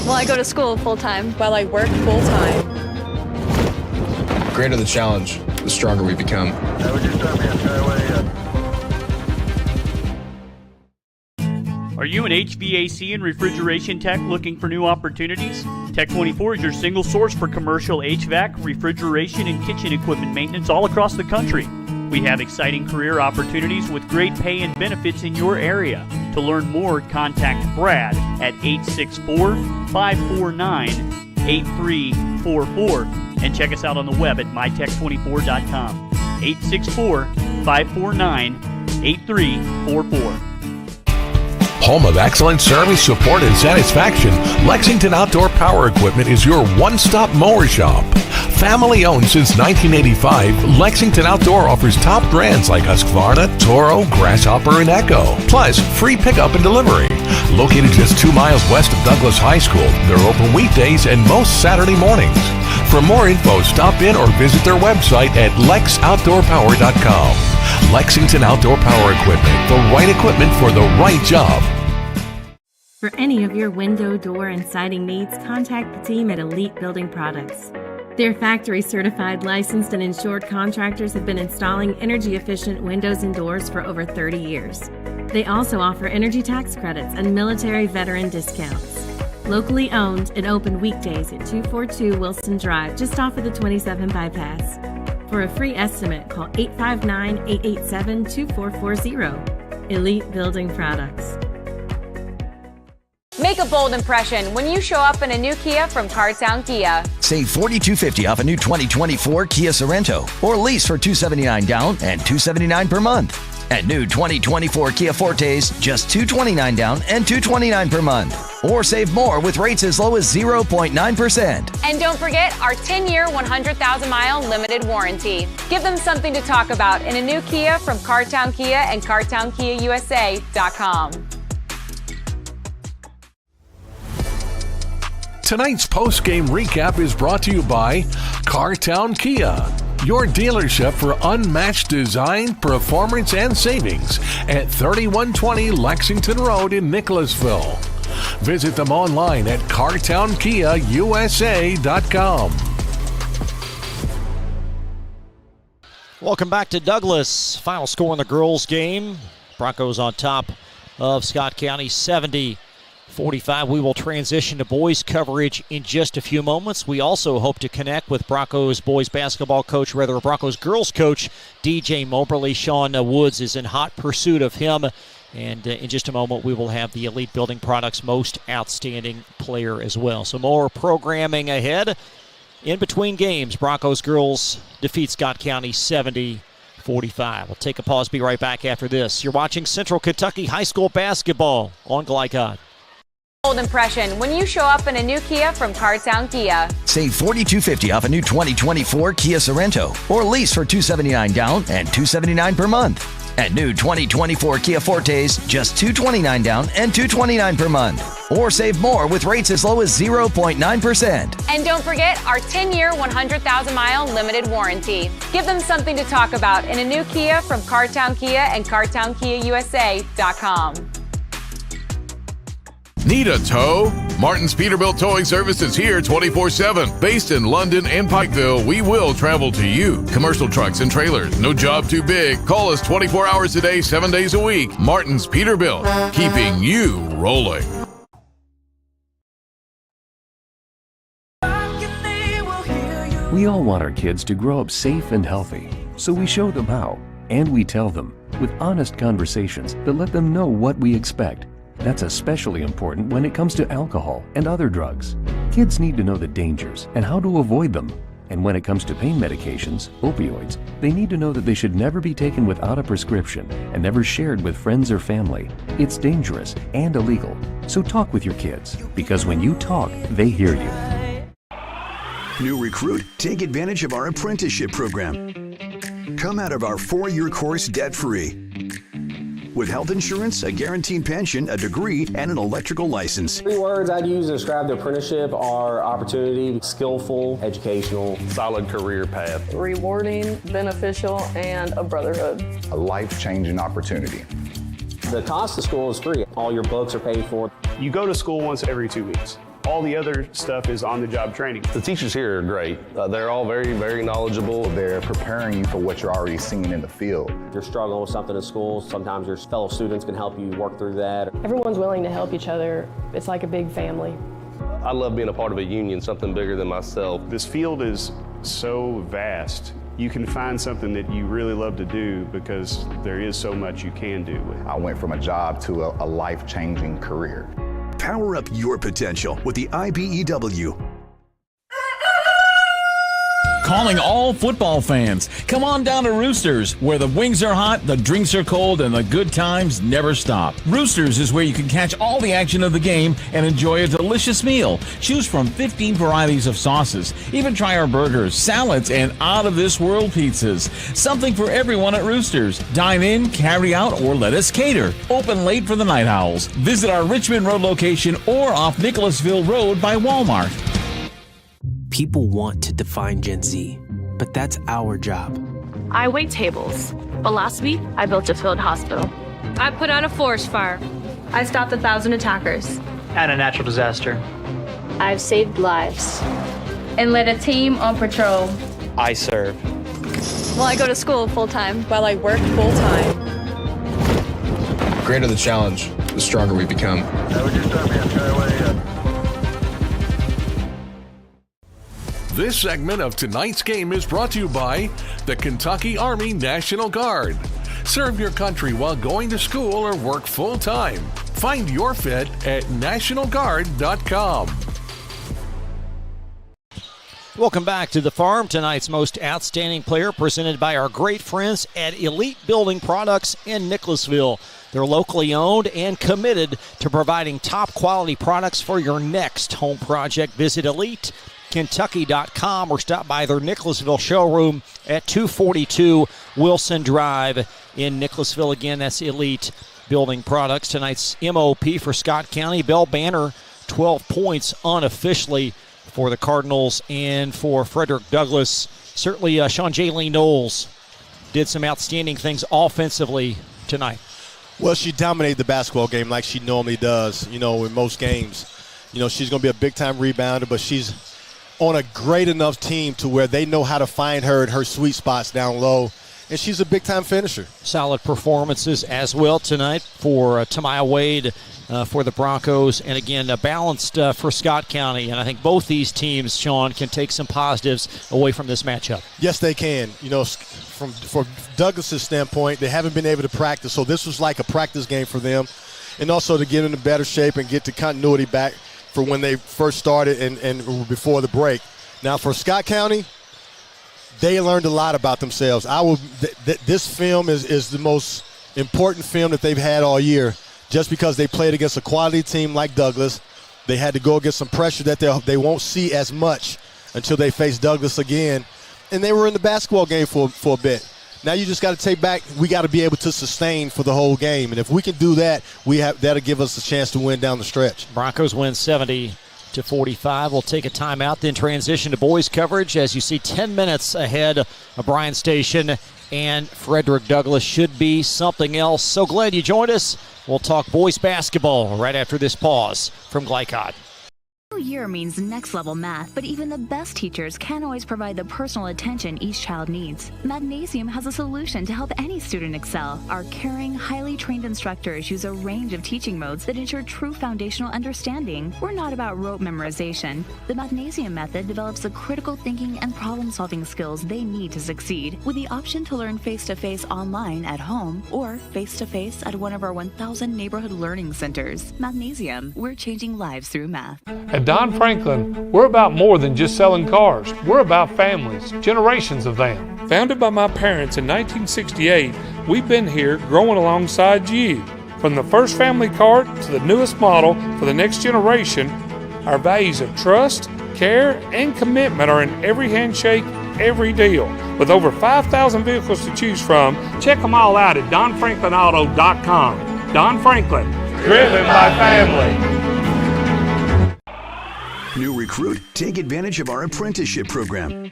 Well, I go to school full time. While I work full time. The greater the challenge, the stronger we become. Are you an HVAC and refrigeration tech looking for new opportunities? Tech24 is your single source for commercial HVAC, refrigeration, and kitchen equipment maintenance all across the country. We have exciting career opportunities with great pay and benefits in your area. To learn more, contact Brad at 864-549-8344 and check us out on the web at mytech24.com. 864-549-8344. Home of excellent service, support, and satisfaction, Lexington Outdoor Power Equipment is your one-stop mower shop. Family owned since 1985, Lexington Outdoor offers top brands like Husqvarna, Toro, Grasshopper, and Echo. Plus, free pickup and delivery. Located just 2 miles west of Douglas High School, they're open weekdays and most Saturday mornings. For more info, stop in or visit their website at lexoutdoorpower.com. Lexington Outdoor Power Equipment, the right equipment for the right job. For any of your window, door, and siding needs, contact the team at Elite Building Products. Their factory-certified, licensed, and insured contractors have been installing energy-efficient windows and doors for over 30 years. They also offer energy tax credits and military veteran discounts. Locally owned and open weekdays at 242 Wilson Drive, just off of the 27 bypass. For a free estimate, call 859-887-2440. Elite Building Products. Make a bold impression when you show up in a new Kia from Cartown Kia. Save $4,250 off a new 2024 Kia Sorento, or lease for $279 down and $279 per month. And new 2024 Kia Fortes, just $229 down and $229 per month. Or save more with rates as low as 0.9%. And don't forget our 10-year, 100,000-mile limited warranty. Give them something to talk about in a new Kia from Cartown Kia and CartownKiaUSA.com. Tonight's post-game recap is brought to you by Cartown Kia, your dealership for unmatched design, performance, and savings at 3120 Lexington Road in Nicholasville. Visit them online at CartownKiaUSA.com. Welcome back to Douglas. Final score in the girls' game. Broncos on top of Scott County, 70-45. We will transition to boys coverage in just a few moments. We also hope to connect with Broncos boys basketball coach, rather Broncos girls coach, DJ Moberly. Sean Woods is in hot pursuit of him. And in just a moment, we will have the Elite Building Products Most Outstanding Player as well. So more programming ahead. In between games, Broncos girls defeat Scott County 70-45. We'll take a pause, be right back after this. You're watching Central Kentucky High School basketball on Glycod. Bold impression when you show up in a new Kia from Cartown Kia. Save $4,250 off a new 2024 Kia Sorento, or lease for $279 down and $279 per month. And new 2024 Kia Fortes, just $229 down and $229 per month. Or save more with rates as low as 0.9%. And don't forget our 10-year, 100,000-mile limited warranty. Give them something to talk about in a new Kia from Cartown Kia and CartownKiaUSA.com. Need a tow? Martin's Peterbilt Towing Service is here 24/7. Based in London and Pikeville, we will travel to you. Commercial trucks and trailers, no job too big. Call us 24 hours a day, 7 days a week. Martin's Peterbilt, keeping you rolling. We all want our kids to grow up safe and healthy, so we show them how, and we tell them with honest conversations that let them know what we expect. That's especially important when it comes to alcohol and other drugs. Kids need to know the dangers and how to avoid them. And when it comes to pain medications, opioids, they need to know that they should never be taken without a prescription and never shared with friends or family. It's dangerous and illegal. So talk with your kids, because when you talk, they hear you. New recruit, take advantage of our apprenticeship program. Come out of our 4-year course debt-free. With health insurance, a guaranteed pension, a degree, and an electrical license. 3 words I'd use to describe the apprenticeship are opportunity, skillful, educational, solid career path, rewarding, beneficial, and a brotherhood. A life-changing opportunity. The cost of school is free. All your books are paid for. You go to school once every 2 weeks. All the other stuff is on-the-job training. The teachers here are great. They're all very, very knowledgeable. They're preparing you for what you're already seeing in the field. If you're struggling with something in school, sometimes your fellow students can help you work through that. Everyone's willing to help each other. It's like a big family. I love being a part of a union, something bigger than myself. This field is so vast. You can find something that you really love to do because there is so much you can do with it. I went from a job to a life-changing career. Power up your potential with the IBEW. Calling all football fans. Come on down to Roosters, where the wings are hot, the drinks are cold, and the good times never stop. Roosters is where you can catch all the action of the game and enjoy a delicious meal. Choose from 15 varieties of sauces. Even try our burgers, salads, and out-of-this-world pizzas. Something for everyone at Roosters. Dine in, carry out, or let us cater. Open late for the Night Owls. Visit our Richmond Road location or off Nicholasville Road by Walmart. People want to define Gen Z, but that's our job. I wait tables, but last week I built a field hospital. I put out a forest fire. I stopped 1,000 attackers. And a natural disaster. I've saved lives. and led a team on patrol. I serve. Well, I go to school full-time. While I work full-time. The greater the challenge, the stronger we become. This segment of tonight's game is brought to you by the Kentucky Army National Guard. Serve your country while going to school or work full-time. Find your fit at nationalguard.com. Welcome back to the Farm. Tonight's most outstanding player presented by our great friends at Elite Building Products in Nicholasville. They're locally owned and committed to providing top quality products for your next home project. Visit EliteKentucky.com or stop by their Nicholasville showroom at 242 Wilson Drive in Nicholasville. Again, that's Elite Building Products. Tonight's MOP for Scott County, Bell Banner, 12 points unofficially for the Cardinals and for Frederick Douglas. Certainly, Sean Jaylene Knowles did some outstanding things offensively tonight. Well, she dominated the basketball game like she normally does, in most games. She's going to be a big-time rebounder, but she's on a great enough team to where they know how to find her in her sweet spots down low, and she's a big-time finisher. Solid performances as well tonight for Tamaya Wade for the Broncos, and again, balanced for Scott County. And I think both these teams, Sean, can take some positives away from this matchup. Yes, they can. From Douglas's standpoint, they haven't been able to practice, so this was like a practice game for them, and also to get into better shape and get the continuity back for when they first started and before the break. Now, for Scott County, they learned a lot about themselves. This film is the most important film that they've had all year. Just because they played against a quality team like Douglas, they had to go against some pressure that they won't see as much until they face Douglas again. And they were in the basketball game for a bit. Now you just got to take back, we got to be able to sustain for the whole game. And if we can do that, that'll give us a chance to win down the stretch. Broncos win 70-45. We'll take a timeout, then transition to boys coverage as you see 10 minutes ahead of Bryan Station. And Frederick Douglas should be something else. So glad you joined us. We'll talk boys basketball right after this pause from Glycod. New year means next level math, but even the best teachers can't always provide the personal attention each child needs. Mathnasium has a solution to help any student excel. Our caring, highly trained instructors use a range of teaching modes that ensure true foundational understanding. We're not about rote memorization. The Mathnasium method develops the critical thinking and problem-solving skills they need to succeed, with the option to learn face-to-face online at home or face-to-face at one of our 1,000 neighborhood learning centers. Mathnasium, we're changing lives through math. At Don Franklin, we're about more than just selling cars. We're about families, generations of them. Founded by my parents in 1968, we've been here growing alongside you. From the first family car to the newest model for the next generation, our values of trust, care, and commitment are in every handshake, every deal. With over 5,000 vehicles to choose from, check them all out at DonFranklinAuto.com. Don Franklin, driven by family. New recruit? Take advantage of our apprenticeship program.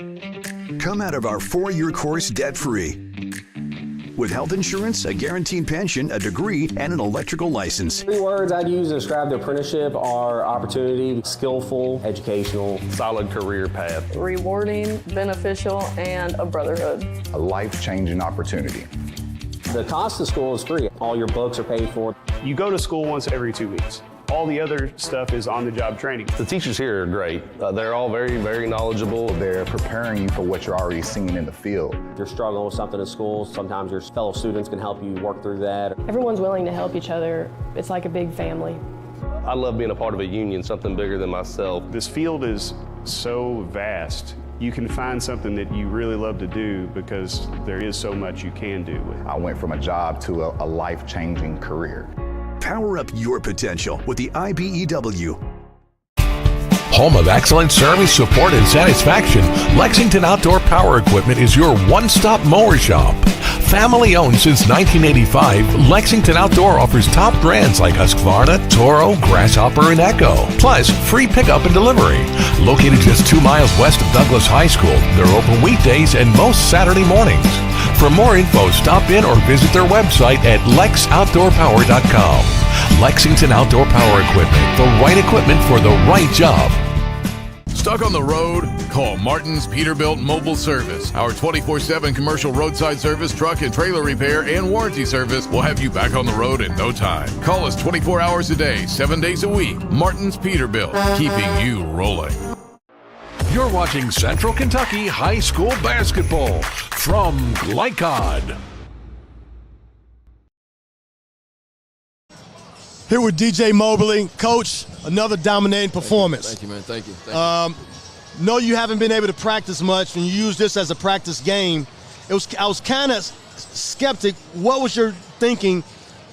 Come out of our 4-year course debt-free. With health insurance, a guaranteed pension, a degree, and an electrical license. 3 words I'd use to describe the apprenticeship are opportunity, skillful, educational, solid career path, rewarding, beneficial, and a brotherhood. A life-changing opportunity. The cost of school is free. All your books are paid for. You go to school once every 2 weeks. All the other stuff is on-the-job training. The teachers here are great. They're all very, very knowledgeable. They're preparing you for what you're already seeing in the field. If you're struggling with something in school, sometimes your fellow students can help you work through that. Everyone's willing to help each other. It's like a big family. I love being a part of a union, something bigger than myself. This field is so vast. You can find something that you really love to do because there is so much you can do with it. I went from a job to a life-changing career. Power up your potential with the IBEW. Home of excellent service, support, and satisfaction, Lexington Outdoor Power Equipment is your one-stop mower shop. Family owned since 1985, Lexington Outdoor offers top brands like Husqvarna, Toro, Grasshopper, and Echo. Plus, free pickup and delivery. Located just 2 miles west of Douglas High School, they're open weekdays and most Saturday mornings. For more info, stop in or visit their website at lexoutdoorpower.com. Lexington Outdoor Power Equipment, the right equipment for the right job. Stuck on the road? Call Martin's Peterbilt Mobile Service. Our 24/7 commercial roadside service, truck and trailer repair, and warranty service will have you back on the road in no time. Call us 24 hours a day, 7 days a week. Martin's Peterbilt, keeping you rolling. You're watching Central Kentucky High School Basketball from Glycod. Here with DJ Mobley. Coach, another dominating performance. Thank you, man. Thank you. No, you haven't been able to practice much, and you use this as a practice game. I was kind of skeptic. What was your thinking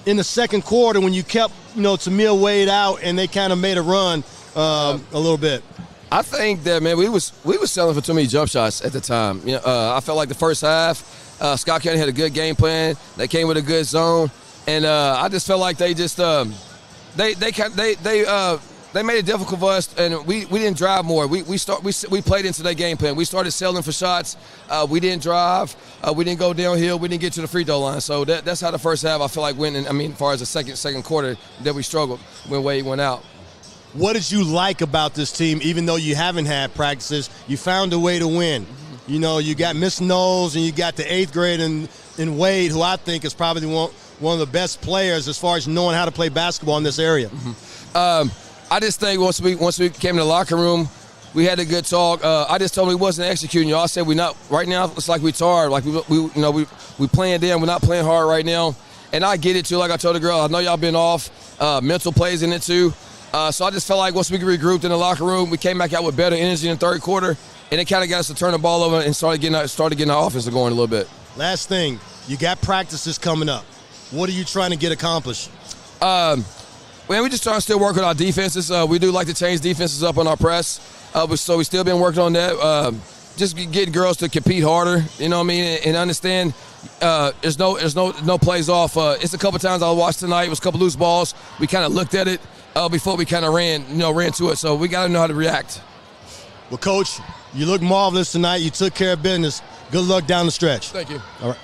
in the second quarter when you kept, Tamil Wade out and they kind of made a run a little bit? I think that, man, we was selling for too many jump shots at the time. I felt like the first half, Scott County had a good game plan. They came with a good zone, and I just felt like they just they made it difficult for us, and we didn't drive more. We played into their game plan. We started selling for shots. We didn't drive. We didn't go downhill. We didn't get to the free throw line. So that's how the first half I feel like went. And as far as the second quarter, that we struggled when Wade went out. What did you like about this team, even though you haven't had practices? You found a way to win. You got Miss Knowles and you got the 8th grade in Wade, who I think is probably one of the best players as far as knowing how to play basketball in this area. I just think once we came in the locker room, we had a good talk. I just told him we wasn't executing. I said we not right now. It's like we tired. Like we playing damn. We're not playing hard right now. And I get it too. Like I told the girl, I know y'all been off. Mental plays in it too. So I just felt like once we regrouped in the locker room, we came back out with better energy in the third quarter, and it kind of got us to turn the ball over and started getting our offense going a little bit. Last thing, you got practices coming up. What are you trying to get accomplished? Man, we just trying to still work on our defenses. We do like to change defenses up on our press, so we still been working on that. Just getting girls to compete harder, and understand there's no plays off. It's a couple times I watched tonight. It was a couple loose balls. We kind of looked at it before we kind of ran to it. So we got to know how to react. Well, Coach, you look marvelous tonight. You took care of business. Good luck down the stretch. Thank you. All right.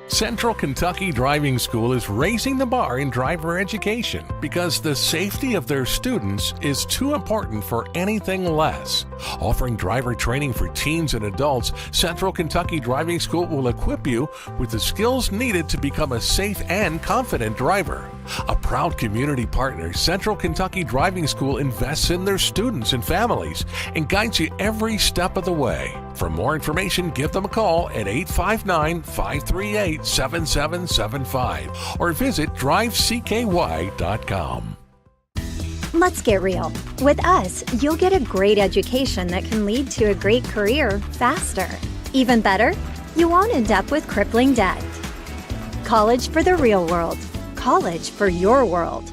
Central Kentucky Driving School is raising the bar in driver education because the safety of their students is too important for anything less. Offering driver training for teens and adults, Central Kentucky Driving School will equip you with the skills needed to become a safe and confident driver. A proud community partner, Central Kentucky Driving School invests in their students and families and guides you every step of the way. For more information, give them a call at 859-538-7775 or visit drivecky.com. Let's get real. With us, you'll get a great education that can lead to a great career faster. Even better, you won't end up with crippling debt. College for the real world. College for your world.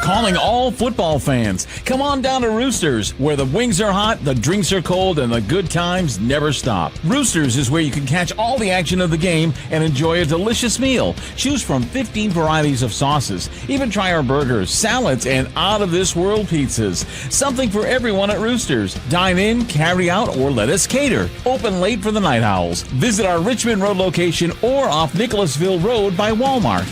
Calling all football fans. Come on down to Roosters, where the wings are hot, the drinks are cold, and the good times never stop. Roosters is where you can catch all the action of the game and enjoy a delicious meal. Choose from 15 varieties of sauces. Even try our burgers, salads, and out-of-this-world pizzas. Something for everyone at Roosters. Dine in, carry out, or let us cater. Open late for the Night Owls. Visit our Richmond Road location or off Nicholasville Road by Walmart.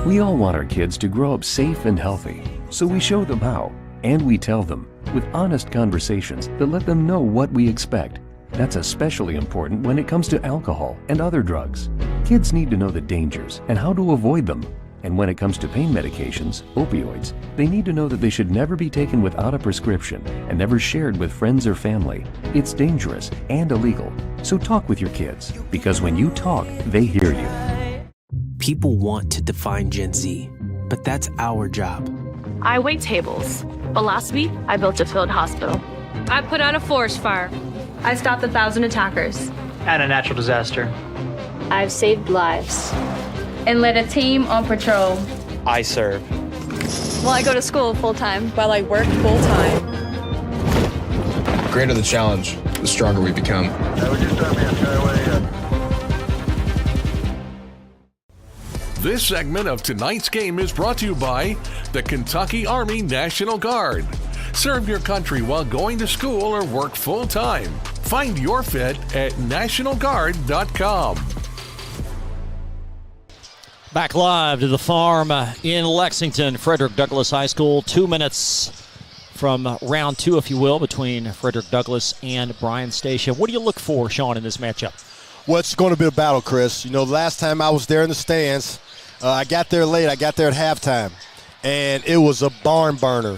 We all want our kids to grow up safe and healthy, so we show them how, and we tell them with honest conversations that let them know what we expect. That's especially important when it comes to alcohol and other drugs. Kids need to know the dangers and how to avoid them. And when it comes to pain medications, opioids, they need to know that they should never be taken without a prescription and never shared with friends or family. It's dangerous and illegal. So talk with your kids, because when you talk, they hear you. People want to define Gen Z, but that's our job. I wait tables, but last week I built a field hospital. I put out a forest fire. I stopped 1,000 attackers. And a natural disaster. I've saved lives. And led a team on patrol. I serve. Well, I go to school full-time. While I work full-time. The greater the challenge, the stronger we become. This segment of tonight's game is brought to you by the Kentucky Army National Guard. Serve your country while going to school or work full-time. Find your fit at nationalguard.com. Back live to the farm in Lexington, Frederick Douglas High School. 2 minutes from round two, if you will, between Frederick Douglas and Bryan Station. What do you look for, Sean, in this matchup? Well, it's going to be a battle, Chris. You know, the last time I was there in the stands, I got there late. I got there at halftime, and it was a barn burner.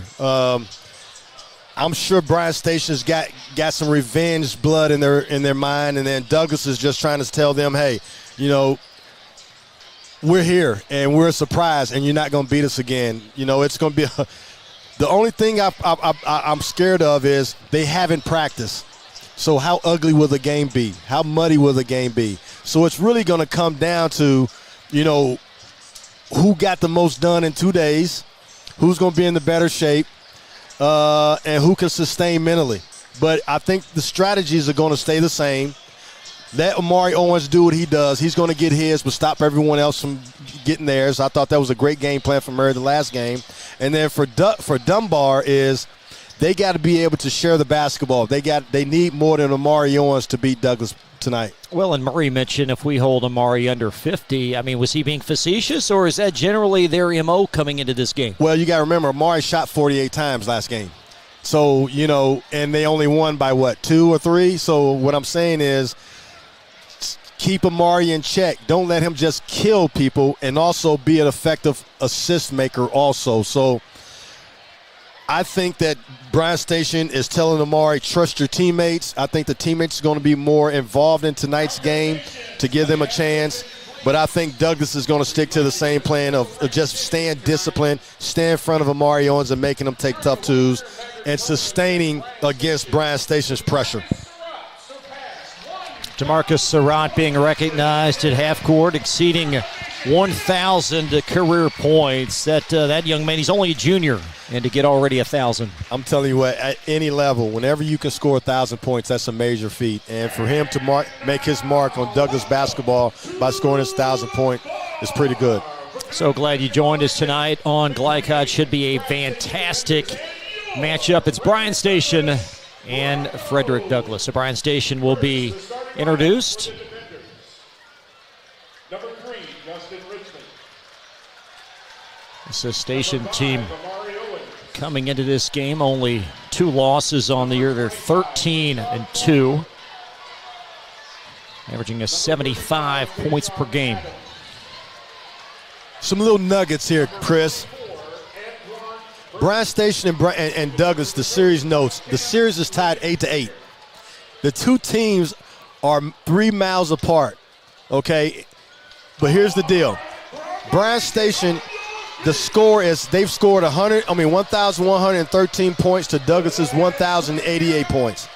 I'm sure Bryan Station's got some revenge blood in their mind, and then Douglas is just trying to tell them, hey, you know, we're here, and we're a surprise, and you're not going to beat us again. You know, it's going to be the only thing I'm scared of is they haven't practiced. So how ugly will the game be? How muddy will the game be? So it's really going to come down to, you know, who got the most done in 2 days, who's going to be in the better shape, and who can sustain mentally. But I think the strategies are going to stay the same. Let Amari Owens do what he does. He's going to get his, but stop everyone else from getting theirs. I thought that was a great game plan for Murray the last game. And then for Dunbar is they got to be able to share the basketball. They need more than Amari Owens to beat Douglas tonight. Well, and Murray mentioned if we hold Amari under 50, I mean, was he being facetious, or is that generally their MO coming into this game? Well, you got to remember, Amari shot 48 times last game. So, you know, and they only won by, 2 or 3? So what I'm saying is keep Amari in check. Don't let him just kill people, and also be an effective assist maker also. So I think that Bryan Station is telling Amari, trust your teammates. I think the teammates are going to be more involved in tonight's game to give them a chance. But I think Douglas is going to stick to the same plan of just staying disciplined, stay in front of Amari Owens and making them take tough twos, and sustaining against Bryan Station's pressure. DeMarcus Surratt being recognized at half court, exceeding 1,000 career points. That young man, he's only a junior, and to get already 1,000. I'm telling you what, at any level, whenever you can score 1,000 points, that's a major feat. And for him to make his mark on Douglas basketball by scoring his 1,000 point is pretty good. So glad you joined us tonight on Glycod. Should be a fantastic matchup. It's Bryan Station and Frederick Douglas. So Bryan Station will be introduced. Number 3, Justin Richmond. This is Station team coming into this game. Only 2 losses on the year. They're 13-2. Averaging 75 points per game. Some little nuggets here, Chris. Bryan Station and Douglas, the series notes. The series is tied 8-8. The two teams are 3 miles apart, okay? But here's the deal. Bryan Station, the score is they've scored 1,113 points to Douglas's 1,088 points.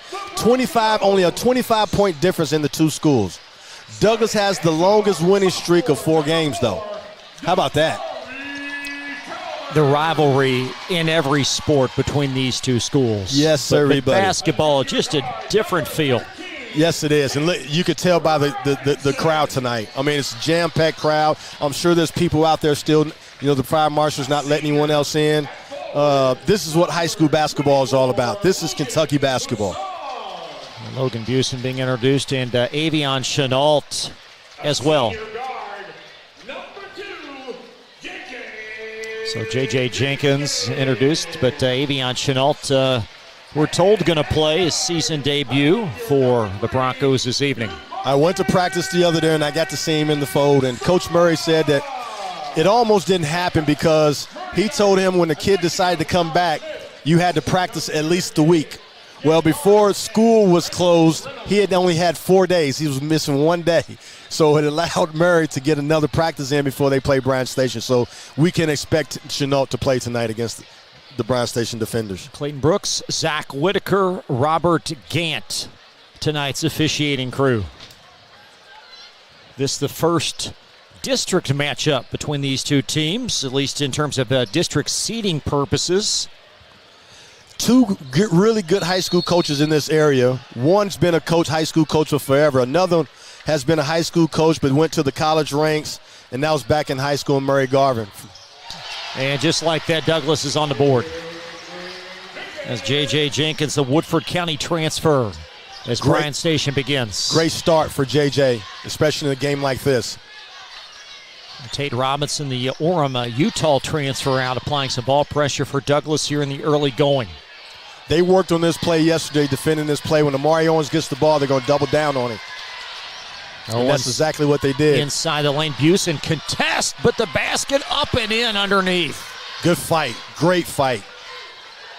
Only a 25-point difference in the two schools. Douglas has the longest winning streak of 4 games, though. How about that? The rivalry in every sport between these two schools. Yes, sir, but basketball, just a different feel. Yes, it is. And you could tell by the crowd tonight. I mean, it's a jam-packed crowd. I'm sure there's people out there still, you know, the fire marshal's not letting anyone else in. This is what high school basketball is all about. This is Kentucky basketball. Logan Busen being introduced, and Avion Chenault as well. So J.J. Jenkins introduced, but Avion Chenault, we're told, going to play his season debut for the Broncos this evening. I went to practice the other day, and I got to see him in the fold, and Coach Murray said that it almost didn't happen because he told him when the kid decided to come back, you had to practice at least a week. Well, before school was closed, he had only had 4 days. He was missing 1 day. So it allowed Murray to get another practice in before they play Bryan Station. So we can expect Chenault to play tonight against the Bryan Station defenders. Clayton Brooks, Zach Whitaker, Robert Gant, tonight's officiating crew. This is the first district matchup between these two teams, at least in terms of district seeding purposes. Two really good high school coaches in this area. One's been a high school coach for forever. Another has been a high school coach but went to the college ranks and now is back in high school in Murray Garvin. And just like that, Douglas is on the board. As J.J. Jenkins, the Woodford County transfer, as Bryan Station begins. Great start for J.J., especially in a game like this. Tate Robinson, the Orem, Utah transfer out, applying some ball pressure for Douglas here in the early going. They worked on this play yesterday, defending this play. When Amari Owens gets the ball, they're going to double down on him. And that's exactly what they did. Inside the lane, Busen contest, but the basket up and in underneath. Good fight. Great fight.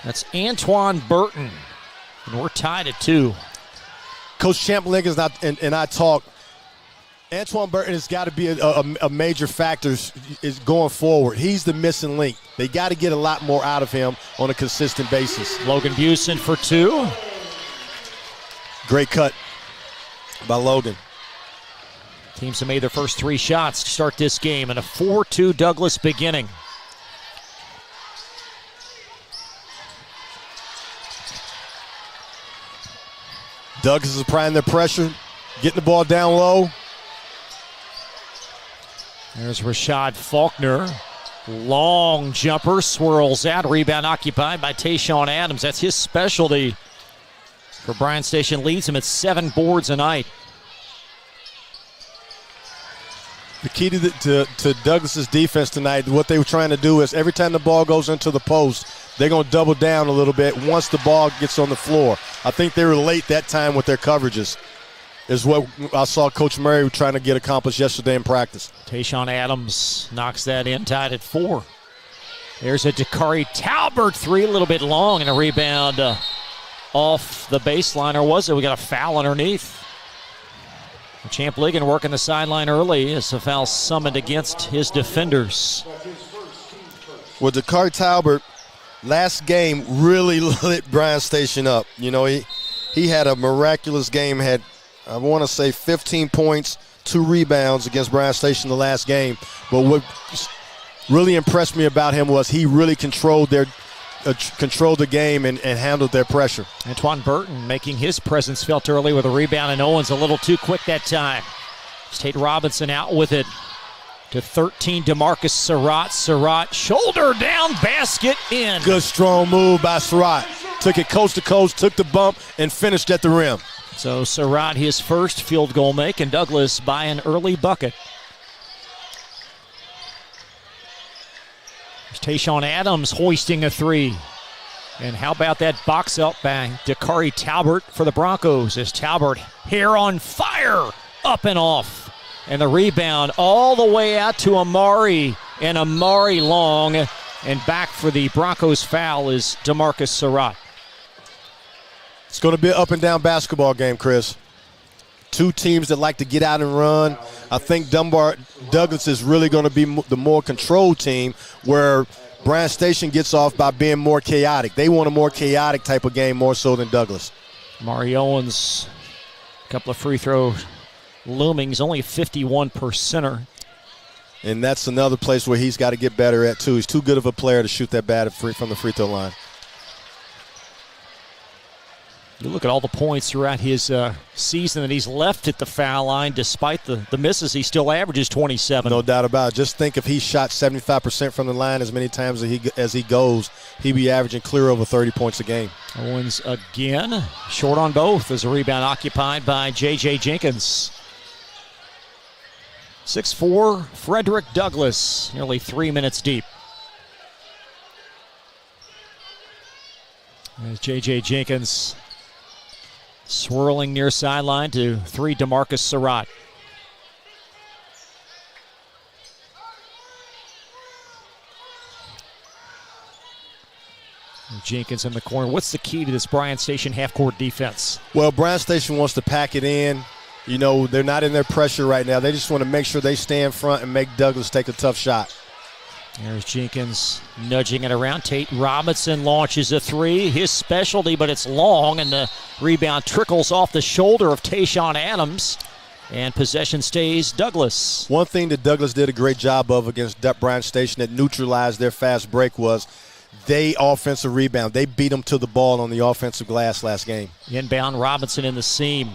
That's Antoine Burton. And we're tied at 2. Coach Champ Lincoln and I talked. Antoine Burton has got to be a major factor is going forward. He's the missing link. They got to get a lot more out of him on a consistent basis. Logan Busen for 2. Great cut by Logan. Teams have made their first 3 shots to start this game, and a 4-2 Douglas beginning. Douglas is applying their pressure, getting the ball down low. There's Rashad Faulkner. Long jumper, swirls out. Rebound occupied by Tayshawn Adams. That's his specialty. For Bryan Station, leads him at 7 boards a night. The key to Douglas's defense tonight, what they were trying to do is every time the ball goes into the post, they're going to double down a little bit once the ball gets on the floor. I think they were late that time with their coverages, is what I saw Coach Murray trying to get accomplished yesterday in practice. Tayshawn Adams knocks that in, tied at 4. There's a Dakari Talbert 3, a little bit long, and a rebound off the baseline, or was it? We got a foul underneath. Champ Ligon working the sideline early as a foul summoned against his defenders. Well, Dakari Talbert, last game really lit Bryan Station up. You know, he had a miraculous game, had, I want to say, 15 points, 2 rebounds against Bryan Station the last game. But what really impressed me about him was he really controlled the game and handled their pressure. Antoine Burton making his presence felt early with a rebound, and Owens a little too quick that time. Tate Robinson out with it to 13, DeMarcus Surratt. Surratt shoulder down, basket in. Good strong move by Surratt. Took it coast to coast, took the bump, and finished at the rim. So Surratt his first field goal make, and Douglas by an early bucket. Tayshawn Adams hoisting a 3. And how about that box up by Dakari Talbert for the Broncos as Talbert hair on fire, up and off. And the rebound all the way out to Amari, and Amari long. And back for the Broncos foul is DeMarcus Surratt. It's going to be an up and down basketball game, Chris. 2 teams that like to get out and run. I think Douglas is really going to be the more controlled team, where Bryan Station gets off by being more chaotic. They want a more chaotic type of game more so than Douglas. Mari Owens, a couple of free throws looming. He's only a 51%er. And that's another place where he's got to get better at, too. He's too good of a player to shoot that bad from the free throw line. You look at all the points throughout his season that he's left at the foul line. Despite the misses, he still averages 27. No doubt about it. Just think if he shot 75% from the line as many times as he goes, he'd be averaging clear over 30 points a game. Owens again, short on both as a rebound occupied by J.J. Jenkins. 6'4", Frederick Douglas, nearly 3 minutes deep. As J.J. Jenkins swirling near sideline to 3, DeMarcus Surratt. Jenkins in the corner. What's the key to this Bryan Station half-court defense? Well, Bryan Station wants to pack it in. You know, they're not in their pressure right now. They just want to make sure they stay in front and make Douglas take a tough shot. There's Jenkins nudging it around. Tate Robinson launches a 3. His specialty, but it's long, and the rebound trickles off the shoulder of Tayshawn Adams. And possession stays Douglas. One thing that Douglas did a great job of against Bryan Station that neutralized their fast break was they offensive rebound. They beat them to the ball on the offensive glass last game. Inbound, Robinson in the seam.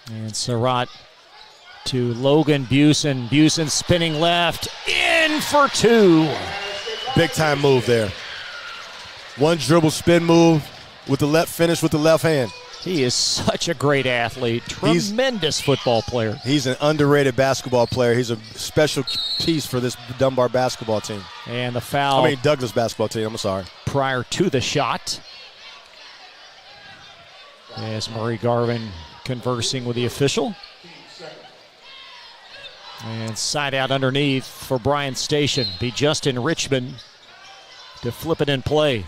And Surratt to Logan Busen. Busen spinning left, in for two. Big time move there. One dribble spin move with the left finish with the left hand. He is such a great athlete. Tremendous football player. He's an underrated basketball player. He's a special piece for this Dunbar basketball team. And the foul. Douglas basketball team, I'm sorry. Prior to the shot. As Murray Garvin conversing with the official. And side out underneath for Bryan Station. Be Justin Richmond to flip it in play.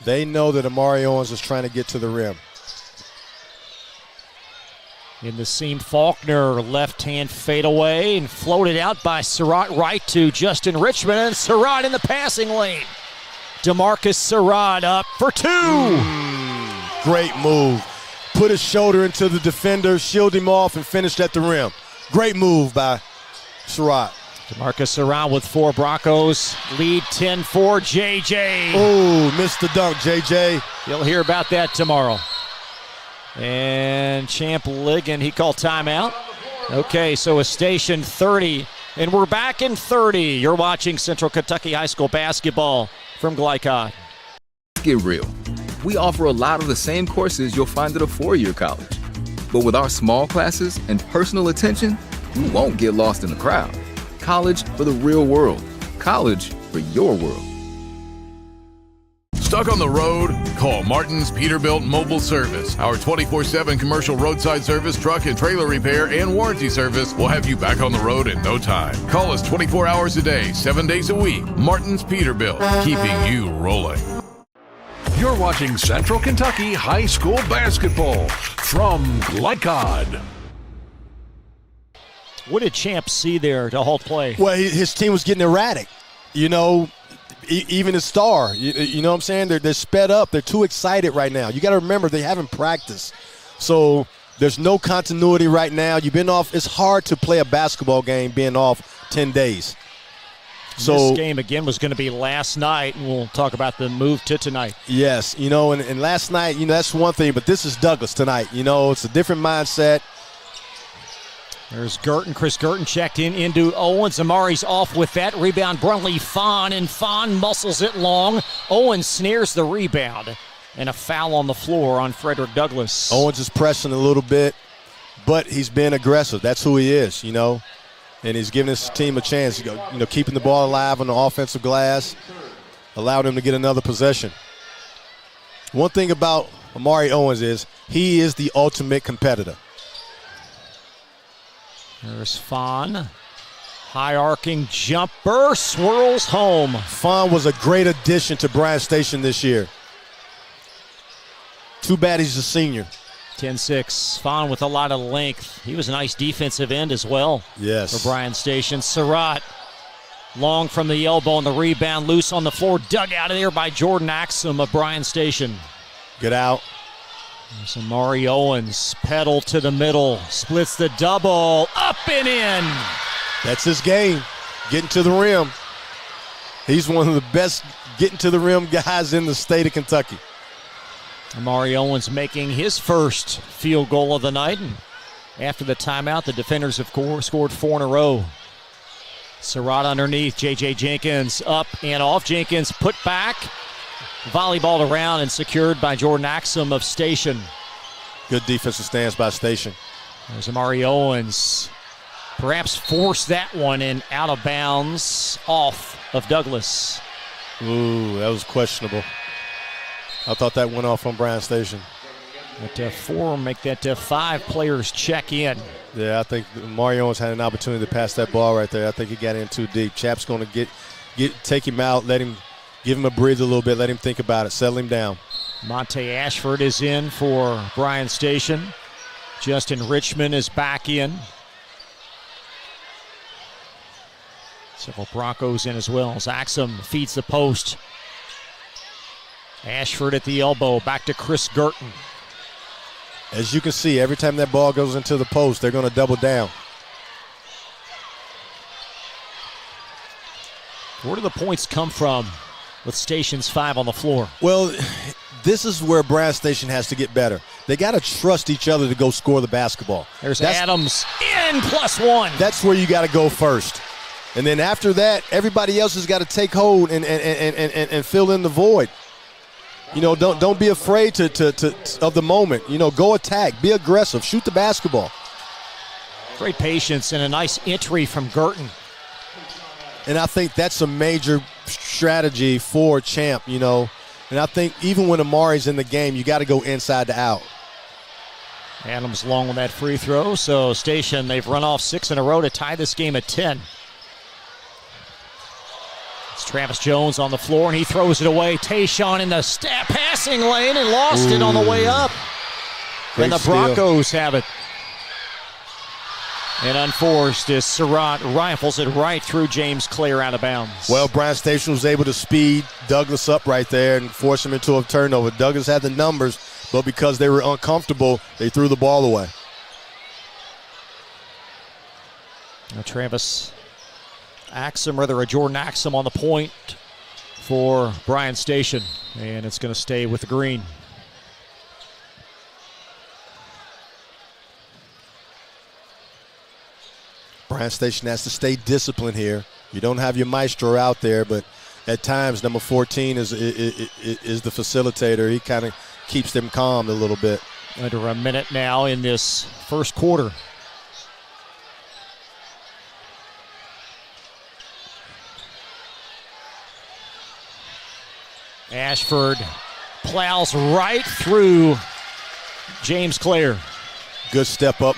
They know that Amari Owens is trying to get to the rim. In the seam, Faulkner, left hand fade away and floated out by Surratt right to Justin Richmond, and Surratt in the passing lane. DeMarcus Surratt up for two. Great move. Put his shoulder into the defender, shield him off, and finished at the rim. Great move by Surratt. DeMarcus Surratt with 4. Broncos lead 10-4. JJ. Oh, missed the dunk, JJ. You'll hear about that tomorrow. And Champ Ligon, he called timeout. Okay, so a Station 30, and we're back in 30. You're watching Central Kentucky High School basketball from Glycod. Get real. We offer a lot of the same courses you'll find at a four-year college. But with our small classes and personal attention, you won't get lost in the crowd. College for the real world. College for your world. Stuck on the road? Call Martin's Peterbilt Mobile Service. Our 24/7 commercial roadside service, truck and trailer repair, and warranty service will have you back on the road in no time. Call us 24 hours a day, 7 days a week. Martin's Peterbilt, keeping you rolling. You're watching Central Kentucky High School basketball from Glycod. What did Champ see there to halt play? Well, his team was getting erratic. Even his star. You know what I'm saying? They're sped up. They're too excited right now. You got to remember they haven't practiced. So there's no continuity right now. You've been off. It's hard to play a basketball game being off 10 days. So this game, again, was going to be last night, and we'll talk about the move to tonight. Yes, and last night, that's one thing, but this is Douglas tonight. It's a different mindset. There's Girton. Chris Girton checked into Owens. Amari's off with that. Rebound, Brumley Fawn, and Fawn muscles it long. Owens snares the rebound. And a foul on the floor on Frederick Douglas. Owens is pressing a little bit, but he's being aggressive. That's who he is, And he's giving his team a chance, keeping the ball alive on the offensive glass, allowed him to get another possession. One thing about Amari Owens is he is the ultimate competitor. There's Fawn. High arcing jumper, swirls home. Fawn was a great addition to Bryan Station this year. Too bad he's a senior. 10-6. Fawn with a lot of length. He was a nice defensive end as well. Yes. For Bryan Station. Surratt, long from the elbow on the rebound, loose on the floor, dug out of there by Jordan Axum of Bryan Station. Get out. There's Amari Owens, pedal to the middle, splits the double, up and in. That's his game, getting to the rim. He's one of the best getting to the rim guys in the state of Kentucky. Amari Owens making his first field goal of the night. And after the timeout, the defenders have scored 4 in a row. Surratt underneath, J.J. Jenkins up and off. Jenkins put back. Volleyballed around and secured by Jordan Axum of Station. Good defensive stance by Station. There's Amari Owens. Perhaps force that one in out of bounds off of Douglas. Ooh, that was questionable. I thought that went off on Bryan Station. But 4, make that 5 players check in. Yeah, I think Amari Owens had an opportunity to pass that ball right there. I think he got in too deep. Chap's going to take him out, give him a breathe a little bit, let him think about it, settle him down. Monte Ashford is in for Bryan Station. Justin Richmond is back in. Several Broncos in as well as Axum feeds the post. Ashford at the elbow, back to Chris Girton. As you can see, every time that ball goes into the post, they're going to double down. Where do the points come from with Station's 5 on the floor? Well, this is where Bryan Station has to get better. They got to trust each other to go score the basketball. There's Adams in +1. That's where you got to go first. And then after that, everybody else has got to take hold and fill in the void. You know, don't be afraid of the moment. You know, go attack, be aggressive, shoot the basketball. Great patience and a nice entry from Girton. And I think that's a major strategy for Champ, you know. And I think even when Amari's in the game, you got to go inside to out. Adams long with that free throw. So Station, they've run off 6 in a row to tie this game at 10. It's Travis Jones on the floor, and he throws it away. Tayshaun in the passing lane and lost it on the way up. And the Broncos have it. And unforced as Surratt rifles it right through James Clare out of bounds. Well, Bryan Station was able to speed Douglas up right there and force him into a turnover. Douglas had the numbers, but because they were uncomfortable, they threw the ball away. Now Travis Axum, rather a Jordan Axum on the point for Bryan Station. And it's going to stay with the green. Bryan Station has to stay disciplined here. You don't have your maestro out there, but at times number 14 is the facilitator. He kind of keeps them calm a little bit. Under a minute now in this first quarter. Ashford plows right through James Clare. Good step up.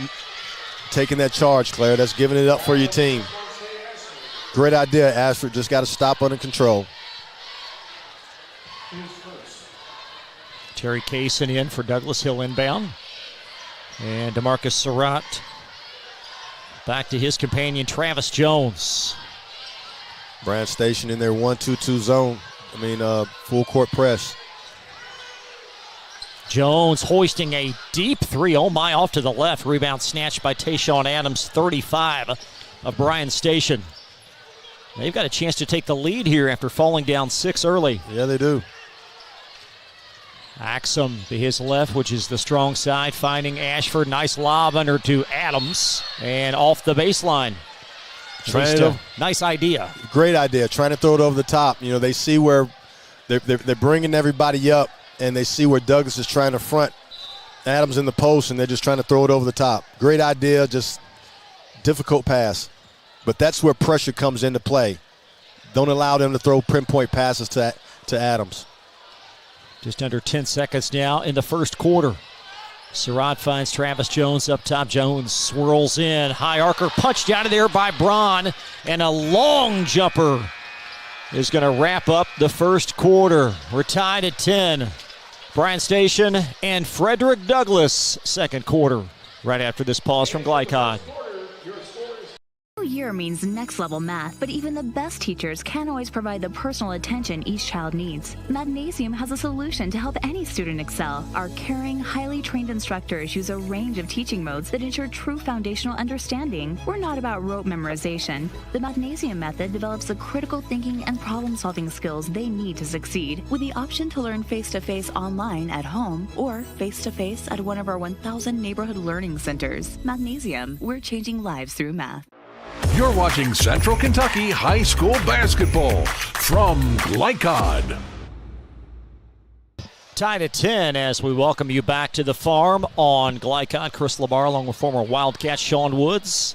Taking that charge, Claire. That's giving it up for your team. Great idea, Ashford. Just got to stop under control. Terry Kaysen in for Douglas Hill inbound. And DeMarcus Surratt back to his companion, Travis Jones. Bryan Station in their 1-2-2 zone. Full court press. Jones hoisting a deep three. Oh my, off to the left. Rebound snatched by Tayshaun Adams, 35 of Bryan Station. They've got a chance to take the lead here after falling down 6 early. Yeah, they do. Axum to his left, which is the strong side, finding Ashford. Nice lob under to Adams and off the baseline. Nice idea. Great idea. Trying to throw it over the top. You know, they see where they're bringing everybody up, and they see where Douglas is trying to front Adams in the post, and they're just trying to throw it over the top. Great idea, just difficult pass. But that's where pressure comes into play. Don't allow them to throw pinpoint passes to Adams. Just under 10 seconds now in the first quarter. Surratt finds Travis Jones up top. Jones swirls in. High arcer punched out of there by Braun, and a long jumper is going to wrap up the first quarter. We're tied at 10. Bryan Station and Frederick Douglas, second quarter, right after this pause from Glycod. New year means next level math, but even the best teachers can't always provide the personal attention each child needs. Mathnasium has a solution to help any student excel. Our caring, highly trained instructors use a range of teaching modes that ensure true foundational understanding. We're not about rote memorization. The Mathnasium method develops the critical thinking and problem-solving skills they need to succeed, with the option to learn face-to-face online at home or face-to-face at one of our 1,000 neighborhood learning centers. Mathnasium, we're changing lives through math. You're watching Central Kentucky High School Basketball from Glycod. Tied at 10 as we welcome you back to the farm on Glycod. Chris Labar along with former Wildcat Sean Woods.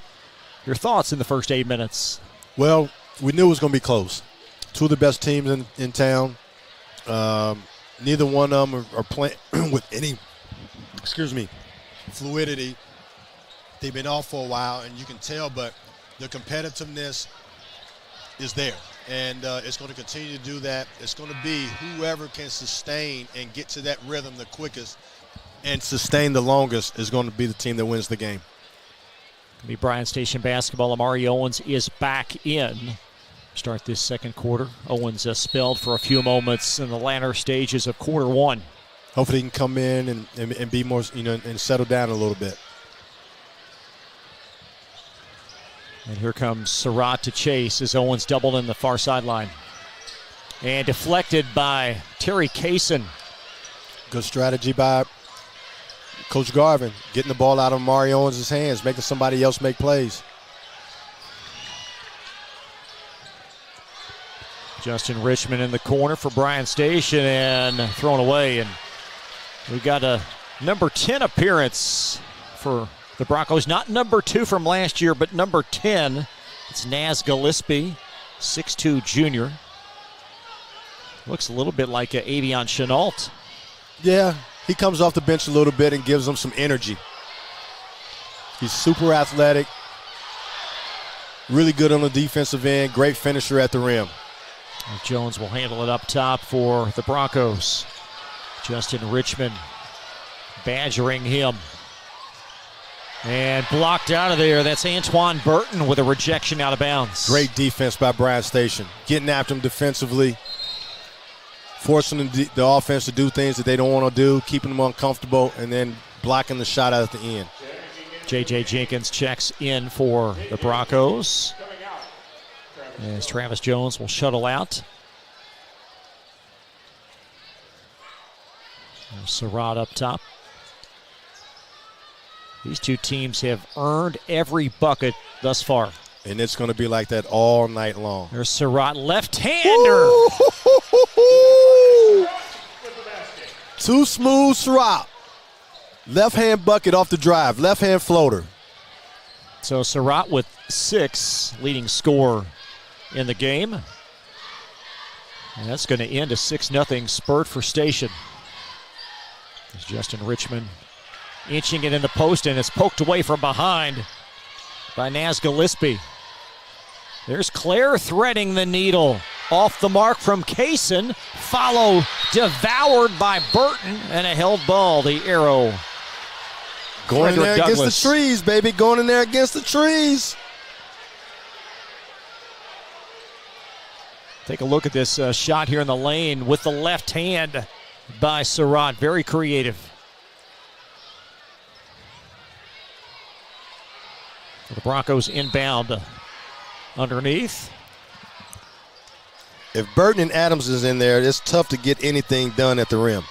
Your thoughts in the first 8 minutes? Well, we knew it was going to be close. Two of the best teams in town. Neither one of them are playing with any, fluidity. They've been off for a while, and you can tell, but the competitiveness is there, and it's going to continue to do that. It's going to be whoever can sustain and get to that rhythm the quickest and sustain the longest is going to be the team that wins the game. It'll be Bryan Station basketball. Amari Owens is back in. start this second quarter. Owens spelled for a few moments in the latter stages of quarter one. Hopefully he can come in and be more, and settle down a little bit. And here comes Surratt to chase as Owens doubled in the far sideline. And deflected by Terry Kaysen. Good strategy by Coach Garvin, getting the ball out of Amari Owens' hands, making somebody else make plays. Justin Richmond in the corner for Bryan Station and thrown away. And we got a number 10 appearance for the Broncos. Not number 2 from last year, but number 10. It's Naz Gillespie, 6'2 junior. Looks a little bit like Avion Chenault. Yeah, he comes off the bench a little bit and gives them some energy. He's super athletic, really good on the defensive end, great finisher at the rim. Jones will handle it up top for the Broncos. Justin Richmond badgering him. And blocked out of there. That's Antoine Burton with a rejection out of bounds. Great defense by Bryan Station. Getting after him defensively. Forcing the offense to do things that they don't want to do. Keeping them uncomfortable. And then blocking the shot out at the end. J.J. Jenkins checks in for the Broncos. As Travis Jones will shuttle out. Surratt up top. These two teams have earned every bucket thus far. And it's going to be like that all night long. There's Surratt, left-hander. Too smooth, Surratt. Left-hand bucket off the drive. Left-hand floater. So Surratt with 6, leading scorer in the game. And that's going to end a 6-0 spurt for Station. There's Justin Richmond inching it in the post, and it's poked away from behind by Naz Gillespie. There's Claire threading the needle. Off the mark from Kaysen. Follow devoured by Burton, and a held ball. The arrow. Going in there against the trees, baby. Going in there against the trees. Take a look at this shot here in the lane with the left hand by Surratt. Very creative. The Broncos inbound underneath. If Burton and Adams is in there, it's tough to get anything done at the rim.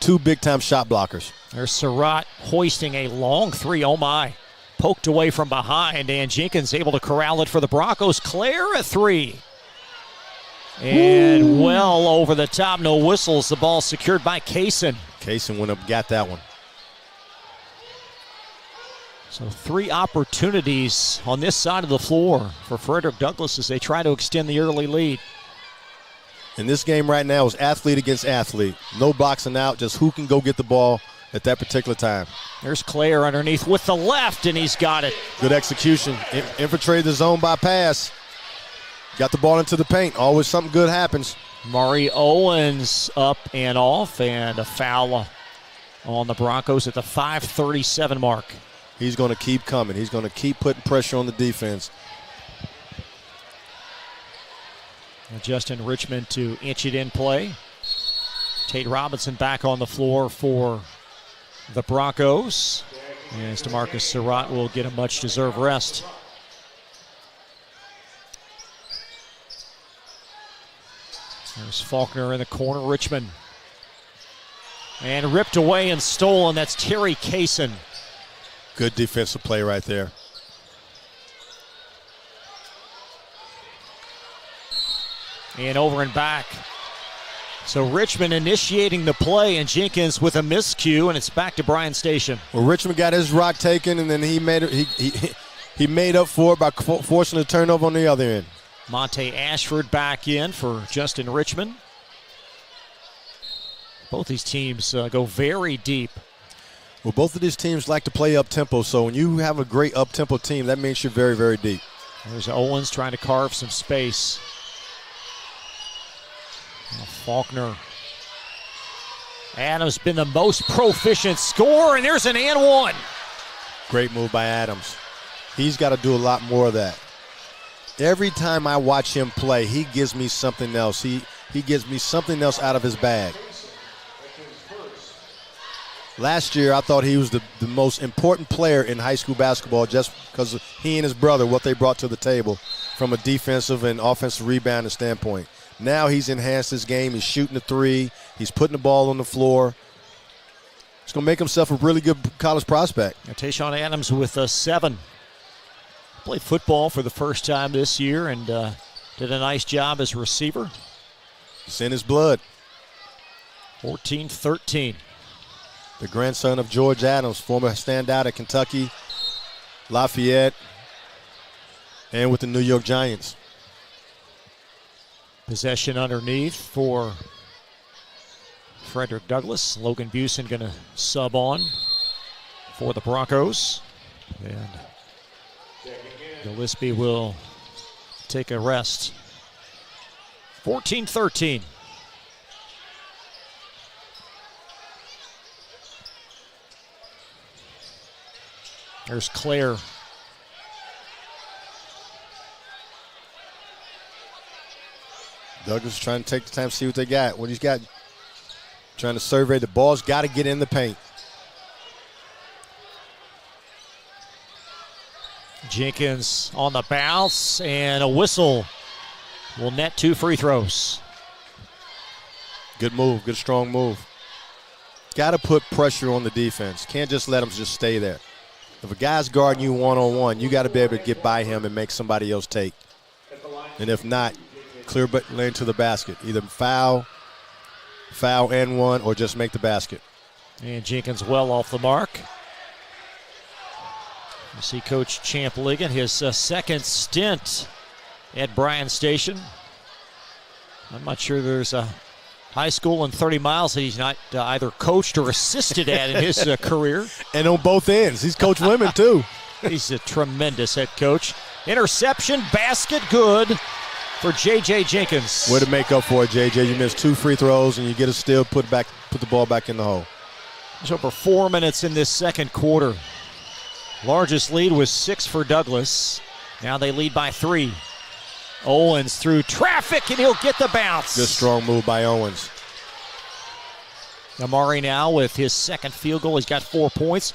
2 big-time shot blockers. There's Surratt hoisting a long 3. Oh, my. Poked away from behind, and Jenkins able to corral it for the Broncos. Claire a 3. And well over the top, no whistles. The ball secured by Kaysen. Kaysen went up, got that one. So 3 opportunities on this side of the floor for Frederick Douglas as they try to extend the early lead. In this game right now is athlete against athlete. No boxing out, just who can go get the ball at that particular time. There's Claire underneath with the left, and he's got it. Good execution. Infiltrated the zone by pass. Got the ball into the paint. Always something good happens. Mari Owens up and off, and a foul on the Broncos at the 5:37 mark. He's going to keep coming. He's going to keep putting pressure on the defense. And Justin Richmond to inch it in play. Tate Robinson back on the floor for the Broncos. As DeMarcus Surratt will get a much-deserved rest. There's Faulkner in the corner. Richmond. And ripped away and stolen. That's Terry Kaysen. Good defensive play right there. And over and back. So Richmond initiating the play, and Jenkins with a miscue, and it's back to Bryan Station. Well, Richmond got his rock taken, and then he made up for it by forcing a turnover on the other end. Monte Ashford back in for Justin Richmond. Both these teams go very deep. Well, both of these teams like to play up-tempo, so when you have a great up-tempo team, that means you're very, very deep. There's Owens trying to carve some space. Now Faulkner. Adams been the most proficient scorer, and there's an and one. Great move by Adams. He's got to do a lot more of that. Every time I watch him play, he gives me something else. He gives me something else out of his bag. Last year, I thought he was the most important player in high school basketball just because of he and his brother, what they brought to the table from a defensive and offensive rebounding standpoint. Now he's enhanced his game. He's shooting the three. He's putting the ball on the floor. He's going to make himself a really good college prospect. Tayshaun Adams with 7. Played football for the first time this year and did a nice job as a receiver. It's in his blood. 14-13. The grandson of George Adams, former standout at Kentucky, Lafayette, and with the New York Giants. Possession underneath for Frederick Douglas. Logan Busen going to sub on for the Broncos. And Gillespie will take a rest. 14-13. There's Claire. Douglas trying to take the time to see what they got. What he's got, trying to survey the ball's got to get in the paint. Jenkins on the bounce and a whistle will net 2 free throws. Good move, good strong move. Got to put pressure on the defense. Can't just let them just stay there. If a guy's guarding you one-on-one, you got to be able to get by him and make somebody else take. And if not, clear lane to the basket. Either foul and one, or just make the basket. And Jenkins well off the mark. You see Coach Champ Ligon, his second stint at Bryan Station. I'm not sure there's a high school in 30 miles that he's not either coached or assisted at in his career. And on both ends. He's coached women, too. He's a tremendous head coach. Interception, basket, good for J.J. Jenkins. Way to make up for it, J.J. You missed 2 free throws, and you get a steal, put the ball back in the hole. There's over 4 minutes in this second quarter. Largest lead was 6 for Douglas. Now they lead by 3. Owens through traffic, and he'll get the bounce. Good strong move by Owens. Amari now with his second field goal. He's got 4 points.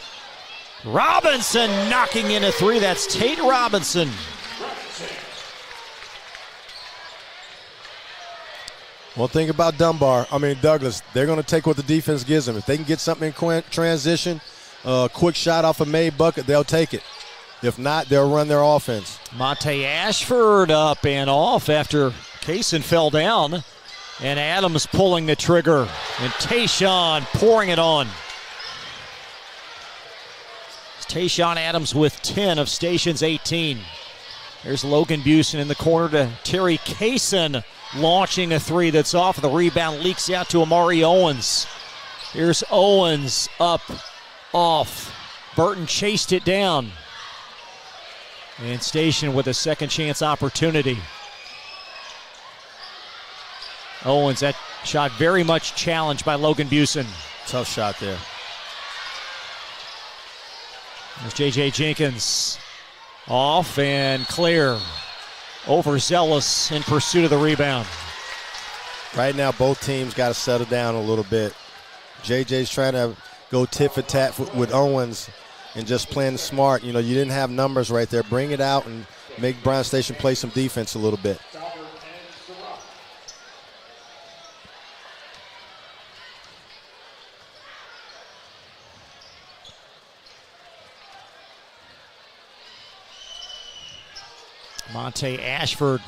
Robinson knocking in a 3. That's Tate Robinson. One thing about Douglas, they're going to take what the defense gives them. If they can get something in transition, quick shot off a made bucket, they'll take it. If not, they'll run their offense. Monte Ashford up and off after Kaysen fell down. And Adams pulling the trigger. And Tayshaun pouring it on. It's Tayshaun Adams with 10 of Station's 18. There's Logan Busen in the corner to Terry Kaysen, launching a 3 that's off. The rebound leaks out to Amari Owens. Here's Owens up, off. Burton chased it down. And Station with a second chance opportunity. Owens, that shot very much challenged by Logan Busen. Tough shot there. There's J.J. Jenkins. Off and clear. Overzealous in pursuit of the rebound. Right now, both teams got to settle down a little bit. J.J.'s trying to go tit for tat with Owens and just playing smart. You didn't have numbers right there. Bring it out and make Bryan Station play some defense a little bit. Monte Ashford,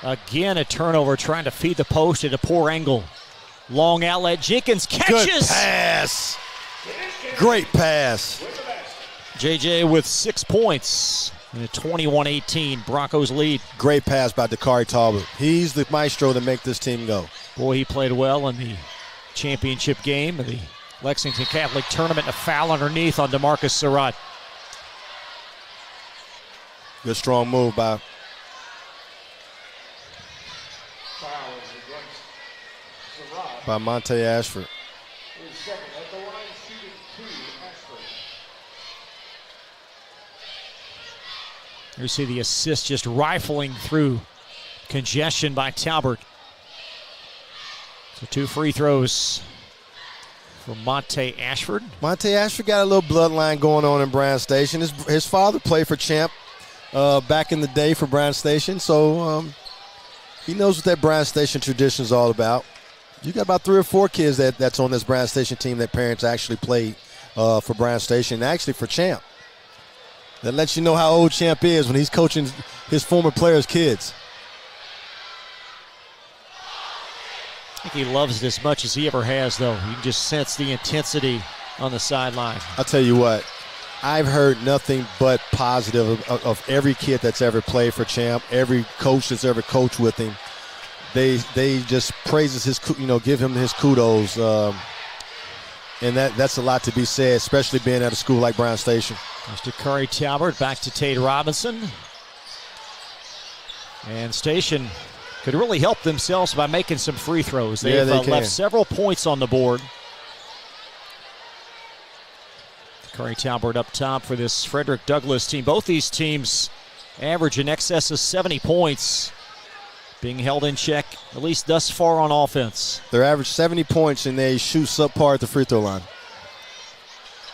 again a turnover, trying to feed the post at a poor angle. Long outlet, Jenkins catches. Good pass. Great pass. JJ with 6 points in a 21-18 Broncos lead. Great pass by Dakari Talbot. He's the maestro to make this team go. Boy, he played well in the championship game of the Lexington Catholic Tournament. A foul underneath on DeMarcus Surratt. Good strong move by Monte Ashford. You see the assist just rifling through congestion by Talbert. So 2 free throws for Monte Ashford. Monte Ashford got a little bloodline going on in Bryan Station. His father played for Champ back in the day for Bryan Station, so he knows what that Bryan Station tradition is all about. You got about 3 or 4 kids that's on this Bryan Station team that parents actually played for Bryan Station, and actually for Champ. That lets you know how old Champ is when he's coaching his former players' kids. I think he loves it as much as he ever has, though. You can just sense the intensity on the sideline. I'll tell you what, I've heard nothing but positive of every kid that's ever played for Champ, every coach that's ever coached with him. They just praises his, give him his kudos. And that's a lot to be said, especially being at a school like Bryan Station. Mr. Curry Talbert back to Tate Robinson. And Station could really help themselves by making some free throws. They've left several points on the board. Curry Talbert up top for this Frederick Douglas team. Both these teams average in excess of 70 points, being held in check, at least thus far on offense. They're average 70 points, and they shoot subpar at the free throw line.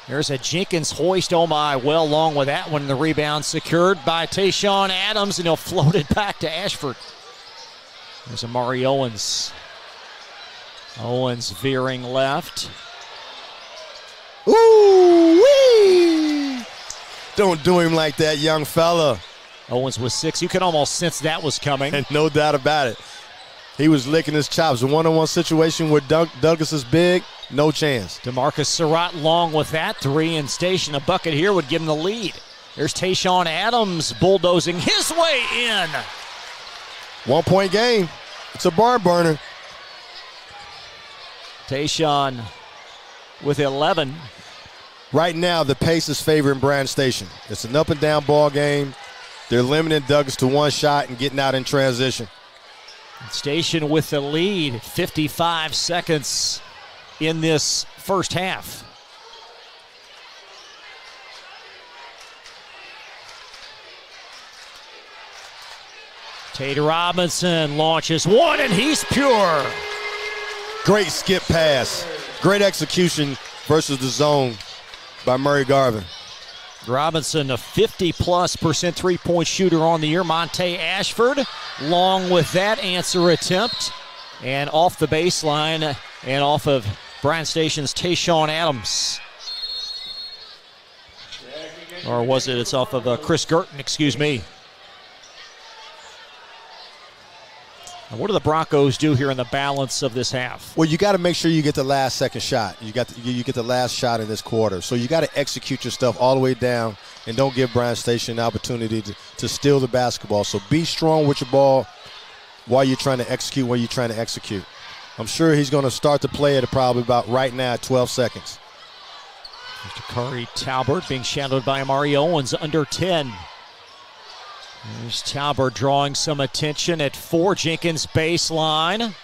There's a Jenkins hoist. Oh, my. Well, long with that one. The rebound secured by Tayshawn Adams, and he'll float it back to Ashford. There's Amari Owens. Owens veering left. Ooh-wee! Don't do him like that, young fella. Owens was 6. You can almost sense that was coming. And no doubt about it. He was licking his chops. A one-on-one situation where Douglas is big, no chance. DeMarcus Surratt long with that. 3 in Station. A bucket here would give him the lead. There's Tayshawn Adams bulldozing his way in. 1-point game. It's a barn burner. Tayshawn with 11. Right now, the pace is favoring Bryan Station. It's an up-and-down ball game. They're limiting Douglas to 1 shot and getting out in transition. Station with the lead. 55 seconds in this first half. Tate Robinson launches one, and he's pure. Great skip pass. Great execution versus the zone by Murray Garvin. Robinson, a 50+% three-point shooter on the year. Monte Ashford, long with that answer attempt. And off the baseline and off of Bryan Station's Tayshawn Adams. Or was it? It's off of Chris Girton, excuse me. Now, what do the Broncos do here in the balance of this half? Well, you got to make sure you get the last second shot. You get the last shot in this quarter. So you got to execute your stuff all the way down and don't give Bryan Station an opportunity to steal the basketball. So be strong with your ball while you're trying to execute. I'm sure he's going to start the play at probably about right now at 12 seconds. Mr. Curry Talbert being shadowed by Amari Owens, under 10. There's Talbert drawing some attention at 4. Jenkins baseline.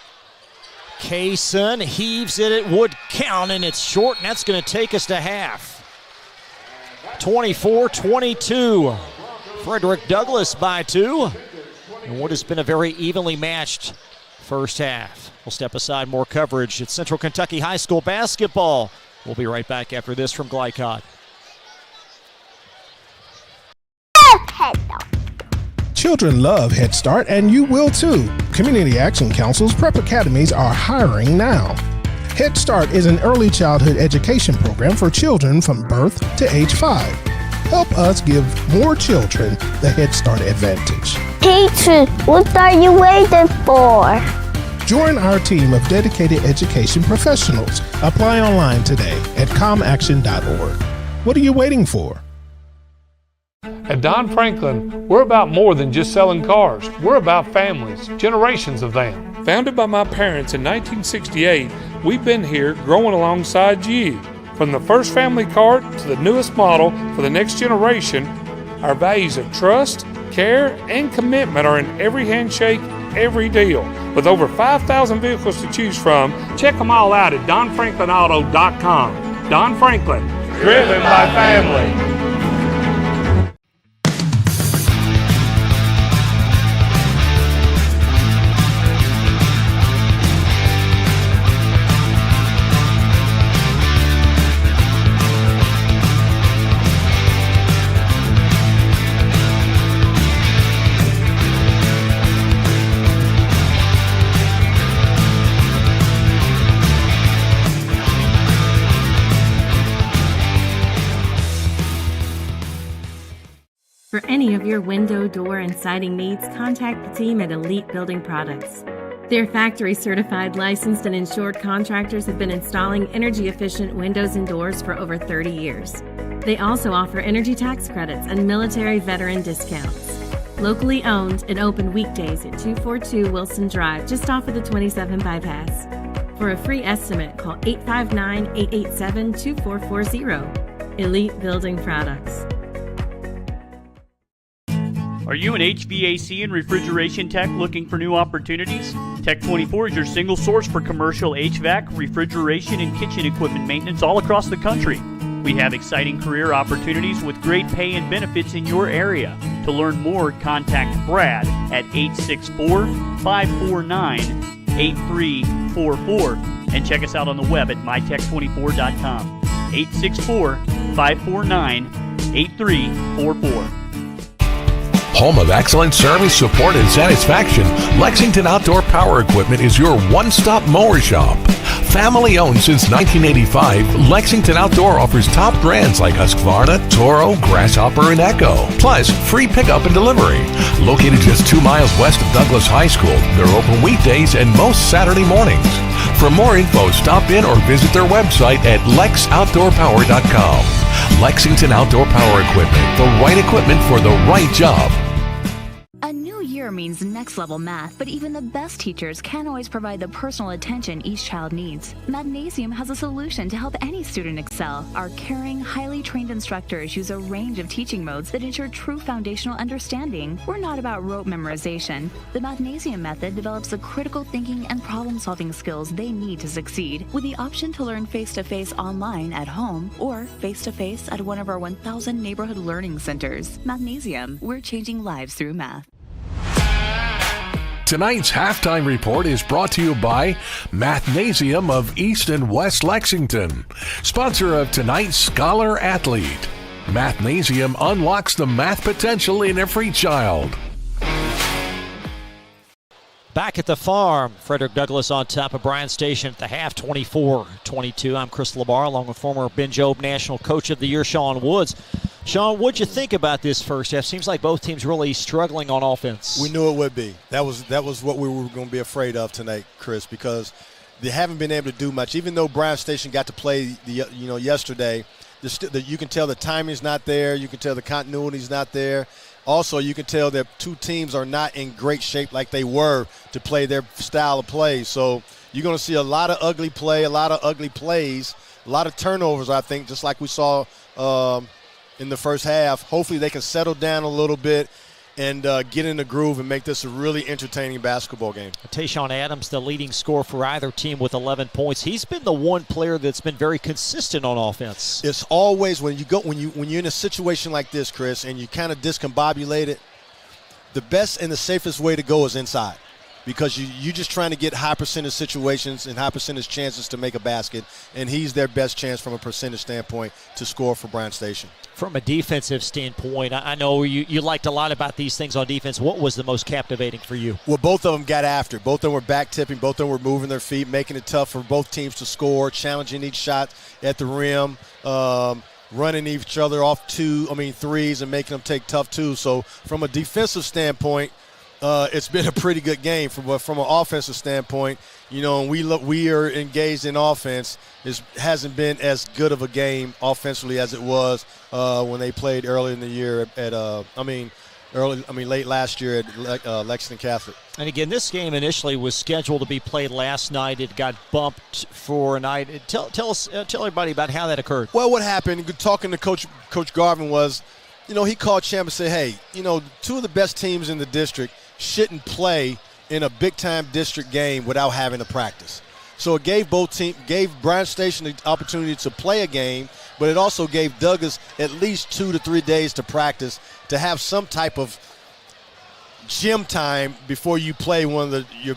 Kaysen heaves it. It would count, and it's short, and that's going to take us to half. 24-22. Frederick Douglas by 2. And what has been a very evenly matched first half. We'll step aside, more coverage at Central Kentucky High School basketball. We'll be right back after this from Glycod. Children love Head Start, and you will too. Community Action Council's prep academies are hiring now. Head Start is an early childhood education program for children from birth to age 5. Help us give more children the Head Start advantage. Teacher, what are you waiting for? Join our team of dedicated education professionals. Apply online today at comaction.org. What are you waiting for? At Don Franklin, we're about more than just selling cars. We're about families, generations of them. Founded by my parents in 1968, we've been here growing alongside you. From the first family car to the newest model for the next generation, our values of trust, care, and commitment are in every handshake, every deal. With over 5,000 vehicles to choose from, check them all out at donfranklinauto.com. Don Franklin, driven by family. For any of your window, door, and siding needs, contact the team at Elite Building Products. Their factory-certified, licensed, and insured contractors have been installing energy-efficient windows and doors for over 30 years. They also offer energy tax credits and military veteran discounts. Locally owned and open weekdays at 242 Wilson Drive, just off of the 27 bypass. For a free estimate, call 859-887-2440. Elite Building Products. Are you an HVAC and refrigeration tech looking for new opportunities? Tech24 is your single source for commercial HVAC, refrigeration, and kitchen equipment maintenance all across the country. We have exciting career opportunities with great pay and benefits in your area. To learn more, contact Brad at 864-549-8344 and check us out on the web at mytech24.com. 864-549-8344. Home of excellent service, support, and satisfaction, Lexington Outdoor Power Equipment is your one-stop mower shop. Family owned since 1985, Lexington Outdoor offers top brands like Husqvarna, Toro, Grasshopper, and Echo. Plus, free pickup and delivery. Located just 2 miles west of Douglas High School, they're open weekdays and most Saturday mornings. For more info, stop in or visit their website at lexoutdoorpower.com. Lexington Outdoor Power Equipment, the right equipment for the right job. A new year means next level math, but even the best teachers can't always provide the personal attention each child needs. Magnesium has a solution to help any student excel. Our caring, highly trained instructors use a range of teaching modes that ensure true foundational understanding. We're not about rote memorization. The Magnesium method develops the critical thinking and problem-solving skills they need to succeed, with the option to learn face-to-face online at home or face-to-face at one of our 1,000 neighborhood learning centers. Magnesium, we're changing lives through math. Tonight's halftime report is brought to you by Mathnasium of East and West Lexington, sponsor of tonight's Scholar Athlete. Mathnasium unlocks the math potential in every child. Back at the farm, Frederick Douglass on top of Bryan Station at the half, 24-22. I'm Chris LeBar, along with former Ben Jobe National Coach of the Year, Sean Woods. Sean, what'd you think about this first half? Seems like both teams really struggling on offense. We knew it would be. That was what we were going to be afraid of tonight, Chris, because they haven't been able to do much. Even though Bryan Station got to play yesterday, you can tell the timing's not there. You can tell the continuity's not there. Also, you can tell that two teams are not in great shape like they were to play their style of play. So you're going to see a lot of ugly play, a lot of ugly plays, a lot of turnovers, I think, just like we saw in the first half. Hopefully they can settle down a little bit and get in the groove and make this a really entertaining basketball game. Tayshaun Adams, the leading scorer for either team with 11 points. He's been the one player that's been very consistent on offense. It's always when you're in a situation like this, Chris, and you kind of discombobulated, the best and the safest way to go is inside, because you're just trying to get high percentage situations and high percentage chances to make a basket, and he's their best chance from a percentage standpoint to score for Bryan Station. From a defensive standpoint, I know you liked a lot about these things on defense. What was the most captivating for you? Well, both of them got after. Both of them were back tipping. Both of them were moving their feet, making it tough for both teams to score, challenging each shot at the rim, running each other off threes and making them take tough twos. So from a defensive standpoint, it's been a pretty good game. From an offensive standpoint, and we are engaged in offense. It hasn't been as good of a game offensively as it was when they played early in the year late last year at Lexington Catholic. And again, this game initially was scheduled to be played last night. It got bumped for a night. Tell everybody about how that occurred. Well, what happened? Talking to Coach Garvin was, he called Champ and said, hey, two of the best teams in the district shouldn't play in a big-time district game without having to practice. So it gave Bryan Station the opportunity to play a game, but it also gave Douglas at least 2 to 3 days to practice, to have some type of gym time before you play one of your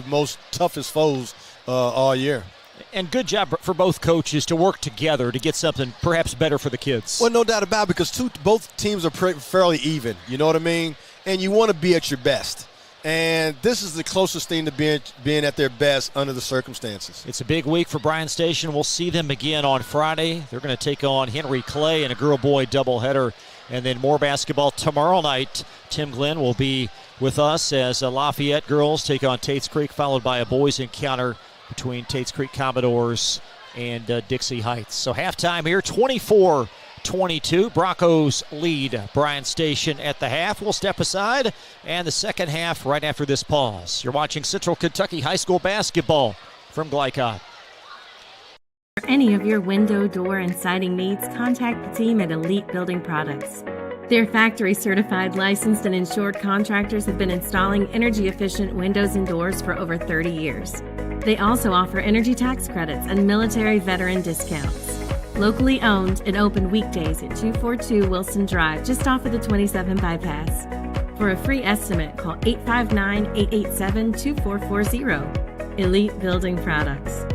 most toughest foes all year. And good job for both coaches to work together to get something perhaps better for the kids. Well, no doubt about it, because both teams are fairly even, you know what I mean? And you want to be at your best. And this is the closest thing to being at their best under the circumstances. It's a big week for Bryan Station. We'll see them again on Friday. They're going to take on Henry Clay in a girl-boy doubleheader And then more basketball tomorrow night. Tim Glenn will be with us as Lafayette girls take on Tates Creek, followed by a boys encounter between Tates Creek Commodores and Dixie Heights. So halftime here, 24-22. Broncos lead Bryan Station at the half. We'll step aside, and the second half right after this pause. You're watching Central Kentucky High School basketball from Glycott. For any of your window, door, and siding needs, contact the team at Elite Building Products. Their factory-certified, licensed, and insured contractors have been installing energy-efficient windows and doors for over 30 years. They also offer energy tax credits and military veteran discounts. Locally owned and open weekdays at 242 Wilson Drive, just off of the 27 bypass. For a free estimate, call 859-887-2440. Elite Building Products.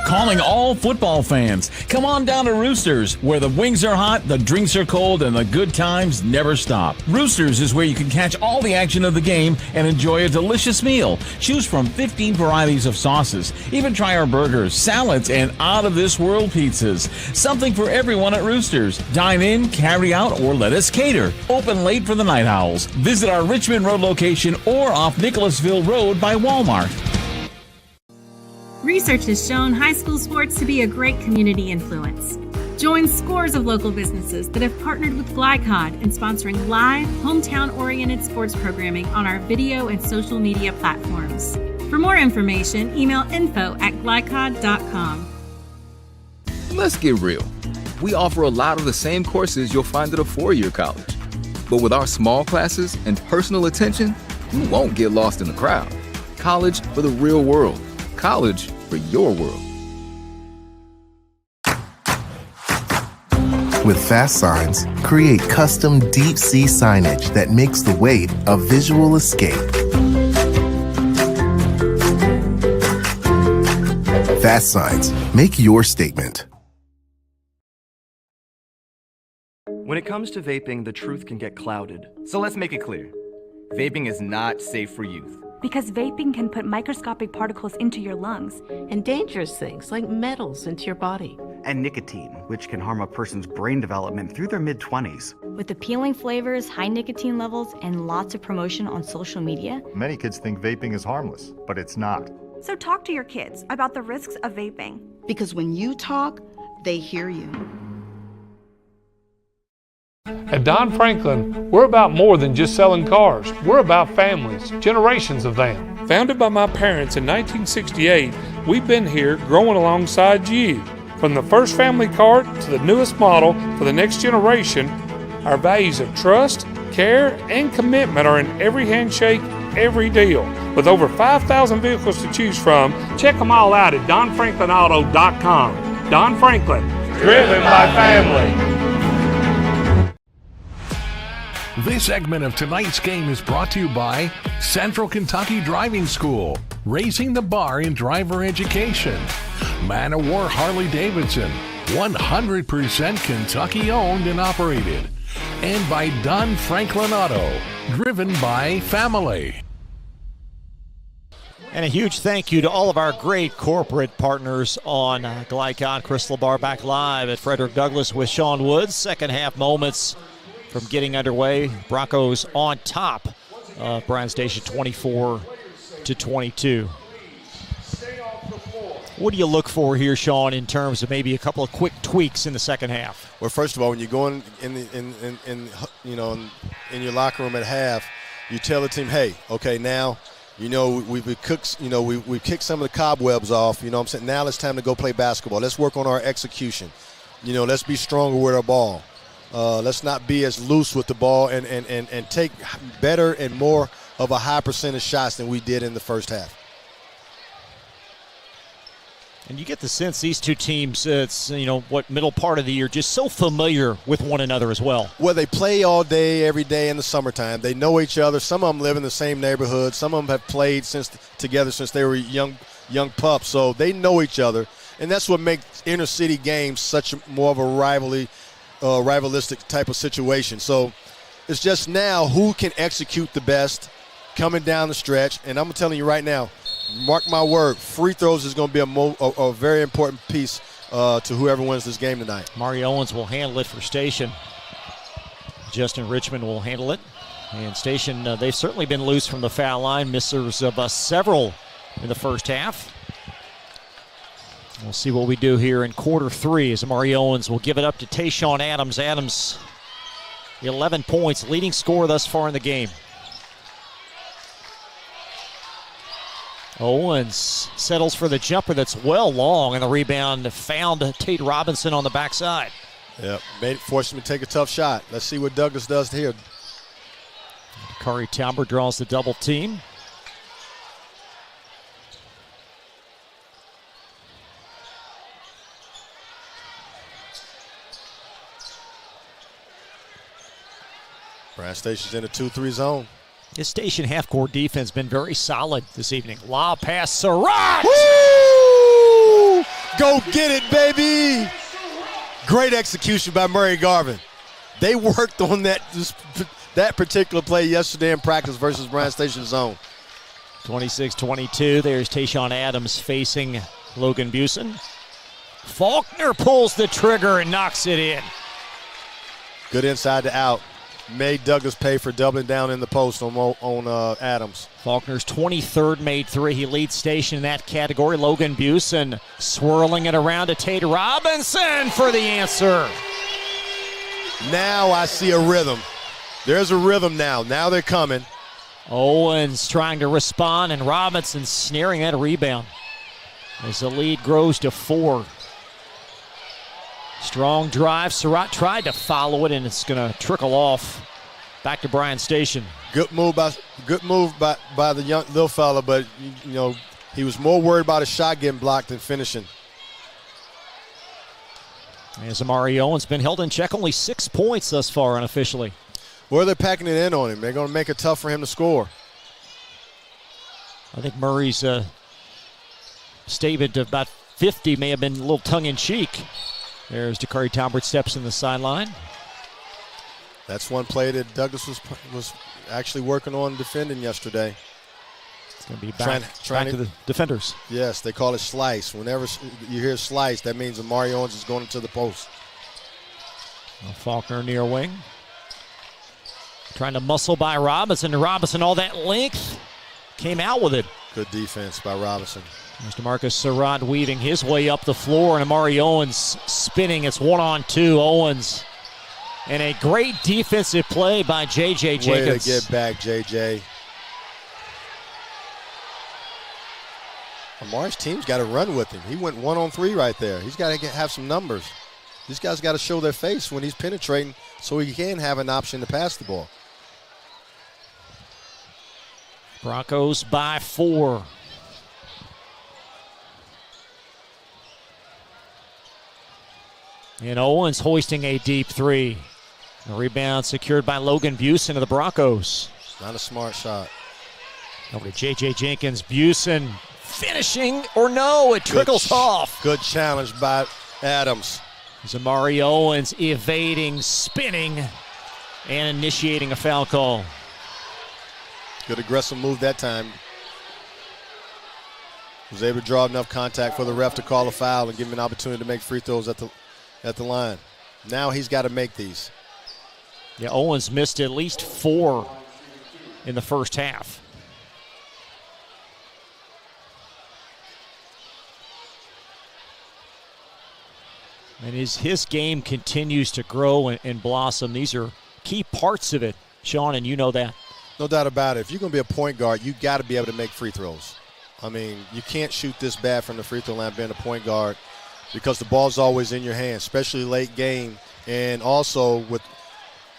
Calling all football fans. Come on down to Roosters, where the wings are hot, the drinks are cold, and the good times never stop. Roosters is where you can catch all the action of the game and enjoy a delicious meal. Choose from 15 varieties of sauces. Even try our burgers, salads, and out-of-this-world pizzas. Something for everyone at Roosters. Dine in, carry out, or let us cater. Open late for the Night Owls. Visit our Richmond Road location or off Nicholasville Road by Walmart. Research has shown high school sports to be a great community influence. Join scores of local businesses that have partnered with Glycod in sponsoring live, hometown-oriented sports programming on our video and social media platforms. For more information, email info@glycod.com. Let's get real. We offer a lot of the same courses you'll find at a four-year college. But with our small classes and personal attention, you won't get lost in the crowd. College for the real world. College for your world. With Fast Signs, create custom deep sea signage that makes the wait a visual escape. Fast Signs, make your statement. When it comes to vaping, the truth can get clouded. So let's make it clear. Vaping is not safe for youth. Because vaping can put microscopic particles into your lungs. And dangerous things like metals into your body. And nicotine, which can harm a person's brain development through their mid-20s. With appealing flavors, high nicotine levels, and lots of promotion on social media. Many kids think vaping is harmless, but it's not. So talk to your kids about the risks of vaping. Because when you talk, they hear you. At Don Franklin, we're about more than just selling cars. We're about families, generations of them. Founded by my parents in 1968, we've been here growing alongside you. From the first family car to the newest model for the next generation, our values of trust, care, and commitment are in every handshake, every deal. With over 5,000 vehicles to choose from, check them all out at DonFranklinAuto.com. Don Franklin, driven by family. This segment of tonight's game is brought to you by Central Kentucky Driving School, raising the bar in driver education. Man of War Harley-Davidson, 100% Kentucky owned and operated. And by Don Franklin Auto, driven by family. And a huge thank you to all of our great corporate partners on Glycon. Chris LeBar back live at Frederick Douglas with Sean Woods. Second half moments from getting underway. Broncos on top of Bryan Station 24-22. What do you look for here, Sean, in terms of maybe a couple of quick tweaks in the second half? Well, first of all, when you go in your locker room at half, you tell the team, hey, okay, now, we kicked some of the cobwebs off. You know what I'm saying? Now it's time to go play basketball. Let's work on our execution. Let's be stronger with our ball. Let's not be as loose with the ball and take better and more of a high percentage shots than we did in the first half. And you get the sense these two teams, middle part of the year, just so familiar with one another as well. Well, they play all day, every day in the summertime. They know each other. Some of them live in the same neighborhood. Some of them have played together since they were young pups. So they know each other. And that's what makes inner city games such more of a rivalistic type of situation. So it's just now who can execute the best coming down the stretch. And I'm telling you right now, mark my word, free throws is going to be a very important piece to whoever wins this game tonight. Mari Owens will handle it for Station. Justin Richmond will handle it. And Station, they've certainly been loose from the foul line. Missers of several in the first half. We'll see what we do here in quarter 3 as Mari Owens will give it up to Tayshawn Adams. Adams, 11 points, leading scorer thus far in the game. Owens settles for the jumper that's well long, and the rebound found Tate Robinson on the backside. Yep, forced him to take a tough shot. Let's see what Douglas does here. Curry Talbert draws the double team. Bryan Station's in a 2-3 zone. His Station half-court defense been very solid this evening. Lob pass, Surratt! Woo! Go get it, baby! Great execution by Murray Garvin. They worked on that particular play yesterday in practice versus Bryan Station zone. 26-22. There's Tayshawn Adams facing Logan Busen. Faulkner pulls the trigger and knocks it in. Good inside to out. Made Douglas pay for doubling down in the post on Adams. Faulkner's 23rd made 3. He leads Station in that category. Logan Busen swirling it around to Tate Robinson for the answer. Now I see a rhythm. There's a rhythm now. Now they're coming. Owens trying to respond, and Robinson snaring at a rebound as the lead grows to 4. Strong drive. Surratt tried to follow it, and it's going to trickle off back to Bryan Station. Good move by the young little fella, but you know he was more worried about his shot getting blocked than finishing. As Amari Owens been held in check, only 6 points thus far unofficially. Well, they're packing it in on him. They're going to make it tough for him to score. I think Murray's statement of about 50 may have been a little tongue-in-cheek. There's Dakari Talbert steps in the sideline. That's one play that Douglas was actually working on defending yesterday. It's going to be back to the defenders. Yes, they call it slice. Whenever you hear slice, that means Amari Owens is going into the post. Faulkner near wing. Trying to muscle by Robinson. Robinson, all that length, came out with it. Good defense by Robinson. There's DeMarcus Surratt weaving his way up the floor, and Amari Owens spinning. It's 1-on-2. Owens. And a great defensive play by J.J. Jenkins. Way to get back, J.J. Amari's team's got to run with him. He went 1-on-3 right there. He's got to have some numbers. These guys got to show their face when he's penetrating so he can have an option to pass the ball. Broncos by 4. And Owens hoisting a deep 3. The rebound secured by Logan Busen of the Broncos. Not a smart shot. Over to J.J. Jenkins. Busen finishing, or no, it trickles off. Good challenge by Adams. Amari Owens evading, spinning, and initiating a foul call. Good aggressive move that time. Was able to draw enough contact for the ref to call a foul and give him an opportunity to make free throws at the line. Now he's got to make these. Yeah, Owens missed at least 4 in the first half. And his game continues to grow and blossom. These are key parts of it, Sean, and you know that. No doubt about it. If you're going to be a point guard, you got to be able to make free throws. I mean, you can't shoot this bad from the free throw line being a point guard because the ball's always in your hands, especially late game. And also with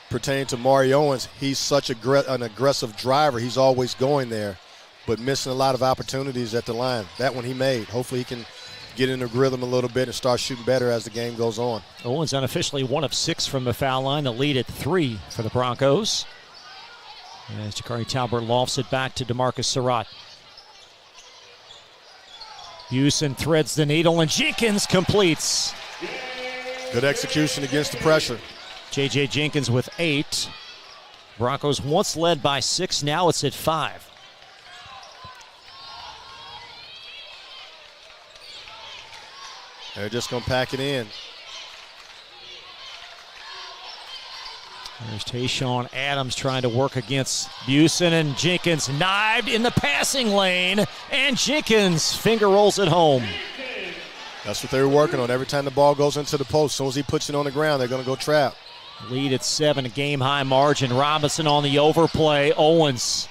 pertaining to Mari Owens, he's such an aggressive driver. He's always going there, but missing a lot of opportunities at the line. That one he made. Hopefully he can get in the rhythm a little bit and start shooting better as the game goes on. Owens unofficially 1 of 6 from the foul line. The lead at 3 for the Broncos. As Jakari Talbert lofts it back to DeMarcus Surratt. Busen threads the needle, and Jenkins completes. Good execution against the pressure. J.J. Jenkins with 8. Broncos once led by 6, now it's at 5. They're just going to pack it in. There's Tayshawn Adams trying to work against Busen, and Jenkins knived in the passing lane, and Jenkins finger rolls it home. That's what they were working on. Every time the ball goes into the post, as soon as he puts it on the ground, they're going to go trap. Lead at 7, a game-high margin. Robinson on the overplay. Owens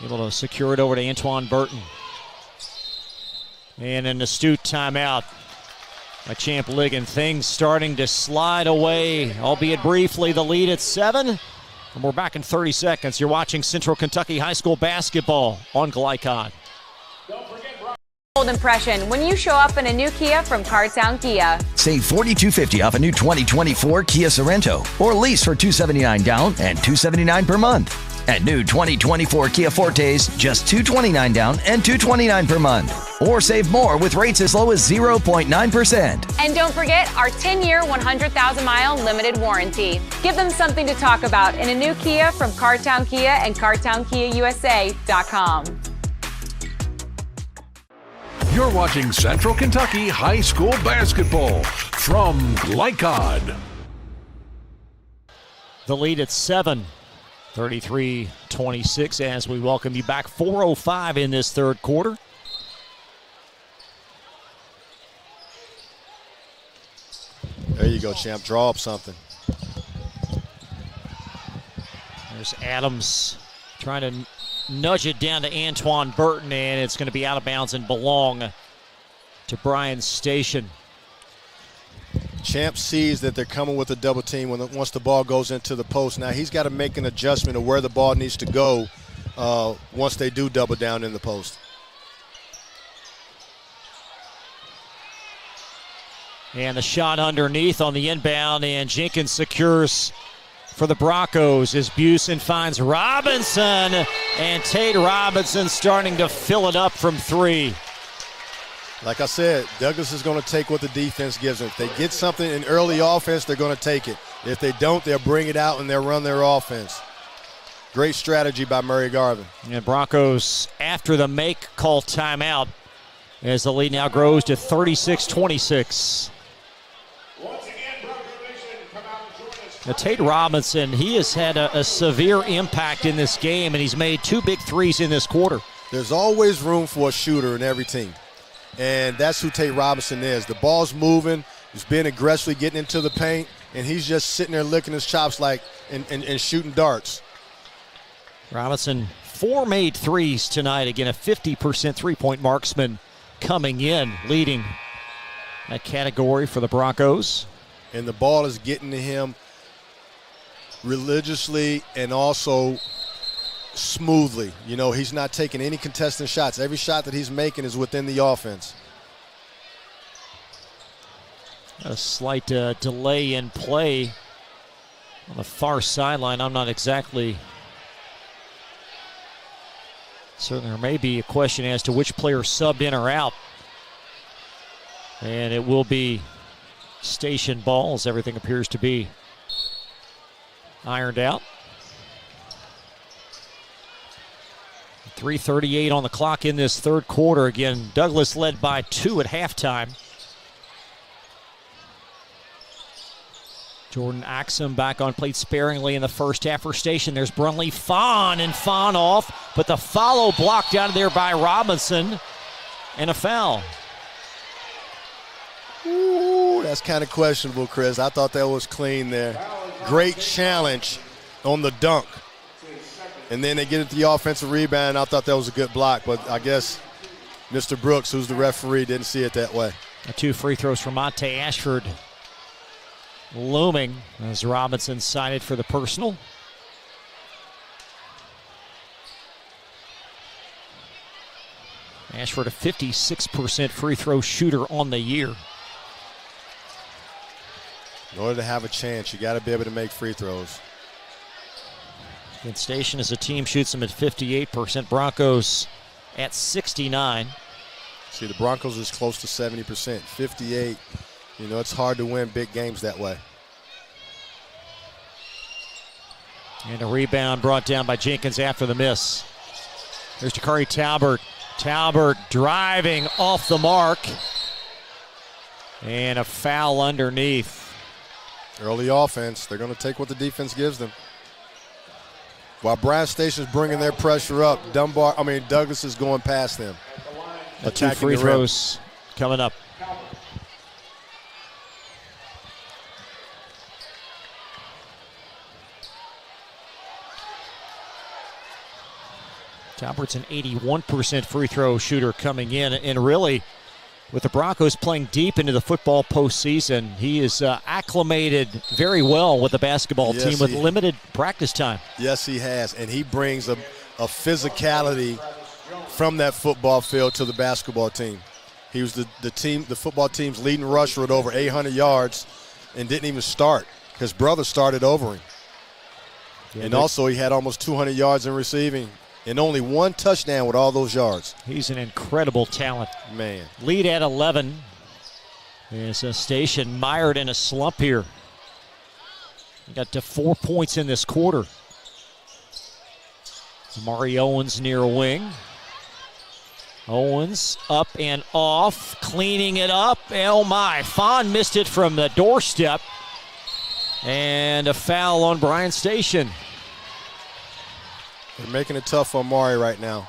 able to secure it over to Antoine Burton. And an astute timeout by Champ Ligon. Things starting to slide away, albeit briefly. The lead at 7, and we're back in 30 seconds. You're watching Central Kentucky High School basketball on Glycod. Bold impression when you show up in a new Kia from Cartown Kia. Save $4,250 off a new 2024 Kia Sorento, or lease for $279 down and $279 per month. And new 2024 Kia Fortes, just $229 down and $229 per month. Or save more with rates as low as 0.9%. And don't forget our 10-year, 100,000-mile limited warranty. Give them something to talk about in a new Kia from Cartown Kia and CartownKiaUSA.com. You're watching Central Kentucky High School basketball from Glycod. The lead at 7, 33-26 as we welcome you back. 4:05 in this third quarter. There you go, Champ. Draw up something. There's Adams trying to nudge it down to Antoine Burton, and it's going to be out of bounds and belong to Bryan Station. Champ sees that they're coming with a double team once the ball goes into the post. Now he's got to make an adjustment of where the ball needs to go once they do double down in the post. And the shot underneath on the inbound, and Jenkins secures for the Broncos as Busen finds Robinson, and Tate Robinson starting to fill it up from 3. Like I said, Douglas is going to take what the defense gives them. If they get something in early offense, they're going to take it. If they don't, they'll bring it out and they'll run their offense. Great strategy by Murray Garvin. And Broncos, after the make, call timeout as the lead now grows to 36-26. Now, Tate Robinson, he has had a severe impact in this game, and he's made 2 big threes in this quarter. There's always room for a shooter in every team, and that's who Tate Robinson is. The ball's moving, he's been aggressively getting into the paint, and he's just sitting there licking his chops like and shooting darts. Robinson, 4 made threes tonight. Again, a 50% three-point marksman coming in, leading that category for the Broncos. And the ball is getting to him religiously and also smoothly. You know, he's not taking any contested shots. Every shot that he's making is within the offense. A slight delay in play on the far sideline. I'm not exactly certain. There may be a question as to which player subbed in or out. And it will be Station ball as everything appears to be ironed out. 3:38 on the clock in this third quarter. Again, Douglas led by 2 at halftime. Jordan Axum back on, played sparingly in the first half for Station. There's Brunley Fawn, and Fawn off, but the follow blocked out of there by Robinson, and a foul. Ooh, that's kind of questionable, Chris. I thought that was clean there. Great challenge on the dunk. And then they get into the offensive rebound. I thought that was a good block, but I guess Mr. Brooks, who's the referee, didn't see it that way. 2 free throws from Monte Ashford looming as Robinson cited for the personal. Ashford, a 56% free throw shooter on the year. In order to have a chance, you got to be able to make free throws. And Station as a team shoots them at 58%. Broncos at 69%. See, the Broncos is close to 70%. 58%. You know, it's hard to win big games that way. And a rebound brought down by Jenkins after the miss. There's Jakari Talbert. Talbert driving off the mark. And a foul underneath. Early offense. They're going to take what the defense gives them. While Bryan Station's bringing their pressure up, Douglas is going past them. Two free throws coming up. Calvert's an 81% free throw shooter coming in, and really, with the Broncos playing deep into the football postseason, he is acclimated very well with the basketball team with limited practice time. Yes, he has, and he brings a physicality from that football field to the basketball team. He was the football team's leading rusher at over 800 yards and didn't even start. His brother started over him. Yeah, and also he had almost 200 yards in receiving and only one touchdown with all those yards. He's an incredible talent. Man. Lead at 11. There's a Station mired in a slump here. He got to 4 points in this quarter. Amari Owens near wing. Owens up and off, cleaning it up. Oh my, Fon missed it from the doorstep. And a foul on Bryan Station. They're making it tough on Amari right now.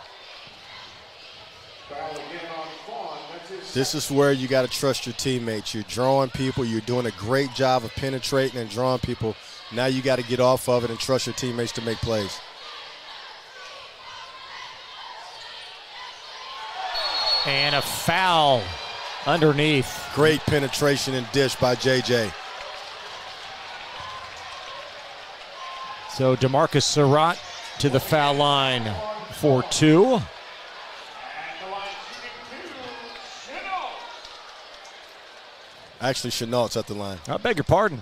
This is where you got to trust your teammates. You're drawing people. You're doing a great job of penetrating and drawing people. Now you got to get off of it and trust your teammates to make plays. And a foul underneath. Great penetration and dish by JJ. So DeMarcus Surratt to the foul line for 2. Actually, Chenault's at the line. I beg your pardon.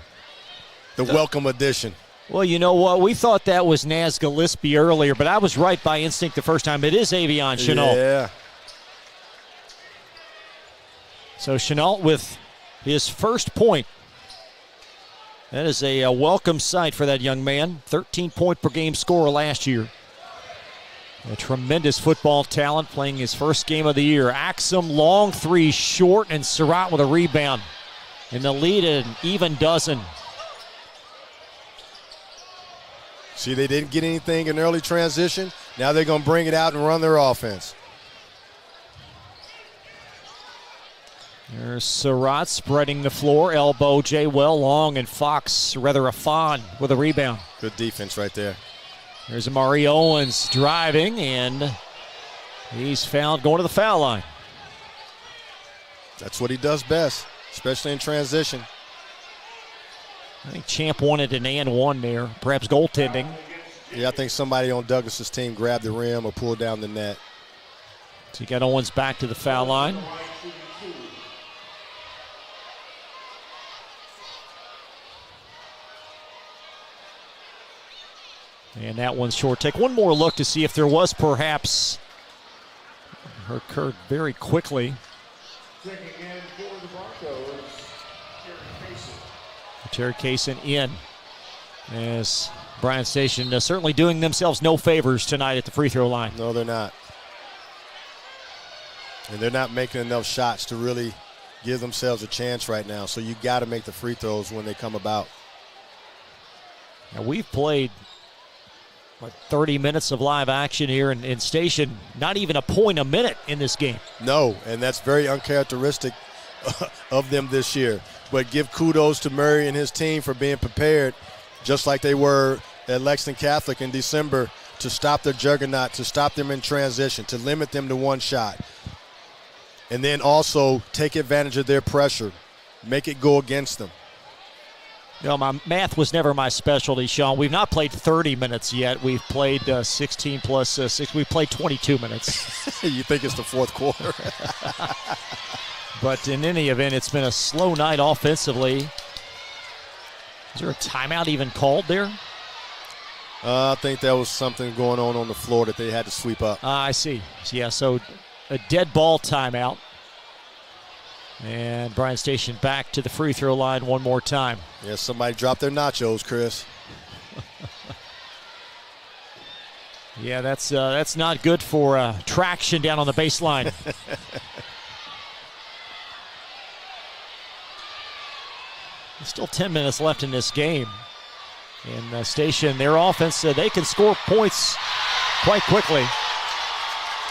The welcome addition. Well, you know what? We thought that was Naz Gillespie earlier, but I was right by instinct the first time. It is Avion Chenault. Yeah. So Chenault with his first point. That is a welcome sight for that young man. 13-point per game scorer last year. A tremendous football talent playing his first game of the year. Axum, long three, short, and Surratt with a rebound. And the lead an even dozen. See, they didn't get anything in early transition. Now they're going to bring it out and run their offense. There's Surratt spreading the floor. Elbow, Jay Well, long, and Fox, rather a Fon with a rebound. Good defense right there. There's Amari Owens driving, and he's fouled going to the foul line. That's what he does best, especially in transition. I think Champ wanted an and one there, perhaps goaltending. Yeah, I think somebody on Douglas's team grabbed the rim or pulled down the net. So you got Owens back to the foul line. And that one's short. Take one more look to see if there was perhaps occurred very quickly. Terry Kaysen in as Bryan Station certainly doing themselves no favors tonight at the free throw line. No, they're not. And they're not making enough shots to really give themselves a chance right now. So you got to make the free throws when they come about. Now we've played 30 minutes of live action here in Station, not even a point a minute in this game. No, and that's very uncharacteristic of them this year. But give kudos to Murray and his team for being prepared, just like they were at Lexington Catholic in December, to stop their juggernaut, to stop them in transition, to limit them to one shot. And then also take advantage of their pressure, make it go against them. You know, my math was never my specialty, Sean. We've not played 30 minutes yet. We've played 16 plus 6. We've played 22 minutes. You think it's the fourth quarter. But in any event, it's been a slow night offensively. Is there a timeout even called there? I think that was something going on the floor that they had to sweep up. I see. Yeah, so a dead ball timeout. And Bryan Station back to the free throw line one more time. Yeah, somebody dropped their nachos, Chris. Yeah, that's not good for traction down on the baseline. Still 10 minutes left in this game. And Station, their offense, they can score points quite quickly.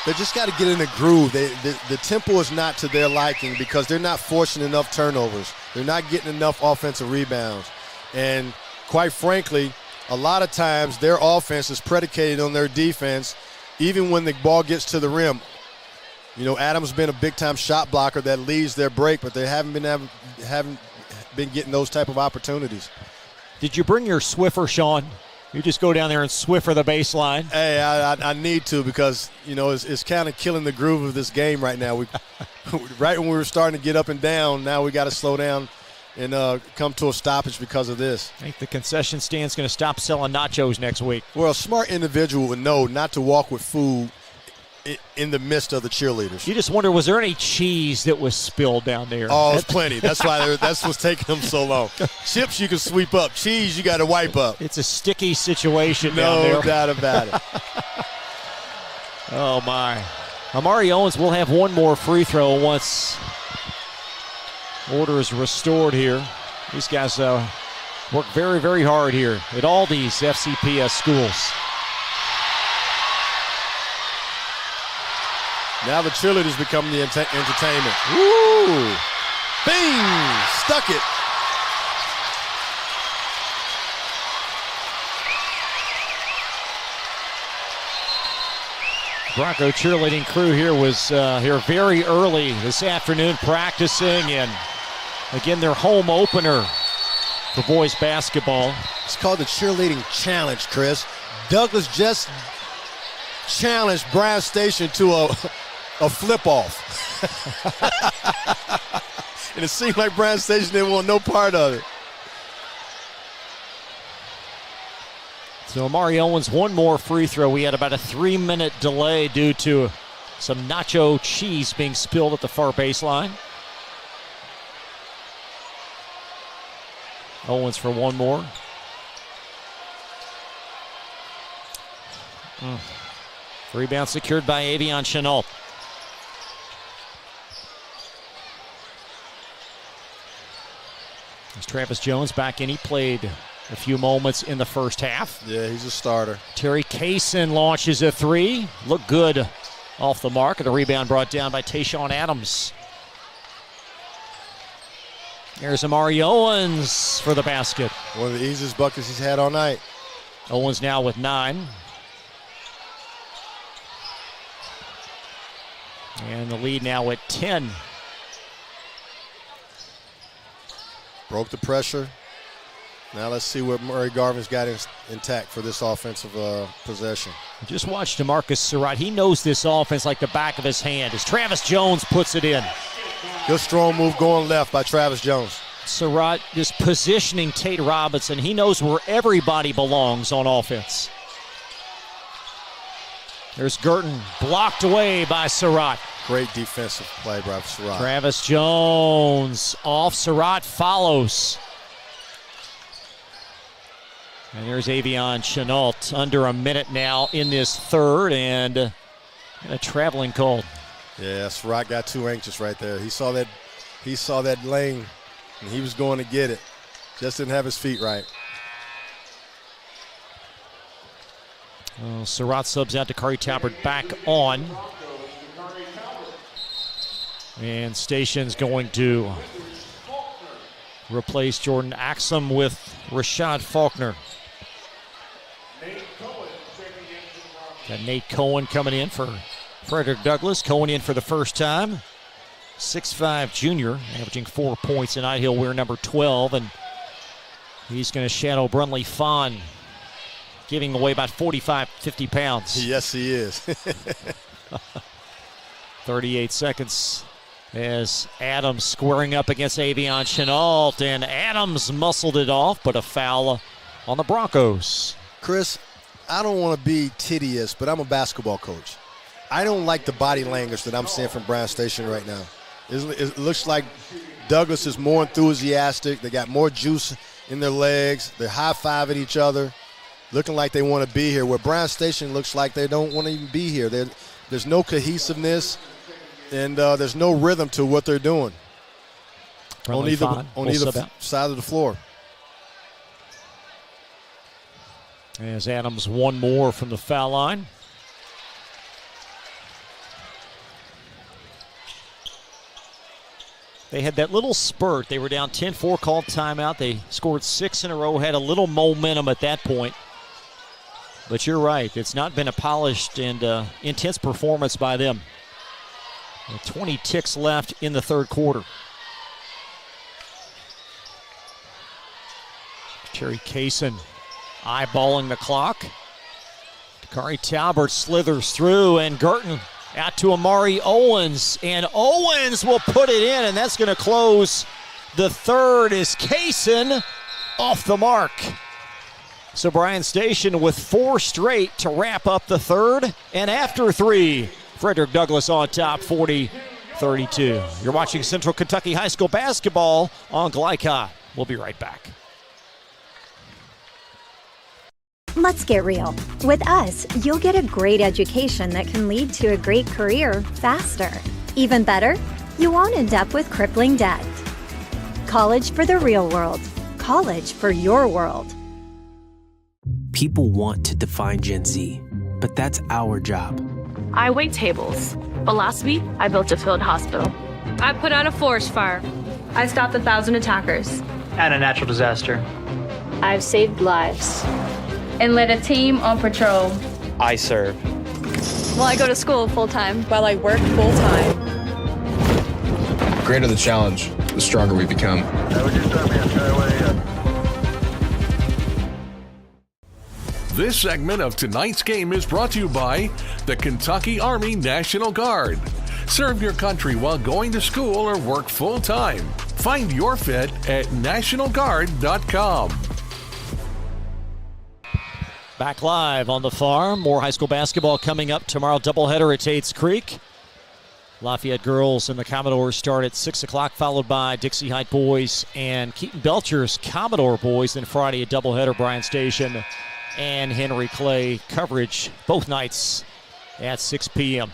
They just got to get in the groove. The tempo is not to their liking because they're not forcing enough turnovers. They're not getting enough offensive rebounds. And quite frankly, a lot of times their offense is predicated on their defense, even when the ball gets to the rim. You know, Adams been a big-time shot blocker that leads their break, but they haven't been getting those type of opportunities. Did you bring your Swiffer, Sean? You just go down there and Swiffer the baseline? Hey, I need to because, you know, it's kind of killing the groove of this game right now. Right when we were starting to get up and down, now we got to slow down and come to a stoppage because of this. I think the concession stand's going to stop selling nachos next week. Well, a smart individual would know not to walk with food in the midst of the cheerleaders. You just wonder, was there any cheese that was spilled down there? Oh, there's plenty. That's what's taking them so long. Chips you can sweep up. Cheese you got to wipe up. It's a sticky situation down there. No doubt about it. Oh, my. Amari Owens will have one more free throw once order is restored here. These guys work very, very hard here at all these FCPS schools. Now the cheerleaders become the entertainment. Woo! Bing! Stuck it. Bronco cheerleading crew here was here very early this afternoon practicing, and again their home opener for boys basketball. It's called the cheerleading challenge, Chris. Douglas just challenged Bryan Station to a flip-off. And it seemed like Bryan Station didn't want no part of it. So Amari Owens, one more free throw. We had about a 3-minute delay due to some nacho cheese being spilled at the far baseline. Owens for one more. Rebound secured by Avion Chenault. As Travis Jones back in, he played a few moments in the first half. Yeah, he's a starter. Terry Kaysen launches a three. Looked good off the mark. And a rebound brought down by Tayshawn Adams. There's Amari Owens for the basket. One of the easiest buckets he's had all night. Owens now with 9. And the lead now at 10. Broke the pressure. Now let's see what Murray Garvin's got intact for this offensive possession. Just watch DeMarcus Surratt. He knows this offense like the back of his hand as Travis Jones puts it in. Good strong move going left by Travis Jones. Surratt just positioning Tate Robinson. He knows where everybody belongs on offense. There's Girton, blocked away by Surratt. Great defensive play by Surratt. Travis Jones off. Surratt follows. And there's Avion Chenault. Under a minute now in this third, and a traveling call. Yeah, Surratt got too anxious right there. He saw that lane, and he was going to get it. Just didn't have his feet right. Surratt subs out to Curry Talbert back on. And Station's going to replace Jordan Axum with Rashad Faulkner. Got Nate Cohen coming in for Frederick Douglas. Cohen in for the first time. 6'5" junior, averaging 4 points tonight. He'll wear number 12, and he's going to shadow Brunley Fawn, giving away about 45, 50 pounds. Yes, he is. 38 seconds as Adams squaring up against Avion Chenault, and Adams muscled it off, but a foul on the Broncos. Chris, I don't want to be tedious, but I'm a basketball coach. I don't like the body language that I'm seeing from Bryan Station right now. It looks like Douglas is more enthusiastic. They got more juice in their legs. They're high-fiving each other, looking like they want to be here, where Bryan Station looks like they don't want to even be here. There's no cohesiveness, and there's no rhythm to what they're doing. On either side of the floor. As Adams one more from the foul line. They had that little spurt. They were down 10-4, called timeout. They scored 6 in a row, had a little momentum at that point. But you're right. It's not been a polished and intense performance by them. 20 ticks left in the third quarter. Terry Kaysen eyeballing the clock. Dakari Talbert slithers through, and Girton out to Amari Owens, and Owens will put it in, and that's going to close the third as Kaysen off the mark. So Bryan Station with 4 straight to wrap up the third, and after 3, Frederick Douglass on top, 40-32. You're watching Central Kentucky High School basketball on Glycod. We'll be right back. Let's get real. With us, you'll get a great education that can lead to a great career faster. Even better, you won't end up with crippling debt. College for the real world. College for your world. People want to define Gen Z, but that's our job. I wait tables, but last week I built a field hospital. I put out a forest fire. I stopped 1,000 attackers. And a natural disaster. I've saved lives. And led a team on patrol. I serve. Well, I go to school full-time. While I work full-time. The greater the challenge, the stronger we become. This segment of tonight's game is brought to you by the Kentucky Army National Guard. Serve your country while going to school or work full-time. Find your fit at nationalguard.com. Back live on the farm. More high school basketball coming up tomorrow. Doubleheader at Tates Creek. Lafayette girls and the Commodores start at 6 o'clock, followed by Dixie Heights boys and Keaton Belcher's Commodore boys. Then Friday, a doubleheader, Bryan Station and Henry Clay. Coverage both nights at 6 p.m.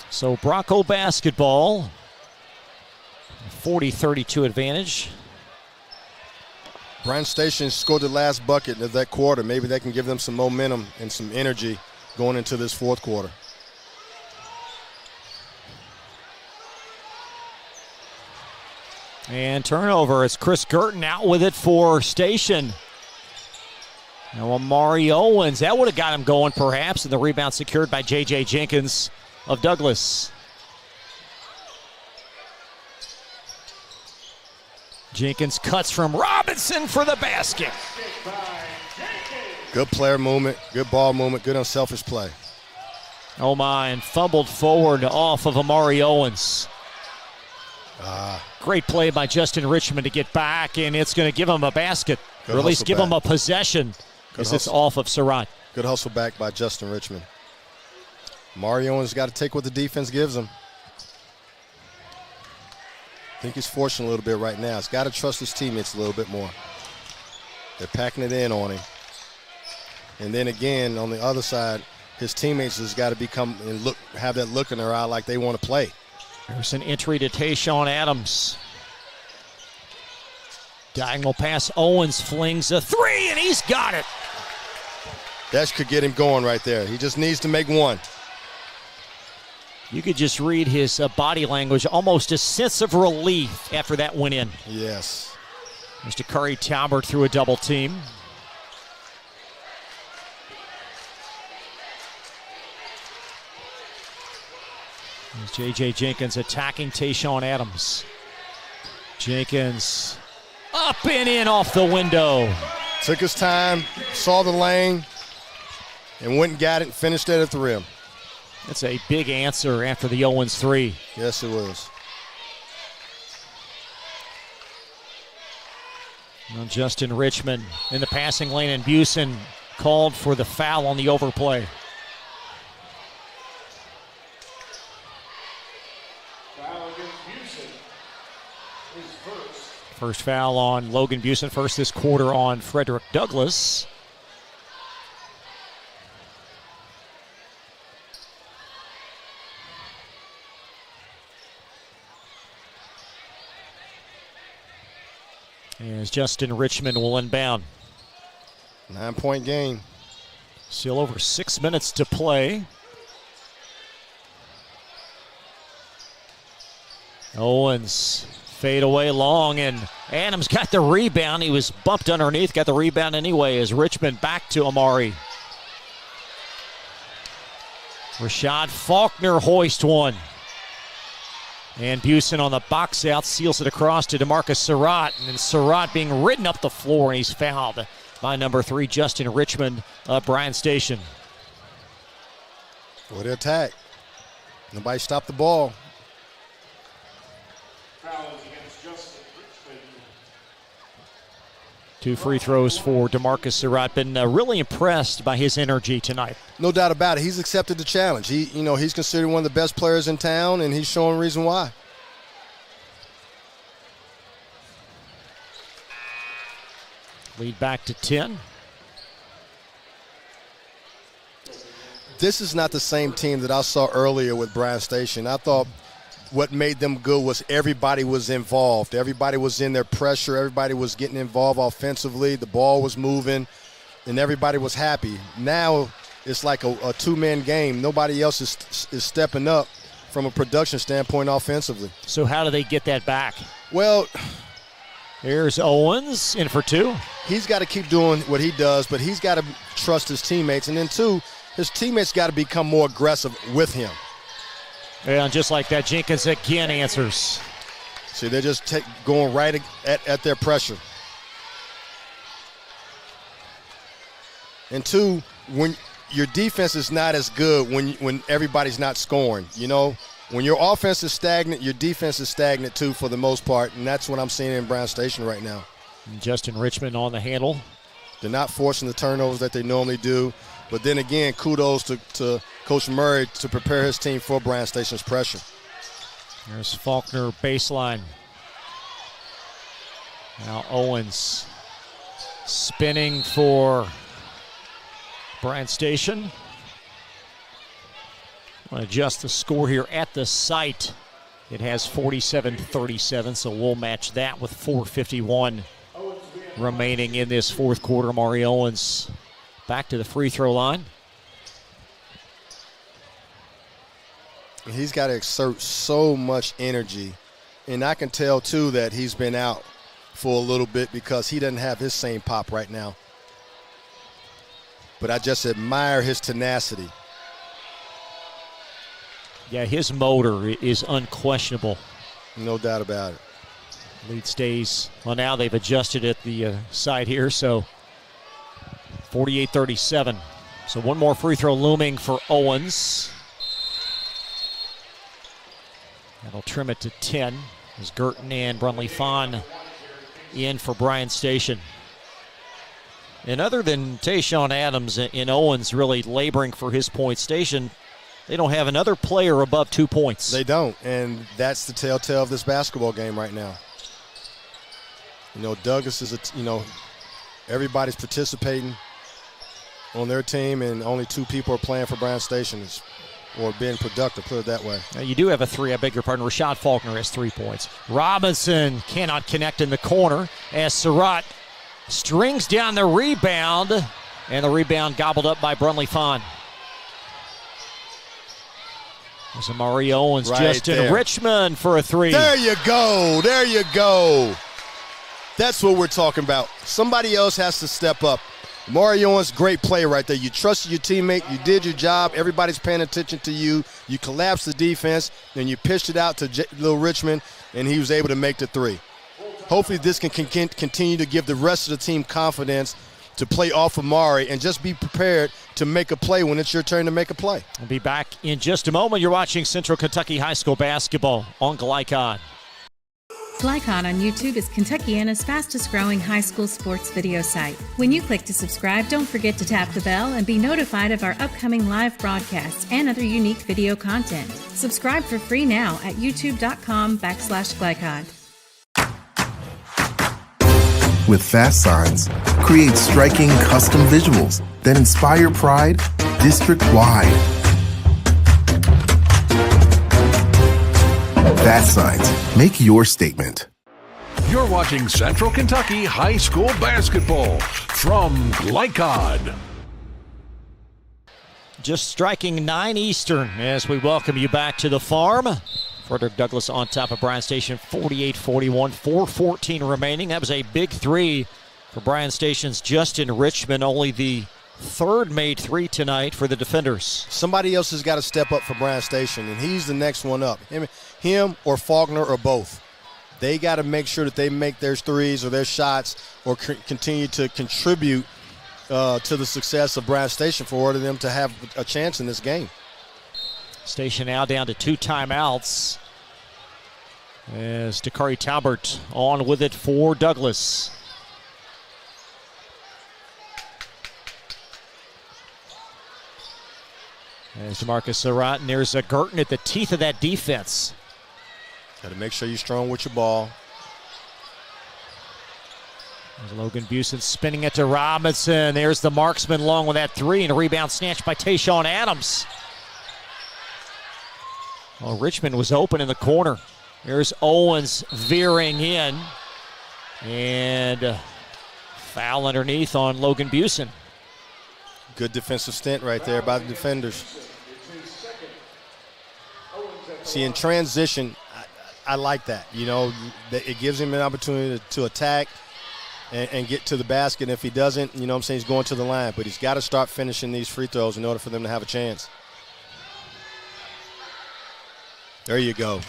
So Bronco basketball, 40-32 advantage. Bryan Station scored the last bucket of that quarter. Maybe that can give them some momentum and some energy going into this fourth quarter. And turnover as Chris Girton out with it for Station. Now Amari Owens, that would have got him going perhaps, and the rebound secured by J.J. Jenkins of Douglas. Jenkins cuts from Robinson for the basket. Good player movement, good ball movement, good unselfish play. Oh my, and fumbled forward off of Amari Owens. Great play by Justin Richmond to get back, and it's going to give him a basket, or at least give him a possession as it's off of Surratt. Good hustle back by Justin Richmond. Amari Owens got to take what the defense gives him. I think he's forcing a little bit right now. He's got to trust his teammates a little bit more. They're packing it in on him. And then again, on the other side, his teammates has got to become and have that look in their eye like they want to play. There's an entry to Tayshawn Adams. Diagonal pass, Owens flings a three, and he's got it. That could get him going right there. He just needs to make one. You could just read his body language, almost a sense of relief after that went in. Yes. Mr. Curry Talbert through a double team. There's J.J. Jenkins attacking Tayshawn Adams. Jenkins up and in off the window. Took his time, saw the lane, and went and got it and finished it at the rim. That's a big answer after the Owens three. Yes, it was. Now Justin Richmond in the passing lane, and Busen called for the foul on the overplay. Foul against Busen is first. First foul on Logan Busen, first this quarter on Frederick Douglas. As Justin Richmond will inbound. 9-point game. Still over 6 minutes to play. Owens fade away long, and Adams got the rebound. He was bumped underneath, got the rebound anyway as Richmond back to Amari. Rashad Faulkner hoist one. And Busen on the box out seals it across to DeMarcus Surratt. And then Surratt being ridden up the floor, and he's fouled by number 3, Justin Richmond of Bryan Station. What an attack. Nobody stopped the ball. Fouls against Justin Richmond. 2 free throws for DeMarcus Surratt. Been really impressed by his energy tonight. No doubt about it. He's accepted the challenge. He's considered one of the best players in town, and he's showing reason why. Lead back to 10. This is not the same team that I saw earlier with Bryan Station. I thought what made them good was everybody was involved. Everybody was in their pressure. Everybody was getting involved offensively. The ball was moving, and everybody was happy. Now it's like a two-man game. Nobody else is stepping up from a production standpoint offensively. So how do they get that back? Well, here's Owens in for 2. He's got to keep doing what he does, but he's got to trust his teammates. And then 2, his teammates got to become more aggressive with him. And just like that, Jenkins again answers. See, they're just going right at their pressure. And 2, when your defense is not as good when everybody's not scoring, When your offense is stagnant, your defense is stagnant too for the most part, and that's what I'm seeing in Bryan Station right now. And Justin Richmond on the handle. They're not forcing the turnovers that they normally do. But then again, kudos to Coach Murray to prepare his team for Bryan Station's pressure. There's Faulkner baseline. Now Owens spinning for Bryan Station. I'll adjust the score here at the site. It has 47-37, so we'll match that with 4:51 remaining in this fourth quarter. Amari Owens back to the free throw line. He's got to exert so much energy. And I can tell, too, that he's been out for a little bit because he doesn't have his same pop right now. But I just admire his tenacity. Yeah, his motor is unquestionable. No doubt about it. Lead stays. Well, now they've adjusted at the side here, so 48-37. So one more free throw looming for Owens. That'll trim it to 10 as Girton and Brunley Fawn in for Bryan Station. And other than Tayshawn Adams and Owens really laboring for his point, Station, they don't have another player above 2 points. They don't, and that's the telltale of this basketball game right now. Douglas is everybody's participating on their team, and only 2 people are playing for Bryan Station or being productive, put it that way. Now you do have a 3, I beg your pardon. Rashad Faulkner has 3 points. Robinson cannot connect in the corner as Surratt strings down the rebound, and the rebound gobbled up by Brunley Fawn. There's Amari Owens, right Justin there. Richmond for a 3. There you go. There you go. That's what we're talking about. Somebody else has to step up. Amari Owens, great play right there. You trusted your teammate. You did your job. Everybody's paying attention to you. You collapsed the defense, and you pitched it out to Little Richmond, and he was able to make the 3. Hopefully this can continue to give the rest of the team confidence to play off Amari and just be prepared to make a play when it's your turn to make a play. We'll be back in just a moment. You're watching Central Kentucky High School basketball on Glycon. Glycon on YouTube is Kentuckiana's fastest growing high school sports video site. When you click to subscribe, don't forget to tap the bell and be notified of our upcoming live broadcasts and other unique video content. Subscribe for free now at youtube.com/Glycon. With Fast Signs, create striking custom visuals that inspire pride district-wide. Fast Signs, make your statement. You're watching Central Kentucky High School Basketball from Glycod. Just striking 9 Eastern as we welcome you back to the farm. Frederick Douglass on top of Bryan Station, 48-41, 4:14 remaining. That was a big three for Bryan Station's Justin Richmond, only the third made three tonight for the defenders. Somebody else has got to step up for Bryan Station, and he's the next one up. Him or Faulkner or both. They got to make sure that they make their threes or their shots or continue to contribute to the success of Bryan Station for order them to have a chance in this game. Station now down to 2 timeouts as Dakari Talbert on with it for Douglas. There's DeMarcus Surratt, and there's a Girton at the teeth of that defense. Got to make sure you're strong with your ball. There's Logan Busen spinning it to Robinson. There's the marksman long with that three, and a rebound snatched by Tayshawn Adams. Well, Richmond was open in the corner. There's Owens veering in, and foul underneath on Logan Busen. Good defensive stint right there by the defenders. See, in transition, I like that. You know, it gives him an opportunity to attack and get to the basket. And if he doesn't, you know what I'm saying, he's going to the line. But he's got to start finishing these free throws in order for them to have a chance. There you go.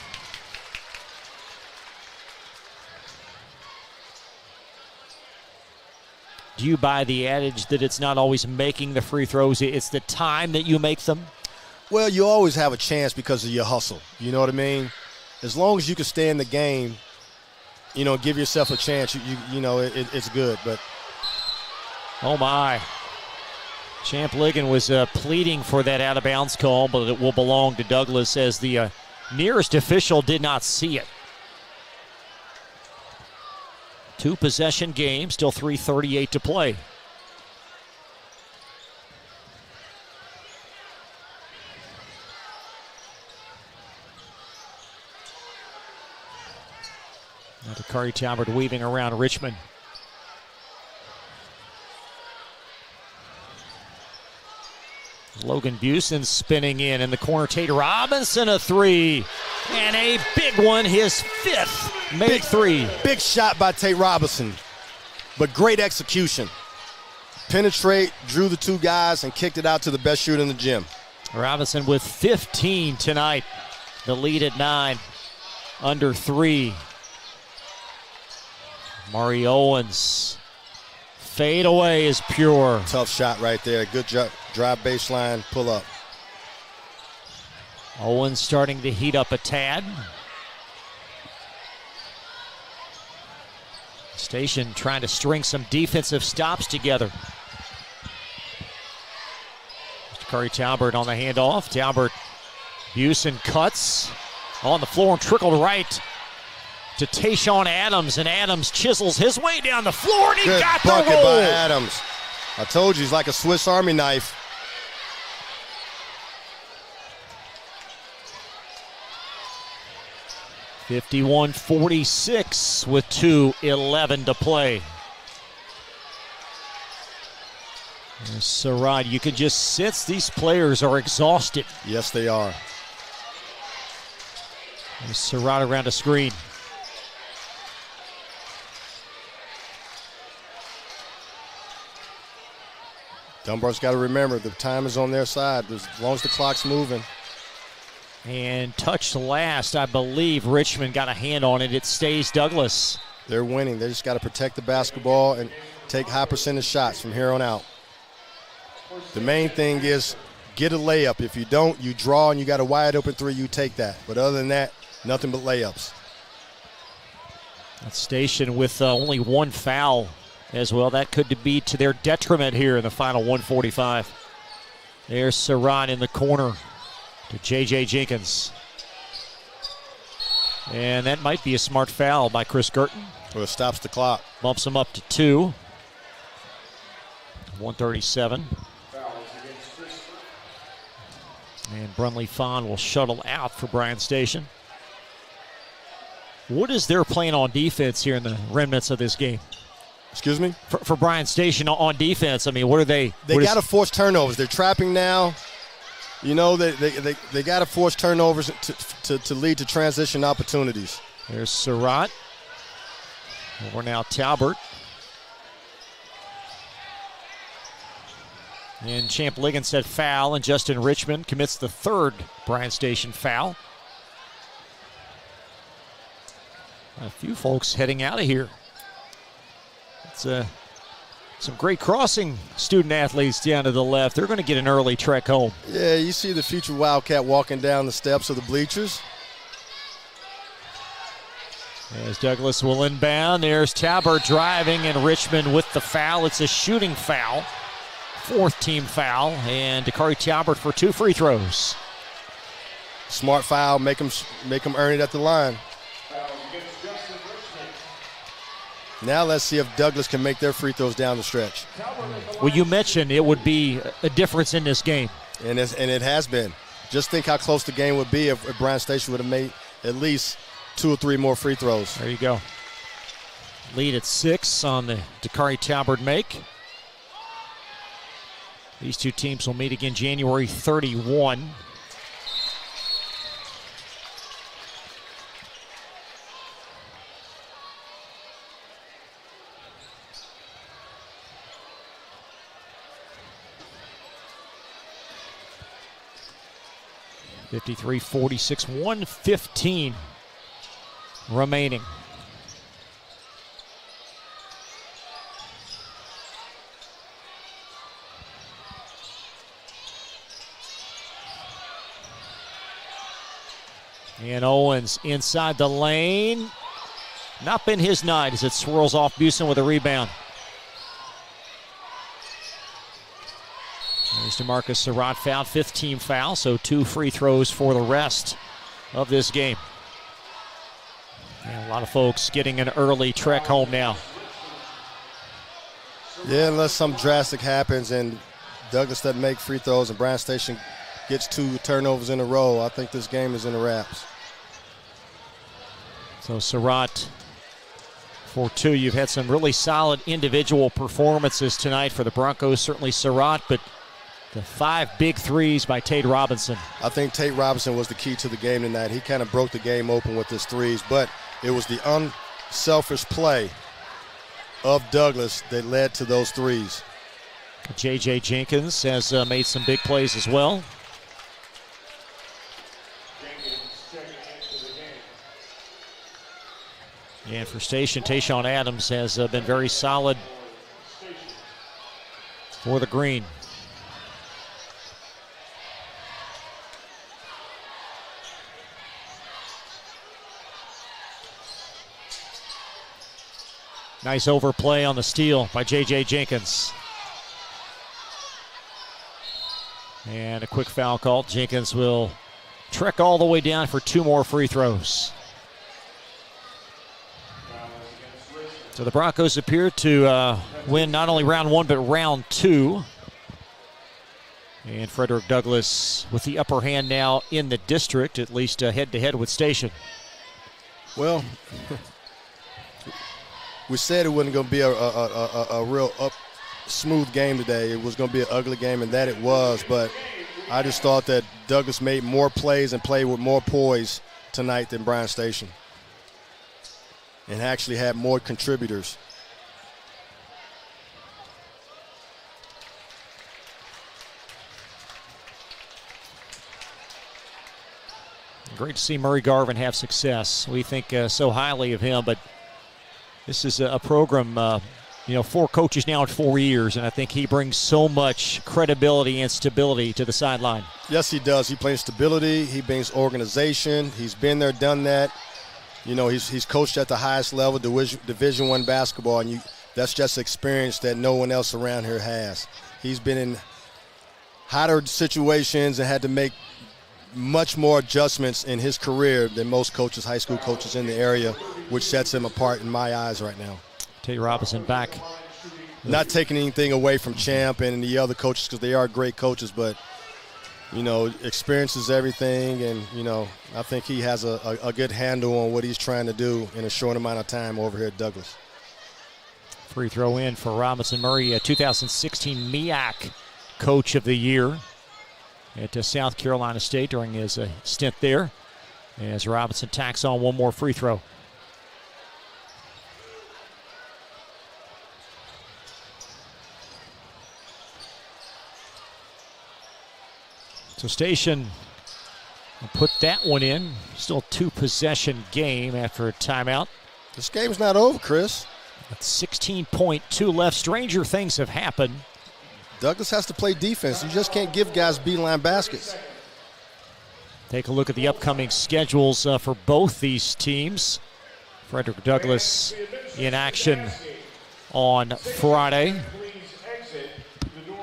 Do you buy the adage that it's not always making the free throws, it's the time that you make them? Well, you always have a chance because of your hustle. You know what I mean? As long as you can stay in the game, you know, give yourself a chance, you know, it's good. But oh, my. Champ Ligon was pleading for that out-of-bounds call, but it will belong to Douglas as the nearest official did not see it. 2-possession game, still 3:38 to play. Now Dakari Talbert weaving around Richmond. Logan Busen spinning in the corner. Tate Robinson a three, and a big one, his 5th made three. Big shot by Tate Robinson, but great execution. Penetrate, drew the 2 guys, and kicked it out to the best shooter in the gym. Robinson with 15 tonight. The lead at 9, under 3. Mari Owens. Fade away is pure. Tough shot right there. Good drive baseline, pull up. Owens starting to heat up a tad. Station trying to string some defensive stops together. Dakari Talbert on the handoff. Talbert, Busen cuts on the floor and trickled right to Tayshawn Adams, and Adams chisels his way down the floor, and he Good got the bucket roll. by Adams. I told you he's like a Swiss Army knife. (51-46) with 2:11 to play. There's Surratt. You can just sense these players are exhausted. Yes, they are. There's Surratt around a screen. Dunbar's got to remember the time is on their side as long as the clock's moving. And touched last, I believe Richmond got a hand on it. It stays Douglas. They're winning. They just got to protect the basketball and take high percentage shots from here on out. The main thing is get a layup. If you don't, you draw and you got a wide open three, you take that. But other than that, nothing but layups. That Station with only 1 foul as well. That could be to their detriment here in the final 145. There's Surratt in the corner to J.J. Jenkins. And that might be a smart foul by Chris Girton. Well, it stops the clock. Bumps him up to 2. 137. And Brunley Fawn will shuttle out for Bryan Station. What is their plan on defense here in the remnants of this game? Excuse me? For Bryan Station on defense, I mean, what are they? They got to force turnovers. They're trapping now. You know, they got to force turnovers to lead to transition opportunities. There's Surratt. Over now Talbert. And Champ Ligon said foul, and Justin Richmond commits the third Bryan Station foul. A few folks heading out of here. It's some great crossing student athletes down to the left. They're going to get an early trek home. Yeah, you see the future Wildcat walking down the steps of the bleachers. As Douglas will inbound, there's Talbert driving, and Richmond with the foul. It's a shooting foul. Fourth team foul, and Dakari Talbert for 2 free throws. Smart foul, make him earn it at the line. Now let's see if Douglas can make their free throws down the stretch. Well, you mentioned it would be a difference in this game. And it has been. Just think how close the game would be if Bryan Station would have made at least 2 or 3 more free throws. There you go. Lead at 6 on the Dakari Talbert make. These two teams will meet again January 31. (53-46), 1:15 remaining. And Owens inside the lane. Not been his night as it swirls off Busen with a rebound. There's DeMarcus Surratt foul, 5th team foul, so 2 free throws for the rest of this game. And a lot of folks getting an early trek home now. Yeah, unless something drastic happens and Douglas doesn't make free throws and Bryan Station gets 2 turnovers in a row, I think this game is in the wraps. So Surratt for 2. You've had some really solid individual performances tonight for the Broncos. Certainly Surratt, but the 5 big threes by Tate Robinson. I think Tate Robinson was the key to the game tonight. He kind of broke the game open with his threes, but it was the unselfish play of Douglas that led to those threes. J.J. Jenkins has made some big plays as well. And for Station, Tayshawn Adams has been very solid for the Green. Nice overplay on the steal by J.J. Jenkins. And a quick foul call. Jenkins will trek all the way down for 2 more free throws. So the Broncos appear to win not only round 1, but round 2. And Frederick Douglas with the upper hand now in the district, at least head-to-head with Station. Well, we said it wasn't going to be a real smooth game today. It was going to be an ugly game, and that it was. But I just thought that Douglas made more plays and played with more poise tonight than Bryan Station, and actually had more contributors. Great to see Murray Garvin have success. We think so highly of him, but this is a program, 4 coaches now in 4 years, and I think he brings so much credibility and stability to the sideline. Yes, he does. He brings stability. He brings organization. He's been there, done that. You know, he's coached at the highest level, Division I basketball, and that's just experience that no one else around here has. He's been in hotter situations and had to make much more adjustments in his career than most coaches, high school coaches in the area, which sets him apart in my eyes right now. Tate Robinson back. Not taking anything away from Champ and the other coaches, because they are great coaches, but experiences everything, and, I think he has a good handle on what he's trying to do in a short amount of time over here at Douglas. Free throw in for Robinson Murray, a 2016 MEAC Coach of the Year at South Carolina State during his stint there, as Robinson tacks on one more free throw. So Station will put that one in. Still 2-possession game after a timeout. This game's not over, Chris. With 16.2 left. Stranger things have happened. Douglas has to play defense. You just can't give guys beeline baskets. Take a look at the upcoming schedules for both these teams. Frederick Douglas in action on Friday.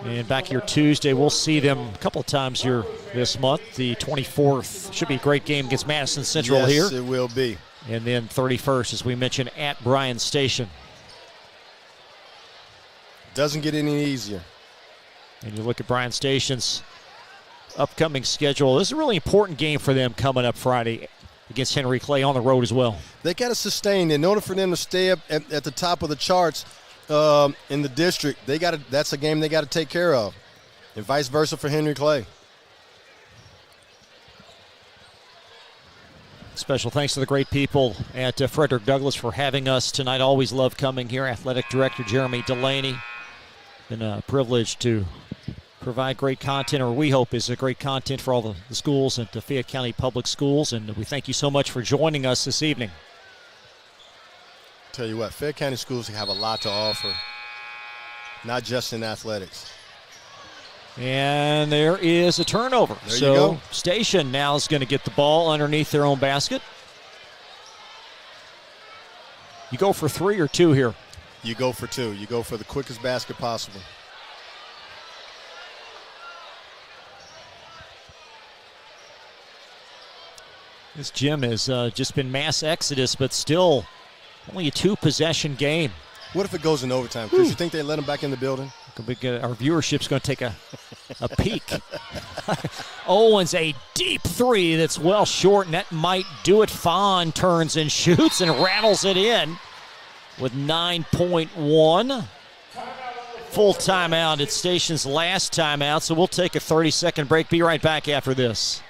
And back here Tuesday, we'll see them a couple of times here this month. The 24th should be a great game against Madison Central here. Yes, it will be. And then 31st, as we mentioned, at Bryan Station. Doesn't get any easier. And you look at Bryan Station's upcoming schedule. This is a really important game for them coming up Friday against Henry Clay on the road as well. They got to sustain. In order for them to stay up at the top of the charts in the district, that's a game they got to take care of. And vice versa for Henry Clay. Special thanks to the great people at Frederick Douglas for having us tonight. Always love coming here. Athletic Director Jeremy Delaney. Been a privilege to provide great content, or we hope is a great content for all the schools at the Fayette County Public Schools. And we thank you so much for joining us this evening. Tell you what, Fayette County schools have a lot to offer, not just in athletics. And there is a turnover. There you go. Station now is going to get the ball underneath their own basket. You go for 3 or 2 here? You go for 2. You go for the quickest basket possible. This gym has just been mass exodus, but still only a 2-possession game. What if it goes in overtime? Chris, you think they let them back in the building? Our viewership's going to take a peek. Owens, a deep 3 that's well short, and that might do it. Fawn turns and shoots and rattles it in with 9.1. Full timeout. It's Station's last timeout, so we'll take a 30-second break. Be right back after this.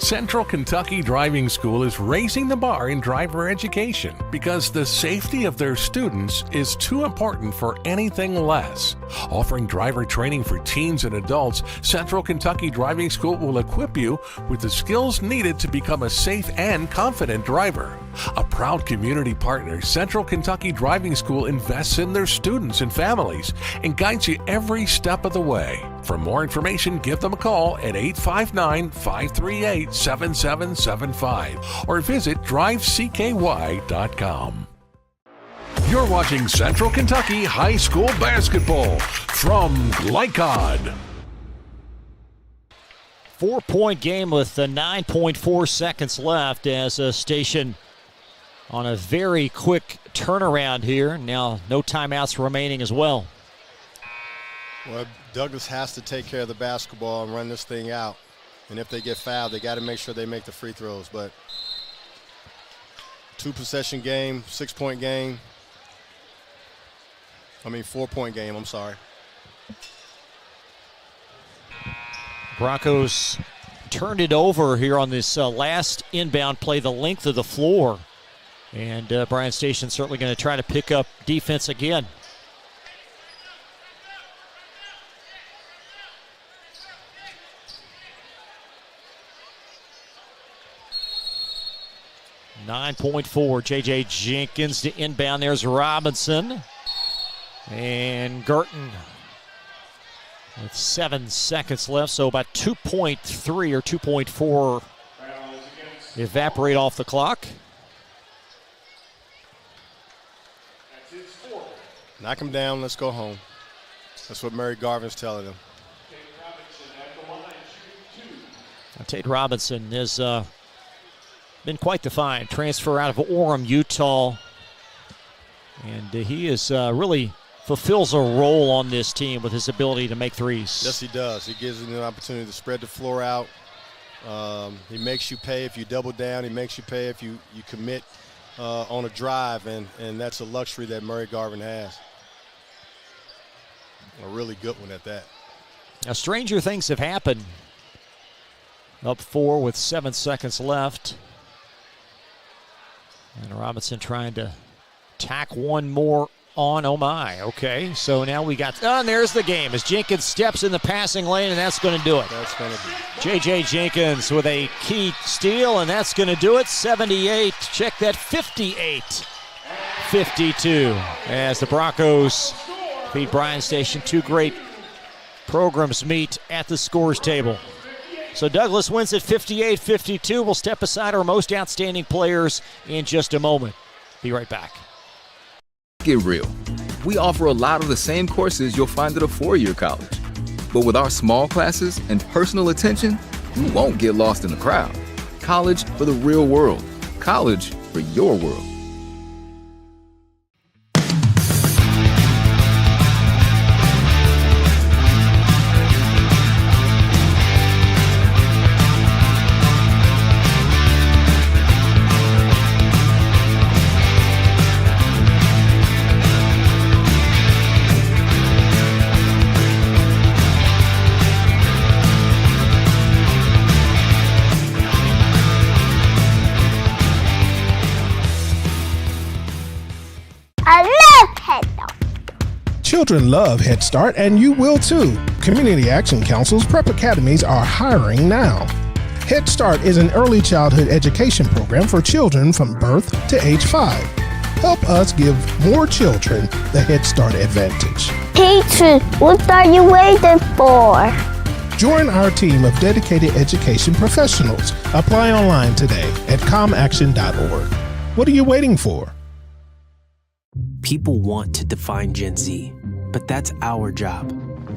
Central Kentucky Driving School is raising the bar in driver education because the safety of their students is too important for anything less. Offering driver training for teens and adults, Central Kentucky Driving School will equip you with the skills needed to become a safe and confident driver. A proud community partner, Central Kentucky Driving School invests in their students and families and guides you every step of the way. For more information, give them a call at 859-538-7775 or visit drivecky.com. You're watching Central Kentucky High School Basketball from Glycod. 4-point game with 9.4 seconds left as a Station on a very quick turnaround here. Now no timeouts remaining as well. Well, Douglas has to take care of the basketball and run this thing out. And if they get fouled, they got to make sure they make the free throws. But 2-possession game, 6-point game. 4-point game, I'm sorry. Broncos turned it over here on this last inbound play, the length of the floor. And Bryan Station certainly going to try to pick up defense again. .4. J.J. Jenkins to inbound. There's Robinson. And Girton with 7 seconds left. So about 2.3 or 2.4 evaporate off the clock. Knock him down. Let's go home. That's what Murray Garvin's telling them. Tate Robinson has been quite the find. Transfer out of Orem, Utah. And he has really fulfills a role on this team with his ability to make threes. Yes, he does. He gives them an opportunity to spread the floor out. He makes you pay if you double down. He makes you pay if you commit on a drive, and that's a luxury that Murray Garvin has. A really good one at that. Now, stranger things have happened. Up 4 with 7 seconds left. And Robinson trying to tack one more on. Oh, my. Okay, so now we got, and there's the game as Jenkins steps in the passing lane, and that's going to do it. That's going to be. J.J. Jenkins with a key steal, and that's going to do it. 78. Check that, 58-52. As the Broncos beat Bryan Station. Two great programs meet at the scores table. So Douglas wins at 58-52. We'll step aside our most outstanding players in just a moment. Be right back. Get real. We offer a lot of the same courses you'll find at a four-year college. But with our small classes and personal attention, you won't get lost in the crowd. College for the real world. College for your world. Children love Head Start, and you will too. Community Action Council's prep academies are hiring now. Head Start is an early childhood education program for children from birth to age 5. Help us give more children the Head Start advantage. Teacher, what are you waiting for? Join our team of dedicated education professionals. Apply online today at comaction.org. What are you waiting for? People want to define Gen Z, but that's our job.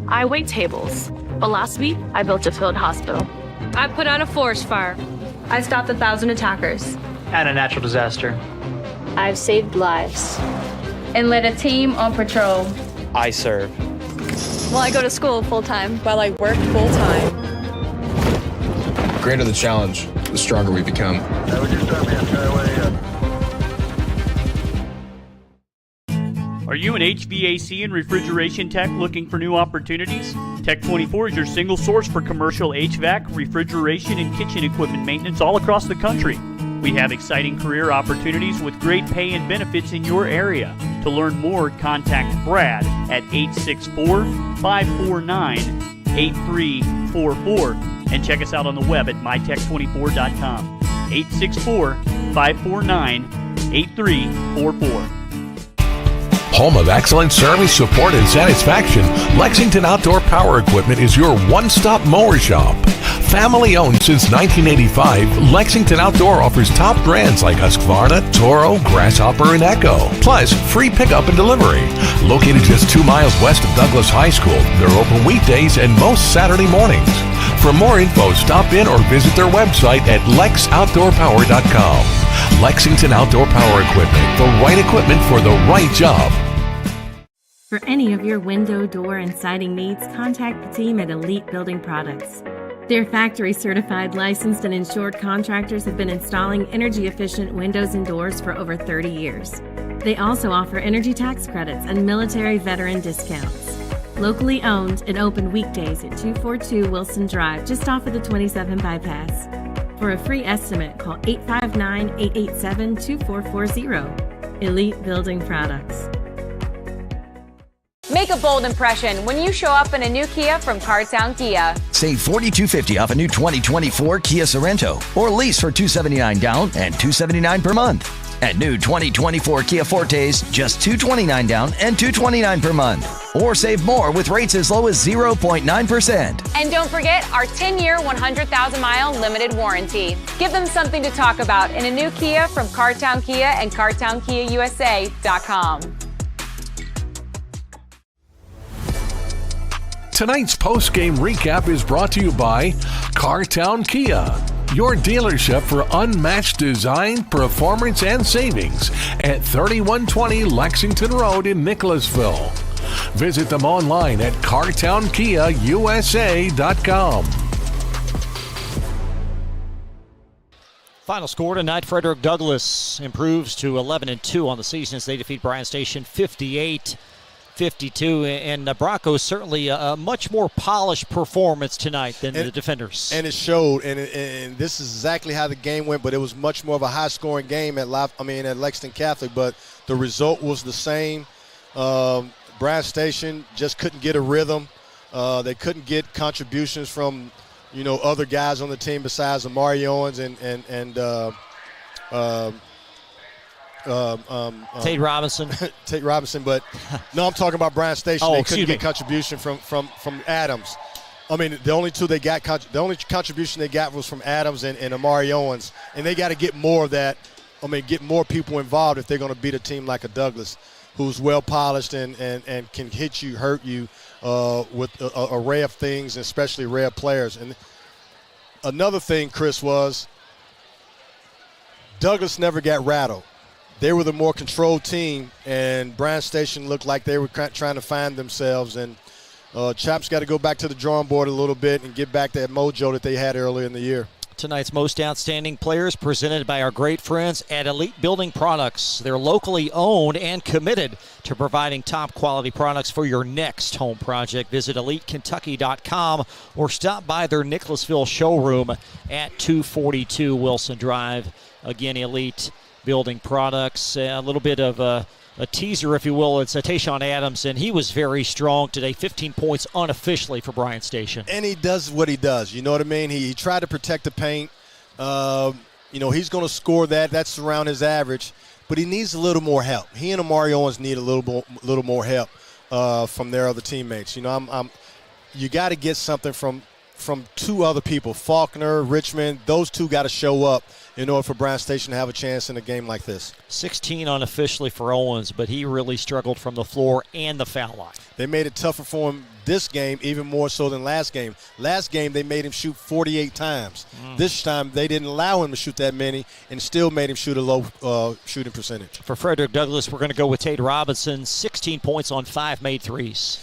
I wait tables, but last week I built a field hospital. I put out a forest fire. I stopped 1,000 attackers. And a natural disaster. I've saved lives and led a team on patrol. I serve. Well, I go to school full-time while I work full-time. The greater the challenge, the stronger we become. Are you an HVAC and refrigeration tech looking for new opportunities? Tech24 is your single source for commercial HVAC, refrigeration, and kitchen equipment maintenance all across the country. We have exciting career opportunities with great pay and benefits in your area. To learn more, contact Brad at 864-549-8344 and check us out on the web at mytech24.com. 864-549-8344. Home of excellent service, support, and satisfaction, Lexington Outdoor Power Equipment is your one-stop mower shop. Family owned since 1985, Lexington Outdoor offers top brands like Husqvarna, Toro, Grasshopper, and Echo. Plus, free pickup and delivery. Located just 2 miles west of Douglas High School, they're open weekdays and most Saturday mornings. For more info, stop in or visit their website at lexoutdoorpower.com. Lexington Outdoor Power Equipment, the right equipment for the right job. For any of your window, door, and siding needs, contact the team at Elite Building Products. Their factory-certified, licensed, and insured contractors have been installing energy-efficient windows and doors for over 30 years. They also offer energy tax credits and military veteran discounts. Locally owned and open weekdays at 242 Wilson Drive, just off of the 27 bypass. For a free estimate, call 859-887-2440. Elite Building Products. Make a bold impression when you show up in a new Kia from Cartown Kia. Save $4,250 off a new 2024 Kia Sorento, or lease for $279 down and $279 per month. And new 2024 Kia Fortes, just $229 down and $229 per month. Or save more with rates as low as 0.9%. And don't forget our 10-year, 100,000-mile limited warranty. Give them something to talk about in a new Kia from Cartown Kia and CartownKiaUSA.com. Tonight's post-game recap is brought to you by Cartown Kia, your dealership for unmatched design, performance, and savings at 3120 Lexington Road in Nicholasville. Visit them online at cartownkiausa.com. Final score tonight, Frederick Douglas improves to 11-2 on the season as they defeat Bryan Station 58-52. And Broncos certainly a much more polished performance tonight than the defenders. And it showed, and this is exactly how the game went, but it was much more of a high-scoring game at Lexington Catholic, but the result was the same. Bryan Station just couldn't get a rhythm. They couldn't get contributions from other guys on the team besides Amari Owens and Tate Robinson. Tate Robinson, but no, I'm talking about Bryan Station. They couldn't get contribution from Adams. I mean, the only contribution they got was from Adams and Amari Owens, and they got to get more of that. I mean, get more people involved if they're going to beat a team like a Douglas, who's well polished and can hit you, hurt you with an array of things, especially array of players. And another thing, Chris, was Douglas never got rattled. They were the more controlled team, and Bryan Station looked like they were trying to find themselves. And Chap's got to go back to the drawing board a little bit and get back that mojo that they had earlier in the year. Tonight's most outstanding players presented by our great friends at Elite Building Products. They're locally owned and committed to providing top quality products for your next home project. Visit EliteKentucky.com or stop by their Nicholasville showroom at 242 Wilson Drive. Again, Elite Building Products. A little bit of a teaser, if you will. It's Tayshawn Adams, and he was very strong today. 15 points unofficially for Bryan Station. And he does what he does. You know what I mean? He tried to protect the paint. He's going to score that. That's around his average. But he needs a little more help. He and Amari Owens need a little more help from their other teammates. You got to get something from two other people, Faulkner, Richmond. Those two got to show up in order for Bryan Station to have a chance in a game like this. 16 unofficially for Owens, but he really struggled from the floor and the foul line. They made it tougher for him this game, even more so than last game. Last game, they made him shoot 48 times. This time, they didn't allow him to shoot that many and still made him shoot a low shooting percentage. For Frederick Douglass, we're going to go with Tate Robinson, 16 points on 5 made threes.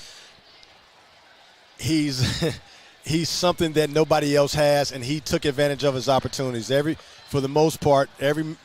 He's something that nobody else has, and he took advantage of his opportunities. For the most part, every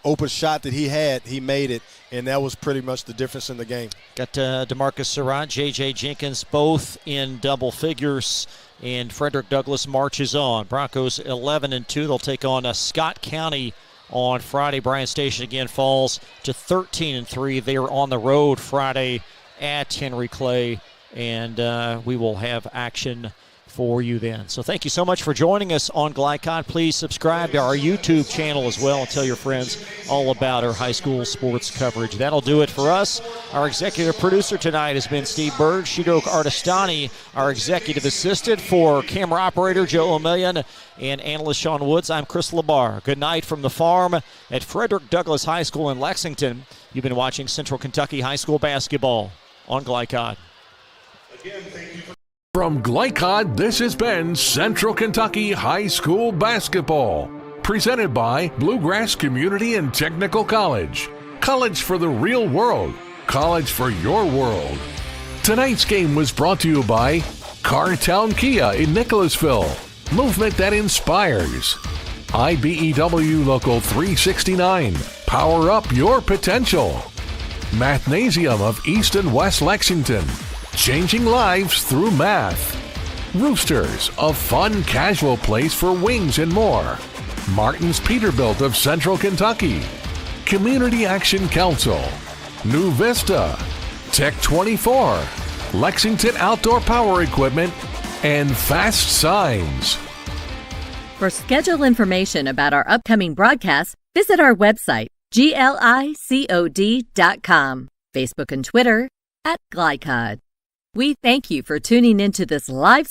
open shot that he had, he made it, and that was pretty much the difference in the game. Got DeMarcus Surratt, J.J. Jenkins, both in double figures, and Frederick Douglass marches on. Broncos 11-2. They'll take on Scott County on Friday. Bryan Station again falls to 13-3. They are on the road Friday at Henry Clay, and we will have action for you then. So thank you so much for joining us on Glycod. Please subscribe to our YouTube channel as well and tell your friends all about our high school sports coverage. That'll do it for us. Our executive producer tonight has been Steve Berg, Shidok Artistani, our executive assistant. For camera operator Joe O'Million and analyst Sean Woods, I'm Chris LaBar. Good night from the farm at Frederick Douglass High School in Lexington. You've been watching Central Kentucky High School basketball on Glycod. Again, thank you for From Glycod, this has been Central Kentucky High School Basketball. Presented by Bluegrass Community and Technical College. College for the real world. College for your world. Tonight's game was brought to you by Cartown Kia in Nicholasville. Movement that inspires. IBEW Local 369. Power up your potential. Mathnasium of East and West Lexington. Changing lives through math. Roosters, a fun, casual place for wings and more. Martin's Peterbilt of Central Kentucky. Community Action Council. New Vista. Tech 24. Lexington Outdoor Power Equipment. And Fast Signs. For schedule information about our upcoming broadcasts, visit our website, glicod.com, Facebook and Twitter @Glycod. We thank you for tuning into this live